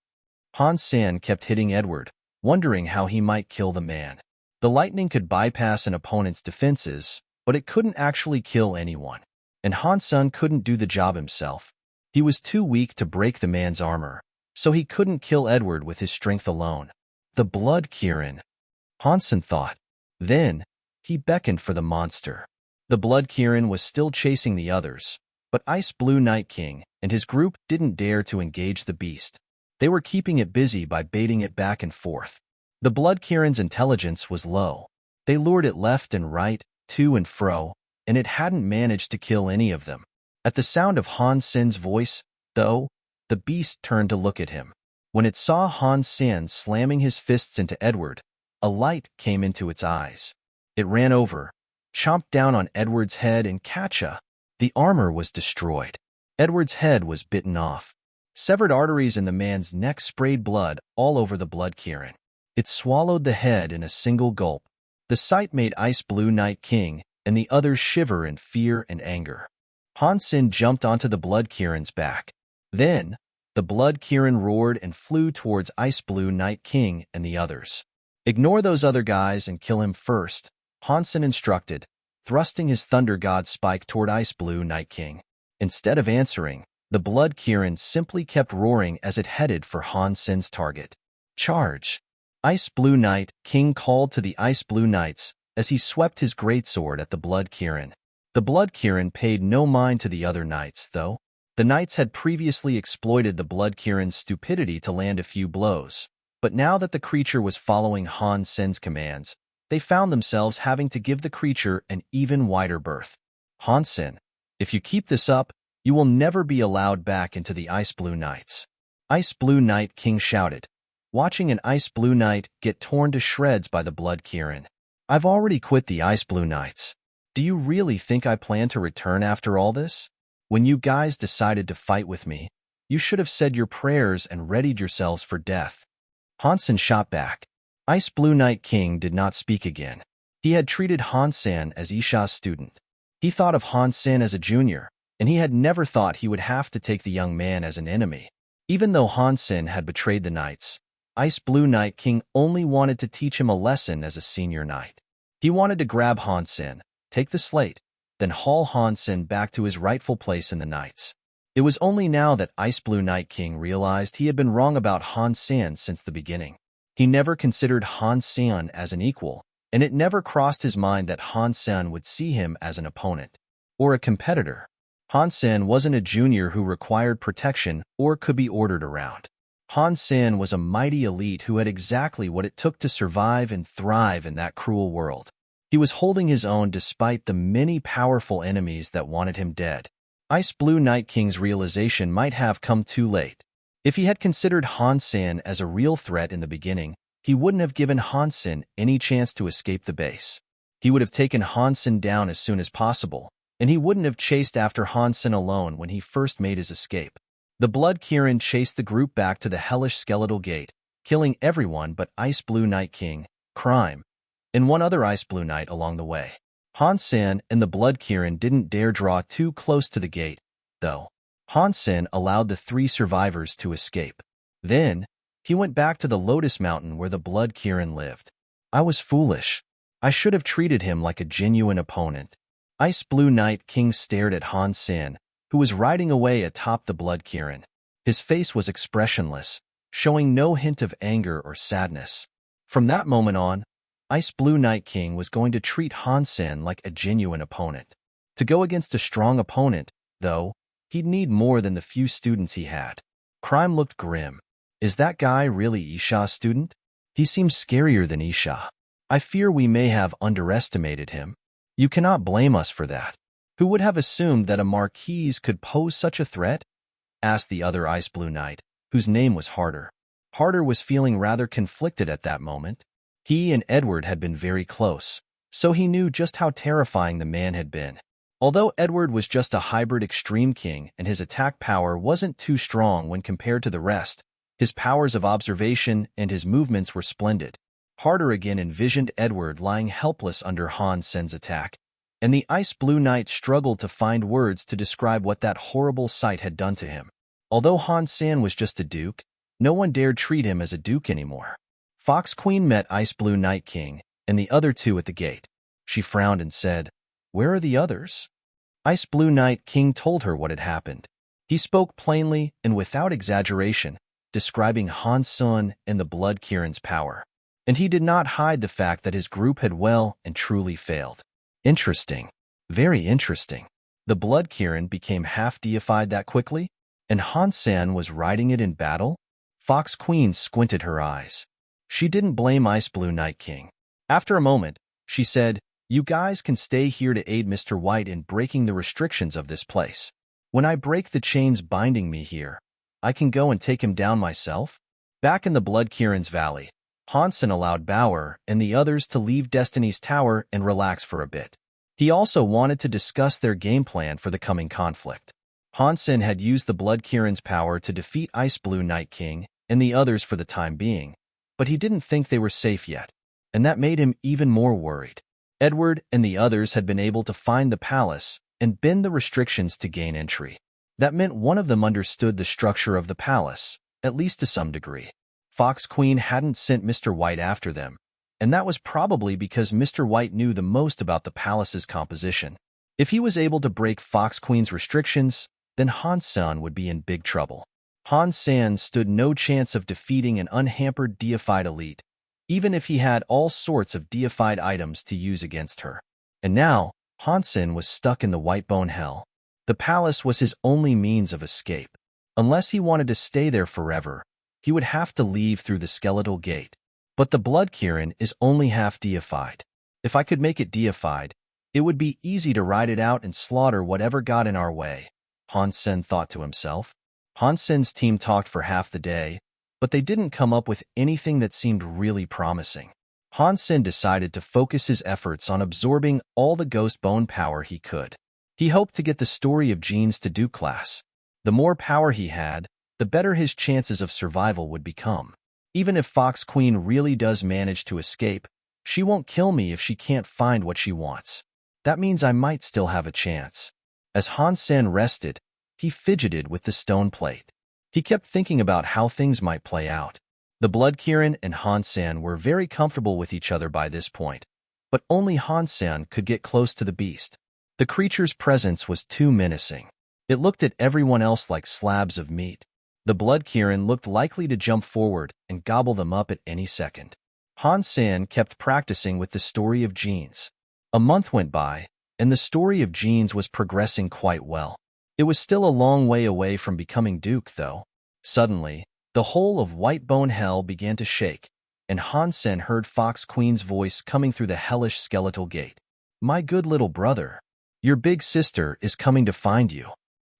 Han Sen kept hitting Edward, wondering how he might kill the man. The lightning could bypass an opponent's defenses, but it couldn't actually kill anyone. And Han Sen couldn't do the job himself. He was too weak to break the man's armor, so he couldn't kill Edward with his strength alone. The Blood Kirin, Han Sen thought. Then, he beckoned for the monster. The Blood Kirin was still chasing the others, but Ice Blue Night King and his group didn't dare to engage the beast. They were keeping it busy by baiting it back and forth. The Blood Kirin's intelligence was low. They lured it left and right, to and fro, and it hadn't managed to kill any of them. At the sound of Han Sen's voice, though, the beast turned to look at him. When it saw Han Sen slamming his fists into Edward, a light came into its eyes. It ran over, chomped down on Edward's head, and catcha! The armor was destroyed. Edward's head was bitten off. Severed arteries in the man's neck sprayed blood all over the Blood Kirin. It swallowed the head in a single gulp. The sight made Ice Blue Night King and the others shiver in fear and anger. Han Sen jumped onto the Blood Kirin's back. Then, the Blood Kirin roared and flew towards Ice Blue Night King and the others. Ignore those other guys and kill him first, Han Sen instructed, thrusting his Thunder God spike toward Ice Blue Night King. Instead of answering, the Blood Kirin simply kept roaring as it headed for Han Sen's target. Charge! Ice Blue Night King called to the Ice Blue Knights as he swept his greatsword at the Blood Kirin. The Blood Kirin paid no mind to the other knights, though. The knights had previously exploited the Blood Kirin's stupidity to land a few blows, but now that the creature was following Han Sen's commands, they found themselves having to give the creature an even wider berth. Han Sen, if you keep this up, you will never be allowed back into the Ice Blue Knights. Ice Blue Night King shouted, watching an Ice Blue Knight get torn to shreds by the Blood Kirin. I've already quit the Ice Blue Knights. Do you really think I plan to return after all this? When you guys decided to fight with me, you should have said your prayers and readied yourselves for death. Han Sen shot back. Ice Blue Night King did not speak again. He had treated Han Sen as Isha's student. He thought of Han Sen as a junior, and he had never thought he would have to take the young man as an enemy. Even though Han Sen had betrayed the knights, Ice Blue Night King only wanted to teach him a lesson as a senior knight. He wanted to grab Han Sen, take the slate, then haul Han Sen back to his rightful place in the knights. It was only now that Ice Blue Night King realized he had been wrong about Han Sen since the beginning. He never considered Han Sen as an equal, and it never crossed his mind that Han Sen would see him as an opponent or a competitor. Han Sen wasn't a junior who required protection or could be ordered around. Han Sen was a mighty elite who had exactly what it took to survive and thrive in that cruel world. He was holding his own despite the many powerful enemies that wanted him dead. Ice Blue Night King's realization might have come too late. If he had considered Han Sen as a real threat in the beginning, he wouldn't have given Han Sen any chance to escape the base. He would have taken Han Sen down as soon as possible, and he wouldn't have chased after Han Sen alone when he first made his escape. The Blood Kirin chased the group back to the hellish skeletal gate, killing everyone but Ice Blue Night King, Crime, and one other Ice Blue Knight along the way. Han Sen and the Blood Kirin didn't dare draw too close to the gate, though. Han Sen allowed the 3 survivors to escape. Then, he went back to the Lotus Mountain where the Blood Kirin lived. I was foolish. I should have treated him like a genuine opponent. Ice Blue Night King stared at Han Sen, who was riding away atop the Blood Kirin. His face was expressionless, showing no hint of anger or sadness. From that moment on, Ice Blue Night King was going to treat Han Sen like a genuine opponent. To go against a strong opponent, though, he'd need more than the few students he had. Crime looked grim. Is that guy really Isha's student? He seems scarier than Isha. I fear we may have underestimated him. You cannot blame us for that. Who would have assumed that a Marquise could pose such a threat? Asked the other Ice Blue Knight, whose name was Harder. Harder was feeling rather conflicted at that moment. He and Edward had been very close, so he knew just how terrifying the man had been. Although Edward was just a hybrid Extreme King and his attack power wasn't too strong when compared to the rest, his powers of observation and his movements were splendid. Harder again envisioned Edward lying helpless under Han Sen's attack, and the Ice Blue Knight struggled to find words to describe what that horrible sight had done to him. Although Han San was just a duke, no one dared treat him as a duke anymore. Fox Queen met Ice Blue Night King and the other two at the gate. She frowned and said, "Where are the others?" Ice Blue Night King told her what had happened. He spoke plainly and without exaggeration, describing Han Sen and the Blood Kirin's power. And he did not hide the fact that his group had well and truly failed. Interesting. Very interesting. The Blood Kirin became half-deified that quickly? And Han Sen was riding it in battle? Fox Queen squinted her eyes. She didn't blame Ice Blue Night King. After a moment, she said, "You guys can stay here to aid Mr. White in breaking the restrictions of this place. When I break the chains binding me here, I can go and take him down myself." Back in the Blood Kirin's valley, Han Sen allowed Bauer and the others to leave Destiny's Tower and relax for a bit. He also wanted to discuss their game plan for the coming conflict. Han Sen had used the Blood Kirin's power to defeat Ice Blue Night King and the others for the time being, but he didn't think they were safe yet, and that made him even more worried. Edward and the others had been able to find the palace and bend the restrictions to gain entry. That meant one of them understood the structure of the palace, at least to some degree. Fox Queen hadn't sent Mr. White after them, and that was probably because Mr. White knew the most about the palace's composition. If he was able to break Fox Queen's restrictions, then Han Sen would be in big trouble. Han Sen stood no chance of defeating an unhampered deified elite, even if he had all sorts of deified items to use against her. And now, Han Sen was stuck in the Whitebone Hell. The palace was his only means of escape. Unless he wanted to stay there forever, he would have to leave through the Skeletal Gate. But the Blood Kirin is only half deified. If I could make it deified, it would be easy to ride it out and slaughter whatever got in our way, Han Sen thought to himself. Han Sen's team talked for half the day, but they didn't come up with anything that seemed really promising. Han Sen decided to focus his efforts on absorbing all the ghost bone power he could. He hoped to get the Story of Genes to Duke class. The more power he had, the better his chances of survival would become. Even if Fox Queen really does manage to escape, she won't kill me if she can't find what she wants. That means I might still have a chance. As Han Sen rested, he fidgeted with the stone plate. He kept thinking about how things might play out. The Blood Kirin and Han Sen were very comfortable with each other by this point, but only Han Sen could get close to the beast. The creature's presence was too menacing. It looked at everyone else like slabs of meat. The Blood Kirin looked likely to jump forward and gobble them up at any second. Han Sen kept practicing with the Story of Genes. A month went by, and the Story of Genes was progressing quite well. It was still a long way away from becoming Duke, though. Suddenly, the whole of Whitebone Hell began to shake, and Han Sen heard Fox Queen's voice coming through the hellish Skeletal Gate. "My good little brother, your big sister is coming to find you."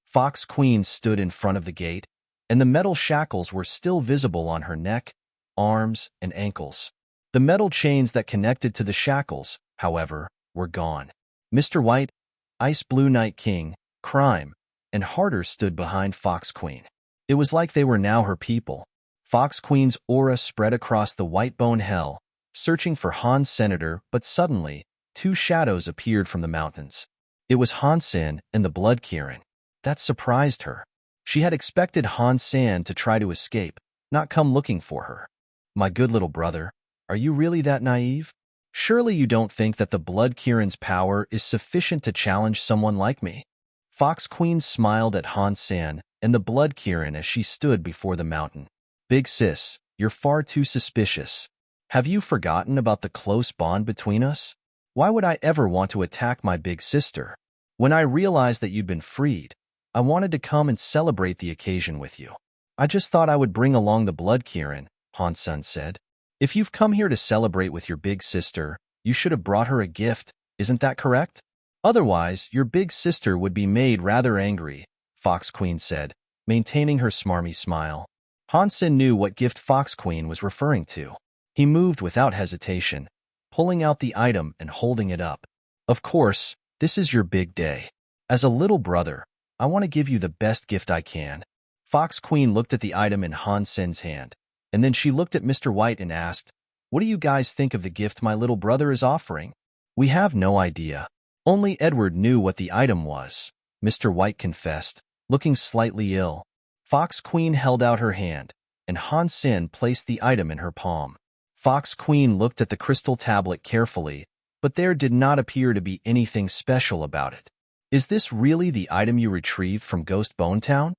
Fox Queen stood in front of the gate, and the metal shackles were still visible on her neck, arms, and ankles. The metal chains that connected to the shackles, however, were gone. Mr. White, Ice Blue Night King, Crime, and Harder stood behind Fox Queen. It was like they were now her people. Fox Queen's aura spread across the Whitebone Hell, searching for Han's senator, but suddenly, two shadows appeared from the mountains. It was Han Sen and the Blood Kirin. That surprised her. She had expected Han Sen to try to escape, not come looking for her. "My good little brother, are you really that naive? Surely you don't think that the Blood Kirin's power is sufficient to challenge someone like me?" Fox Queen smiled at Han Sen and the Blood Kirin as she stood before the mountain. "Big sis, you're far too suspicious. Have you forgotten about the close bond between us? Why would I ever want to attack my big sister? When I realized that you'd been freed, I wanted to come and celebrate the occasion with you. I just thought I would bring along the Blood Kirin," Han Sen said. "If you've come here to celebrate with your big sister, you should have brought her a gift, isn't that correct? Otherwise, your big sister would be made rather angry," Fox Queen said, maintaining her smarmy smile. Han Sen knew what gift Fox Queen was referring to. He moved without hesitation, pulling out the item and holding it up. "Of course, this is your big day. As a little brother, I want to give you the best gift I can." Fox Queen looked at the item in Han Sen's hand, and then she looked at Mr. White and asked, "What do you guys think of the gift my little brother is offering?" "We have no idea. Only Edward knew what the item was, Mr. White confessed, looking slightly ill. Fox Queen held out her hand, and Han Sen placed the item in her palm. Fox Queen looked at the crystal tablet carefully, but there did not appear to be anything special about it. Is this really the item you retrieved from Ghost Bone Town?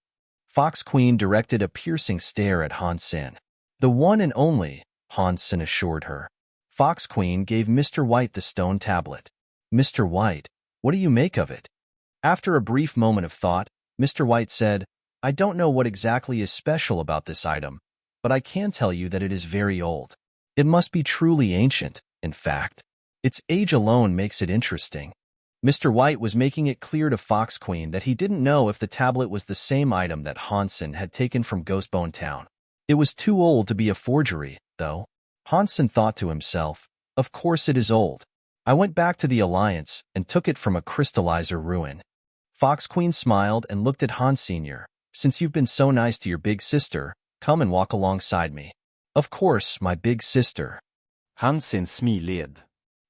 Fox Queen directed a piercing stare at Han Sen. The one and only, Han Sen assured her. Fox Queen gave Mr. White the stone tablet. Mr. White, what do you make of it? After a brief moment of thought, Mr. White said, I don't know what exactly is special about this item, but I can tell you that it is very old. It must be truly ancient, in fact. Its age alone makes it interesting. Mr. White was making it clear to Fox Queen that he didn't know if the tablet was the same item that Han Sen had taken from Ghostbone Town. It was too old to be a forgery, though. Han Sen thought to himself, of course it is old. I went back to the Alliance and took it from a crystallizer ruin. Fox Queen smiled and looked at Han Sr. Since you've been so nice to your big sister, come and walk alongside me. Of course, my big sister. Han Sen smiled.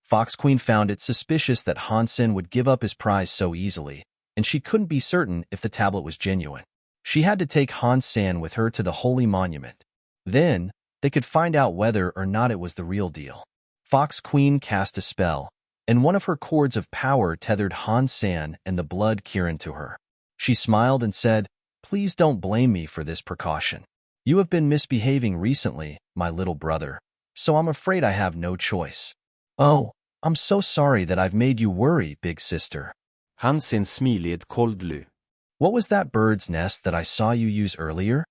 Fox Queen found it suspicious that Han Sen would give up his prize so easily, and she couldn't be certain if the tablet was genuine. She had to take Han Sen with her to the Holy Monument. Then, they could find out whether or not it was the real deal. Fox Queen cast a spell, and one of her cords of power tethered Han Sen and the blood Kirin to her. She smiled and said, Please don't blame me for this precaution. You have been misbehaving recently, my little brother, so I'm afraid I have no choice. Oh, I'm so sorry that I've made you worry, big sister. Han Sen smiled coldly. What was that bird's nest that I saw you use earlier?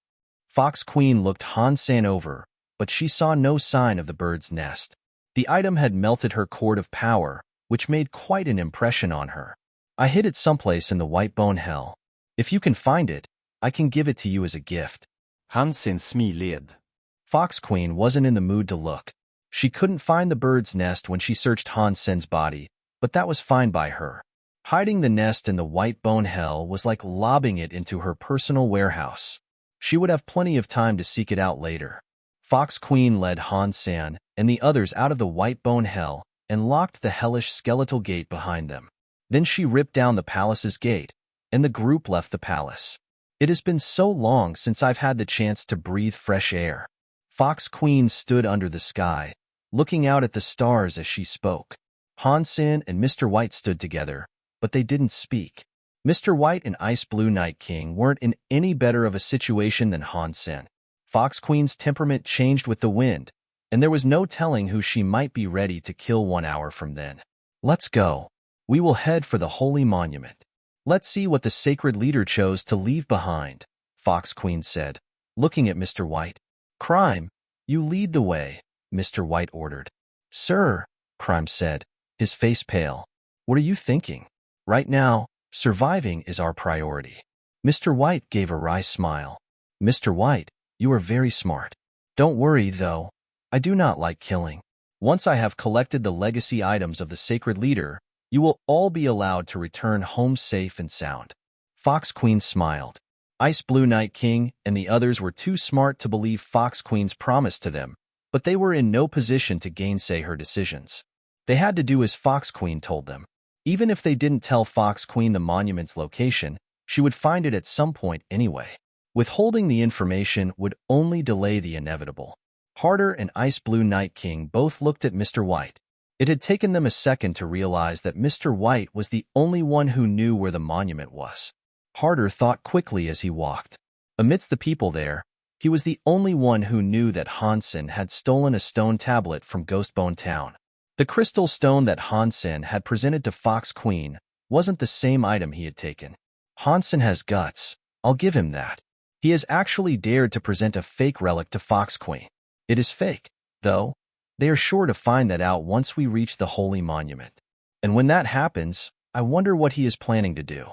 Fox Queen looked Han Sen over, but she saw no sign of the bird's nest. The item had melted her cord of power, which made quite an impression on her. I hid it someplace in the White Bone Hell. If you can find it, I can give it to you as a gift. Han Sen smiled. Fox Queen wasn't in the mood to look. She couldn't find the bird's nest when she searched Han Sen's body, but that was fine by her. Hiding the nest in the White Bone Hell was like lobbing it into her personal warehouse. She would have plenty of time to seek it out later. Fox Queen led Han Sen and the others out of the White Bone Hell and locked the hellish skeletal gate behind them. Then she ripped down the palace's gate, and the group left the palace. It has been so long since I've had the chance to breathe fresh air. Fox Queen stood under the sky, looking out at the stars as she spoke. Han Sen and Mr. White stood together, but they didn't speak. Mr. White and Ice Blue Night King weren't in any better of a situation than Han Sen. Fox Queen's temperament changed with the wind, and there was no telling who she might be ready to kill 1 hour from then. Let's go. We will head for the Holy Monument. Let's see what the sacred leader chose to leave behind, Fox Queen said, looking at Mr. White. Crime, you lead the way, Mr. White ordered. Sir, Crime said, his face pale. What are you thinking? Right now, surviving is our priority. Mr. White gave a wry smile. Mr. White, you are very smart. Don't worry, though. I do not like killing. Once I have collected the legacy items of the sacred leader, you will all be allowed to return home safe and sound. Fox Queen smiled. Ice Blue Night King and the others were too smart to believe Fox Queen's promise to them, but they were in no position to gainsay her decisions. They had to do as Fox Queen told them. Even if they didn't tell Fox Queen the monument's location, she would find it at some point anyway. Withholding the information would only delay the inevitable. Harder and Ice Blue Night King both looked at Mr. White. It had taken them a second to realize that Mr. White was the only one who knew where the monument was. Harder thought quickly as he walked. Amidst the people there, he was the only one who knew that Han Sen had stolen a stone tablet from Ghostbone Town. The crystal stone that Han Sen had presented to Fox Queen wasn't the same item he had taken. Han Sen has guts, I'll give him that. He has actually dared to present a fake relic to Fox Queen. It is fake, though. They are sure to find that out once we reach the Holy Monument. And when that happens, I wonder what he is planning to do.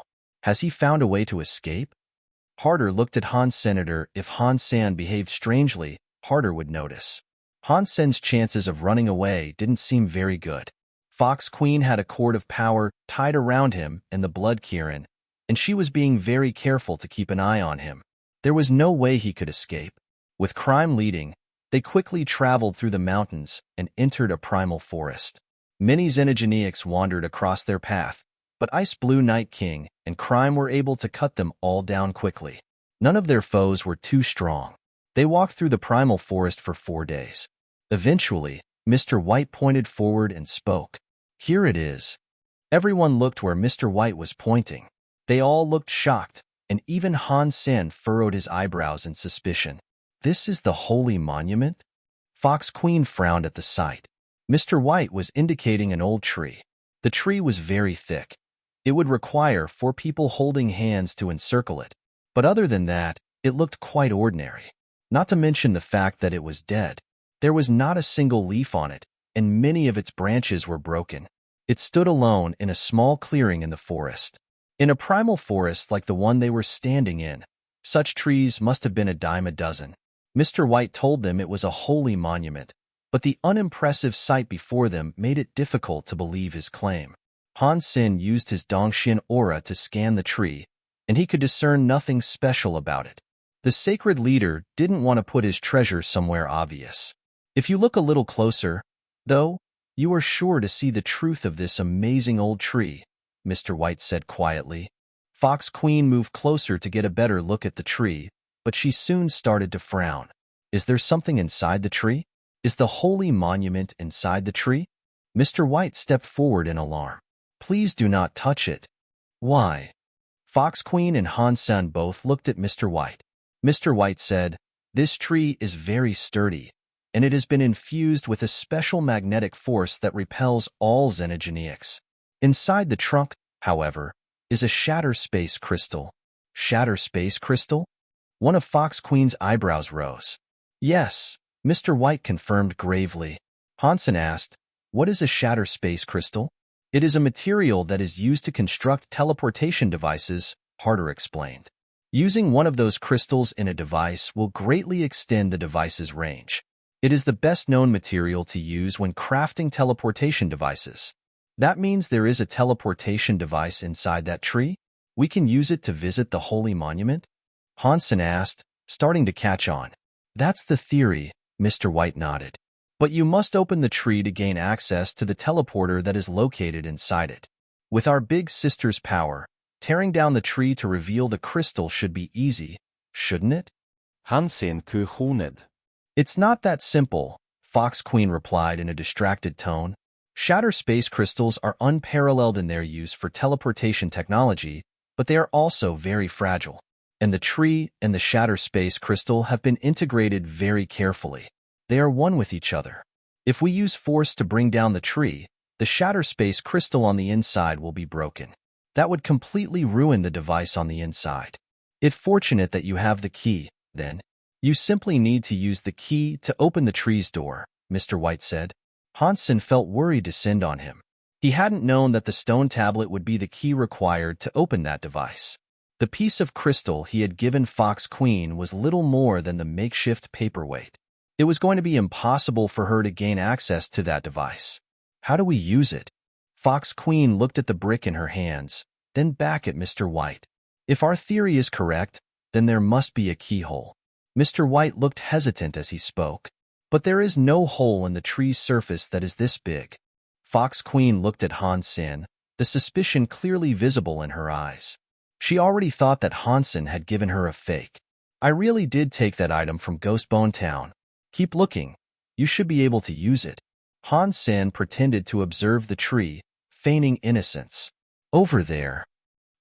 Has he found a way to escape? Harder looked at Han Senator. If Han Sen behaved strangely, Harder would notice. Han Sen's chances of running away didn't seem very good. Fox Queen had a cord of power tied around him and the blood Kirin, and she was being very careful to keep an eye on him. There was no way he could escape. With Crime leading, they quickly traveled through the mountains and entered a primal forest. Many Xenogeneics wandered across their path, But Ice Blue Night King and Crime were able to cut them all down quickly. None of their foes were too strong. They walked through the primal forest for 4 days. Eventually, Mr. White pointed forward and spoke. "Here it is." Everyone looked where Mr. White was pointing. They all looked shocked, and even Han Sen furrowed his eyebrows in suspicion. "This is the holy monument?" Fox Queen frowned at the sight. Mr. White was indicating an old tree. The tree was very thick. It would require 4 people holding hands to encircle it. But other than that, it looked quite ordinary. Not to mention the fact that it was dead. There was not a single leaf on it, and many of its branches were broken. It stood alone in a small clearing in the forest. In a primal forest like the one they were standing in, such trees must have been a dime a dozen. Mr. White told them it was a holy monument, but the unimpressive sight before them made it difficult to believe his claim. Han Sen used his Dongxian aura to scan the tree, and he could discern nothing special about it. The sacred leader didn't want to put his treasure somewhere obvious. If you look a little closer, though, you are sure to see the truth of this amazing old tree, Mr. White said quietly. Fox Queen moved closer to get a better look at the tree, but she soon started to frown. Is there something inside the tree? Is the holy monument inside the tree? Mr. White stepped forward in alarm. "Please do not touch it." "Why?" Fox Queen and Han Sen both looked at Mr. White. Mr. White said, "This tree is very sturdy, and it has been infused with a special magnetic force that repels all xenogenics. Inside the trunk, however, is a shatter space crystal." "Shatter space crystal?" One of Fox Queen's eyebrows rose. "Yes," Mr. White confirmed gravely. Hansen asked, "What is a shatter space crystal?" "It is a material that is used to construct teleportation devices," Harder explained. "Using one of those crystals in a device will greatly extend the device's range. It is the best-known material to use when crafting teleportation devices." "That means there is a teleportation device inside that tree? We can use it to visit the holy monument?" Hansen asked, starting to catch on. "That's the theory," Mr. White nodded. "But you must open the tree to gain access to the teleporter that is located inside it. With our big sister's power, tearing down the tree to reveal the crystal should be easy, shouldn't it?" Hansen kujoned. "It's not that simple," Fox Queen replied in a distracted tone. "Shatter space crystals are unparalleled in their use for teleportation technology, but they are also very fragile. And the tree and the shatter space crystal have been integrated very carefully. They are one with each other. If we use force to bring down the tree, the shatter space crystal on the inside will be broken. That would completely ruin the device on the inside. It's fortunate that you have the key, then. You simply need to use the key to open the tree's door," Mr. White said. Hansen felt worry descend on him. He hadn't known that the stone tablet would be the key required to open that device. The piece of crystal he had given Fox Queen was little more than the makeshift paperweight. It was going to be impossible for her to gain access to that device. "How do we use it?" Fox Queen looked at the brick in her hands, then back at Mr. White. "If our theory is correct, then there must be a keyhole." Mr. White looked hesitant as he spoke. "But there is no hole in the tree's surface that is this big." Fox Queen looked at Han Sen, the suspicion clearly visible in her eyes. She already thought that Hansen had given her a fake. "I really did take that item from Ghostbone Town. Keep looking. You should be able to use it." Han Sen pretended to observe the tree, feigning innocence. "Over there."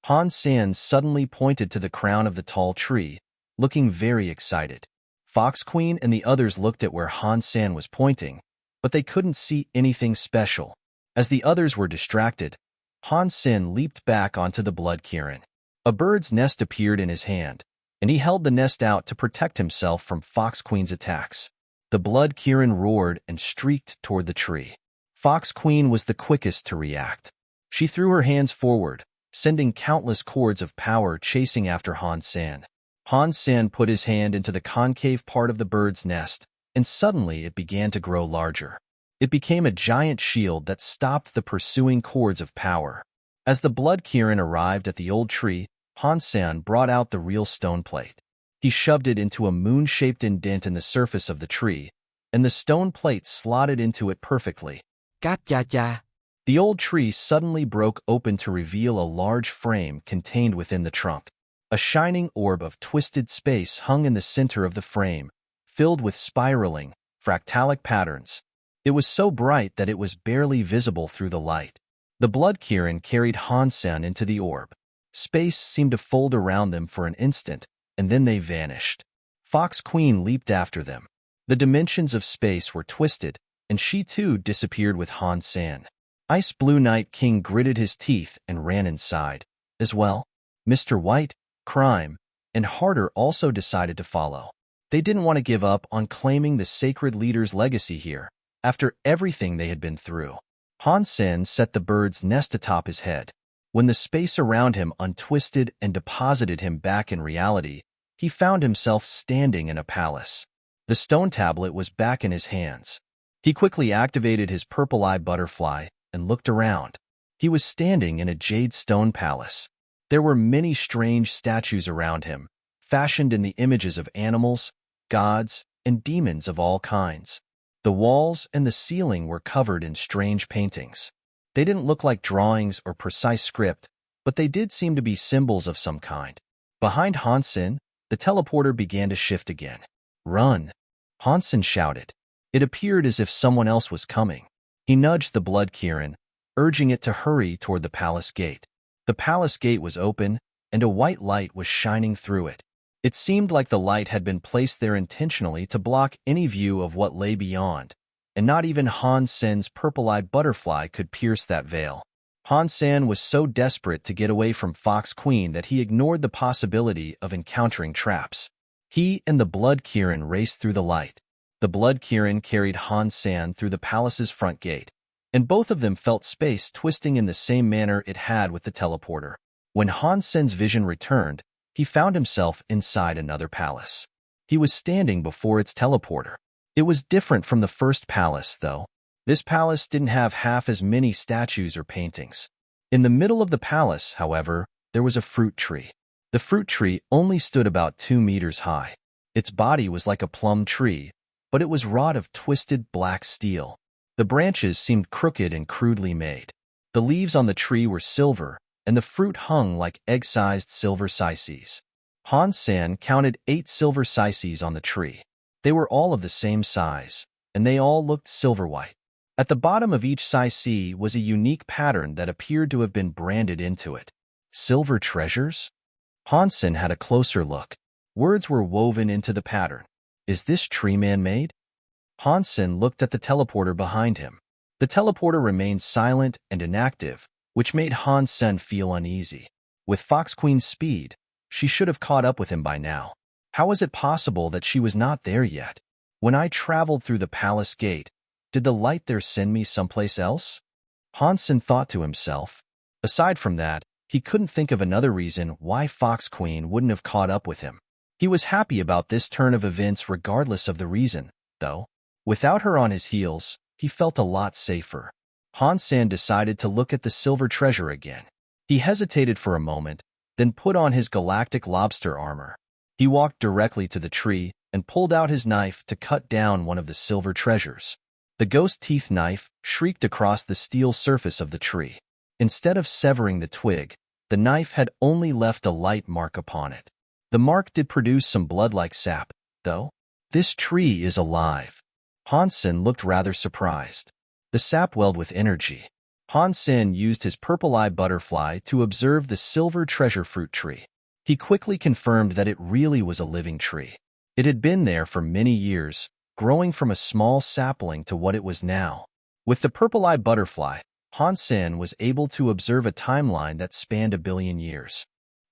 Han Sen suddenly pointed to the crown of the tall tree, looking very excited. Fox Queen and the others looked at where Han Sen was pointing, but they couldn't see anything special. As the others were distracted, Han Sen leaped back onto the blood cairn. A bird's nest appeared in his hand, and he held the nest out to protect himself from Fox Queen's attacks. The blood cairn roared and streaked toward the tree. Fox Queen was the quickest to react. She threw her hands forward, sending countless cords of power chasing after Han Sen. Han Sen put his hand into the concave part of the bird's nest, and suddenly it began to grow larger. It became a giant shield that stopped the pursuing cords of power. As the blood cairn arrived at the old tree, Han Sen brought out the real stone plate. He shoved it into a moon-shaped indent in the surface of the tree, and the stone plate slotted into it perfectly. Gotcha. The old tree suddenly broke open to reveal a large frame contained within the trunk. A shining orb of twisted space hung in the center of the frame, filled with spiraling, fractalic patterns. It was so bright that it was barely visible through the light. The Blood Kirin carried Hansen into the orb. Space seemed to fold around them for an instant, and then they vanished. Fox Queen leaped after them. The dimensions of space were twisted, and she too disappeared with Hansen. Ice Blue Night King gritted his teeth and ran inside. As well, Mr. White, Crime, and Harder also decided to follow. They didn't want to give up on claiming the sacred leader's legacy here, after everything they had been through. Hansen set the bird's nest atop his head. When the space around him untwisted and deposited him back in reality, he found himself standing in a palace. The stone tablet was back in his hands. He quickly activated his purple-eye butterfly and looked around. He was standing in a jade stone palace. There were many strange statues around him, fashioned in the images of animals, gods, and demons of all kinds. The walls and the ceiling were covered in strange paintings. They didn't look like drawings or precise script, but they did seem to be symbols of some kind. Behind Hansen, the teleporter began to shift again. "Run!" Hansen shouted. It appeared as if someone else was coming. He nudged the Blood Kirin, urging it to hurry toward the palace gate. The palace gate was open, and a white light was shining through it. It seemed like the light had been placed there intentionally to block any view of what lay beyond, and not even Hansen's purple-eyed butterfly could pierce that veil. Hansen was so desperate to get away from Fox Queen that he ignored the possibility of encountering traps. He and the Blood Kirin raced through the light. The Blood Kirin carried Hansen through the palace's front gate, and both of them felt space twisting in the same manner it had with the teleporter. When Hansen's vision returned, he found himself inside another palace. He was standing before its teleporter. It was different from the first palace, though. This palace didn't have half as many statues or paintings. In the middle of the palace, however, there was a fruit tree. The fruit tree only stood about 2 meters high. Its body was like a plum tree, but it was wrought of twisted black steel. The branches seemed crooked and crudely made. The leaves on the tree were silver, and the fruit hung like egg-sized silver slices. Hansen counted 8 silver slices on the tree. They were all of the same size, and they all looked silver-white. At the bottom of each slice was a unique pattern that appeared to have been branded into it. Silver treasures? Hansen had a closer look. Words were woven into the pattern. Is this tree man-made? Hansen looked at the teleporter behind him. The teleporter remained silent and inactive, which made Hansen feel uneasy. With Fox Queen's speed, she should have caught up with him by now. How was it possible that she was not there yet? When I traveled through the palace gate, did the light there send me someplace else? Hansen thought to himself. Aside from that, he couldn't think of another reason why Fox Queen wouldn't have caught up with him. He was happy about this turn of events regardless of the reason, though. Without her on his heels, he felt a lot safer. Hansen decided to look at the silver treasure again. He hesitated for a moment, then put on his galactic lobster armor. He walked directly to the tree and pulled out his knife to cut down one of the silver treasures. The ghost teeth knife shrieked across the steel surface of the tree. Instead of severing the twig, the knife had only left a light mark upon it. The mark did produce some blood-like sap, though. This tree is alive. Hansen looked rather surprised. The sap welled with energy. Hansen used his purple-eye butterfly to observe the silver treasure fruit tree. He quickly confirmed that it really was a living tree. It had been there for many years, growing from a small sapling to what it was now. With the purple-eye butterfly, Hansen was able to observe a timeline that spanned 1 billion years.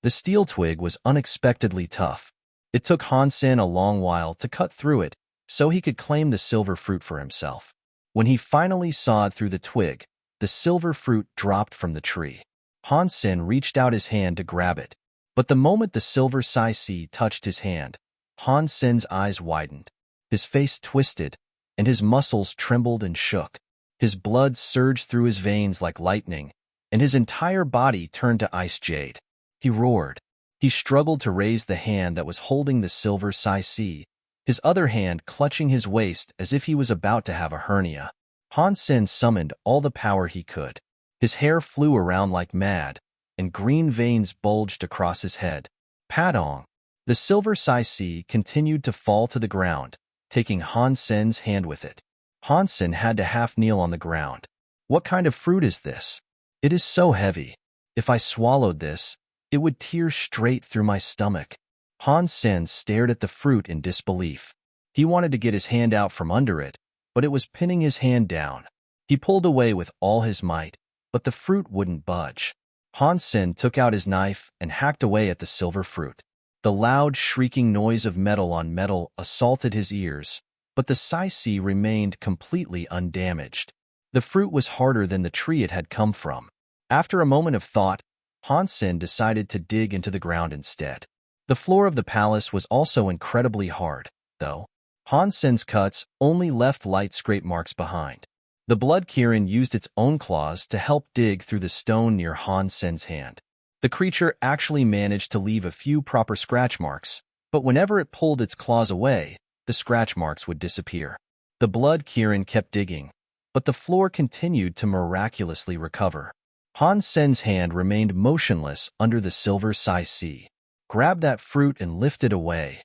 The steel twig was unexpectedly tough. It took Hansen a long while to cut through it so he could claim the silver fruit for himself. When he finally sawed through the twig, the silver fruit dropped from the tree. Hansen reached out his hand to grab it, but the moment the silver slice touched his hand, Hansen's eyes widened. His face twisted, and his muscles trembled and shook. His blood surged through his veins like lightning, and his entire body turned to ice jade. He roared. He struggled to raise the hand that was holding the silver slice, his other hand clutching his waist as if he was about to have a hernia. Han Sen summoned all the power he could. His hair flew around like mad, and green veins bulged across his head. Padong! The silver Sai-Si continued to fall to the ground, taking Han Sen's hand with it. Han Sen had to half kneel on the ground. What kind of fruit is this? It is so heavy. If I swallowed this, it would tear straight through my stomach. Han Sen stared at the fruit in disbelief. He wanted to get his hand out from under it, but it was pinning his hand down. He pulled away with all his might, but the fruit wouldn't budge. Han Sen took out his knife and hacked away at the silver fruit. The loud, shrieking noise of metal on metal assaulted his ears, but the Sai-Si remained completely undamaged. The fruit was harder than the tree it had come from. After a moment of thought, Han Sen decided to dig into the ground instead. The floor of the palace was also incredibly hard, though. Han Sen's cuts only left light scrape marks behind. The blood Kirin used its own claws to help dig through the stone near Han Sen's hand. The creature actually managed to leave a few proper scratch marks, but whenever it pulled its claws away, the scratch marks would disappear. The blood Kirin kept digging, but the floor continued to miraculously recover. Han Sen's hand remained motionless under the silver Sai-Si. Grab that fruit and lift it away.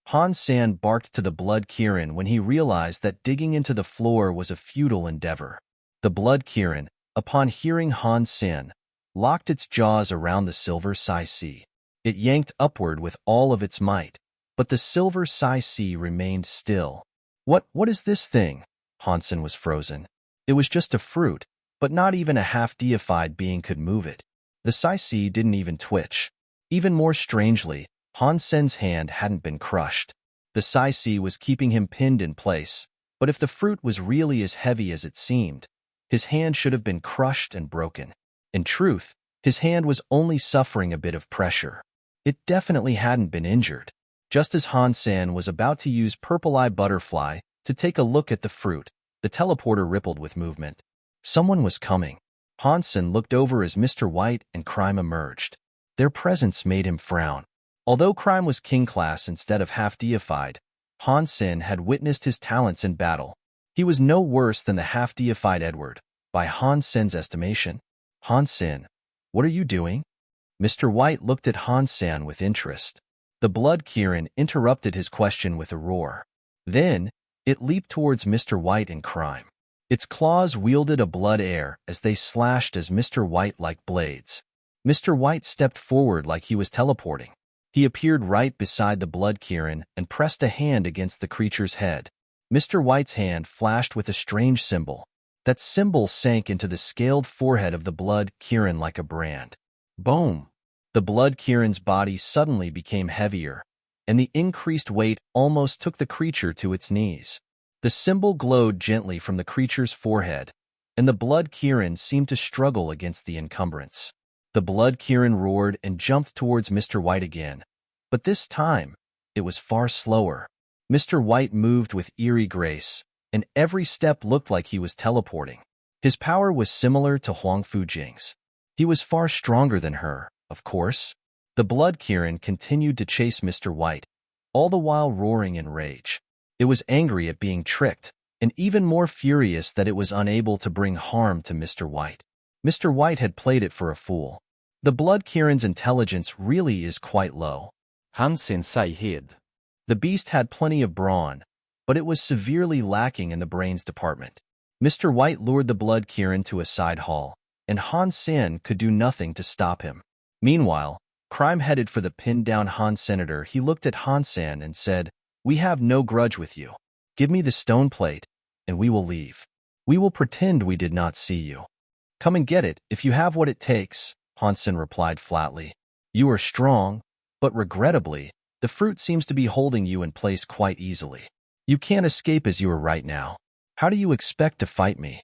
Han Sen barked to the blood Kirin when he realized that digging into the floor was a futile endeavor. The blood Kirin, upon hearing Han Sen, locked its jaws around the silver Sai-Si. It yanked upward with all of its might, but the silver Sai-Si remained still. What is this thing? Han Sen was frozen. It was just a fruit, but not even a half-deified being could move it. The Sai-Si didn't even twitch. Even more strangely, Han Sen's hand hadn't been crushed. The Sai-Si was keeping him pinned in place, but if the fruit was really as heavy as it seemed, his hand should have been crushed and broken. In truth, his hand was only suffering a bit of pressure. It definitely hadn't been injured. Just as Han Sen was about to use Purple Eye Butterfly to take a look at the fruit, the teleporter rippled with movement. Someone was coming. Han Sen looked over as Mr. White and Crime emerged. Their presence made him frown. Although Crime was king class instead of half-deified, Han Sen had witnessed his talents in battle. He was no worse than the half-deified Edward, by Han Sen's estimation. Han Sen, what are you doing? Mr. White looked at Han Sen with interest. The blood Kirin interrupted his question with a roar. Then, it leaped towards Mr. White and Crime. Its claws wielded a blood air as they slashed as Mr. White like blades. Mr. White stepped forward like he was teleporting. He appeared right beside the blood Kirin and pressed a hand against the creature's head. Mr. White's hand flashed with a strange symbol. That symbol sank into the scaled forehead of the blood Kirin like a brand. Boom! The blood Kirin's body suddenly became heavier, and the increased weight almost took the creature to its knees. The symbol glowed gently from the creature's forehead, and the blood Kirin seemed to struggle against the encumbrance. The blood Kirin roared and jumped towards Mr. White again, but this time, it was far slower. Mr. White moved with eerie grace, and every step looked like he was teleporting. His power was similar to Huang Fujing's. He was far stronger than her, of course. The blood Kirin continued to chase Mr. White, all the while roaring in rage. It was angry at being tricked, and even more furious that it was unable to bring harm to Mr. White. Mr. White had played it for a fool. The blood Kirin's intelligence really is quite low. Han Sen hid. The beast had plenty of brawn, but it was severely lacking in the brains department. Mr. White lured the blood Kirin to a side hall, and Han Sen could do nothing to stop him. Meanwhile, Crime headed for the pinned-down Han Senator. He looked at Han Sen and said, "We have no grudge with you. Give me the stone plate, and we will leave. We will pretend we did not see you. Come and get it if you have what it takes," Han Sen replied flatly. "You are strong, but regrettably, the fruit seems to be holding you in place quite easily. You can't escape as you are right now. How do you expect to fight me?"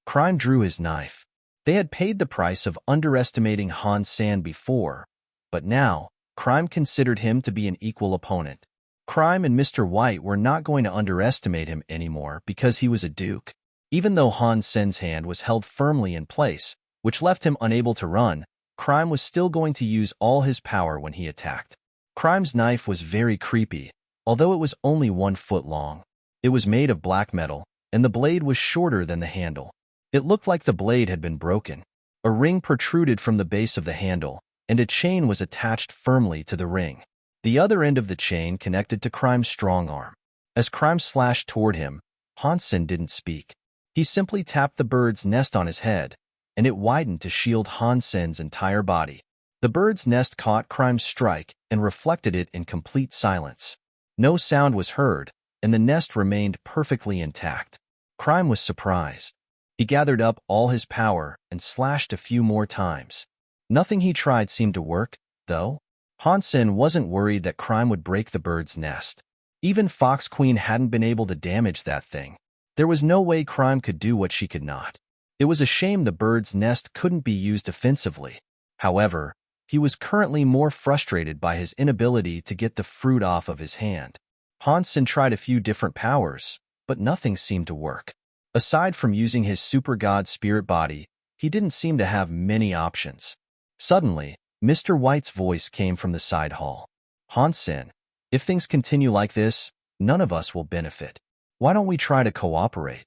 Crime drew his knife. They had paid the price of underestimating Han Sen before, but now, Crime considered him to be an equal opponent. Crime and Mr. White were not going to underestimate him anymore because he was a duke. Even though Han Sen's hand was held firmly in place, which left him unable to run, Crime was still going to use all his power when he attacked. Crime's knife was very creepy, although it was only 1 foot long. It was made of black metal, and the blade was shorter than the handle. It looked like the blade had been broken. A ring protruded from the base of the handle, and a chain was attached firmly to the ring. The other end of the chain connected to Crime's strong arm. As Crime slashed toward him, Hansen didn't speak. He simply tapped the bird's nest on his head, and it widened to shield Hansen's entire body. The bird's nest caught Crime's strike and reflected it in complete silence. No sound was heard, and the nest remained perfectly intact. Crime was surprised. He gathered up all his power and slashed a few more times. Nothing he tried seemed to work, though. Hansen wasn't worried that Crime would break the bird's nest. Even Fox Queen hadn't been able to damage that thing. There was no way Crime could do what she could not. It was a shame the bird's nest couldn't be used offensively. However, he was currently more frustrated by his inability to get the fruit off of his hand. Hansen tried a few different powers, but nothing seemed to work. Aside from using his super god spirit body, he didn't seem to have many options. Suddenly, Mr. White's voice came from the side hall. Hansen, if things continue like this, none of us will benefit. Why don't we try to cooperate?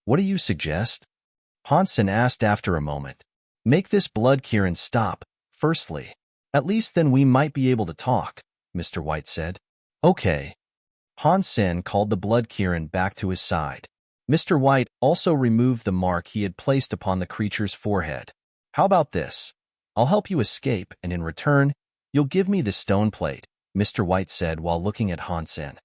What do you suggest? Hansen asked after a moment. Make this blood Kirin stop, firstly. At least then we might be able to talk, Mr. White said. Okay. Hansen called the blood Kirin back to his side. Mr. White also removed the mark he had placed upon the creature's forehead. How about this? I'll help you escape, and in return, you'll give me the stone plate, Mr. White said while looking at Hansen.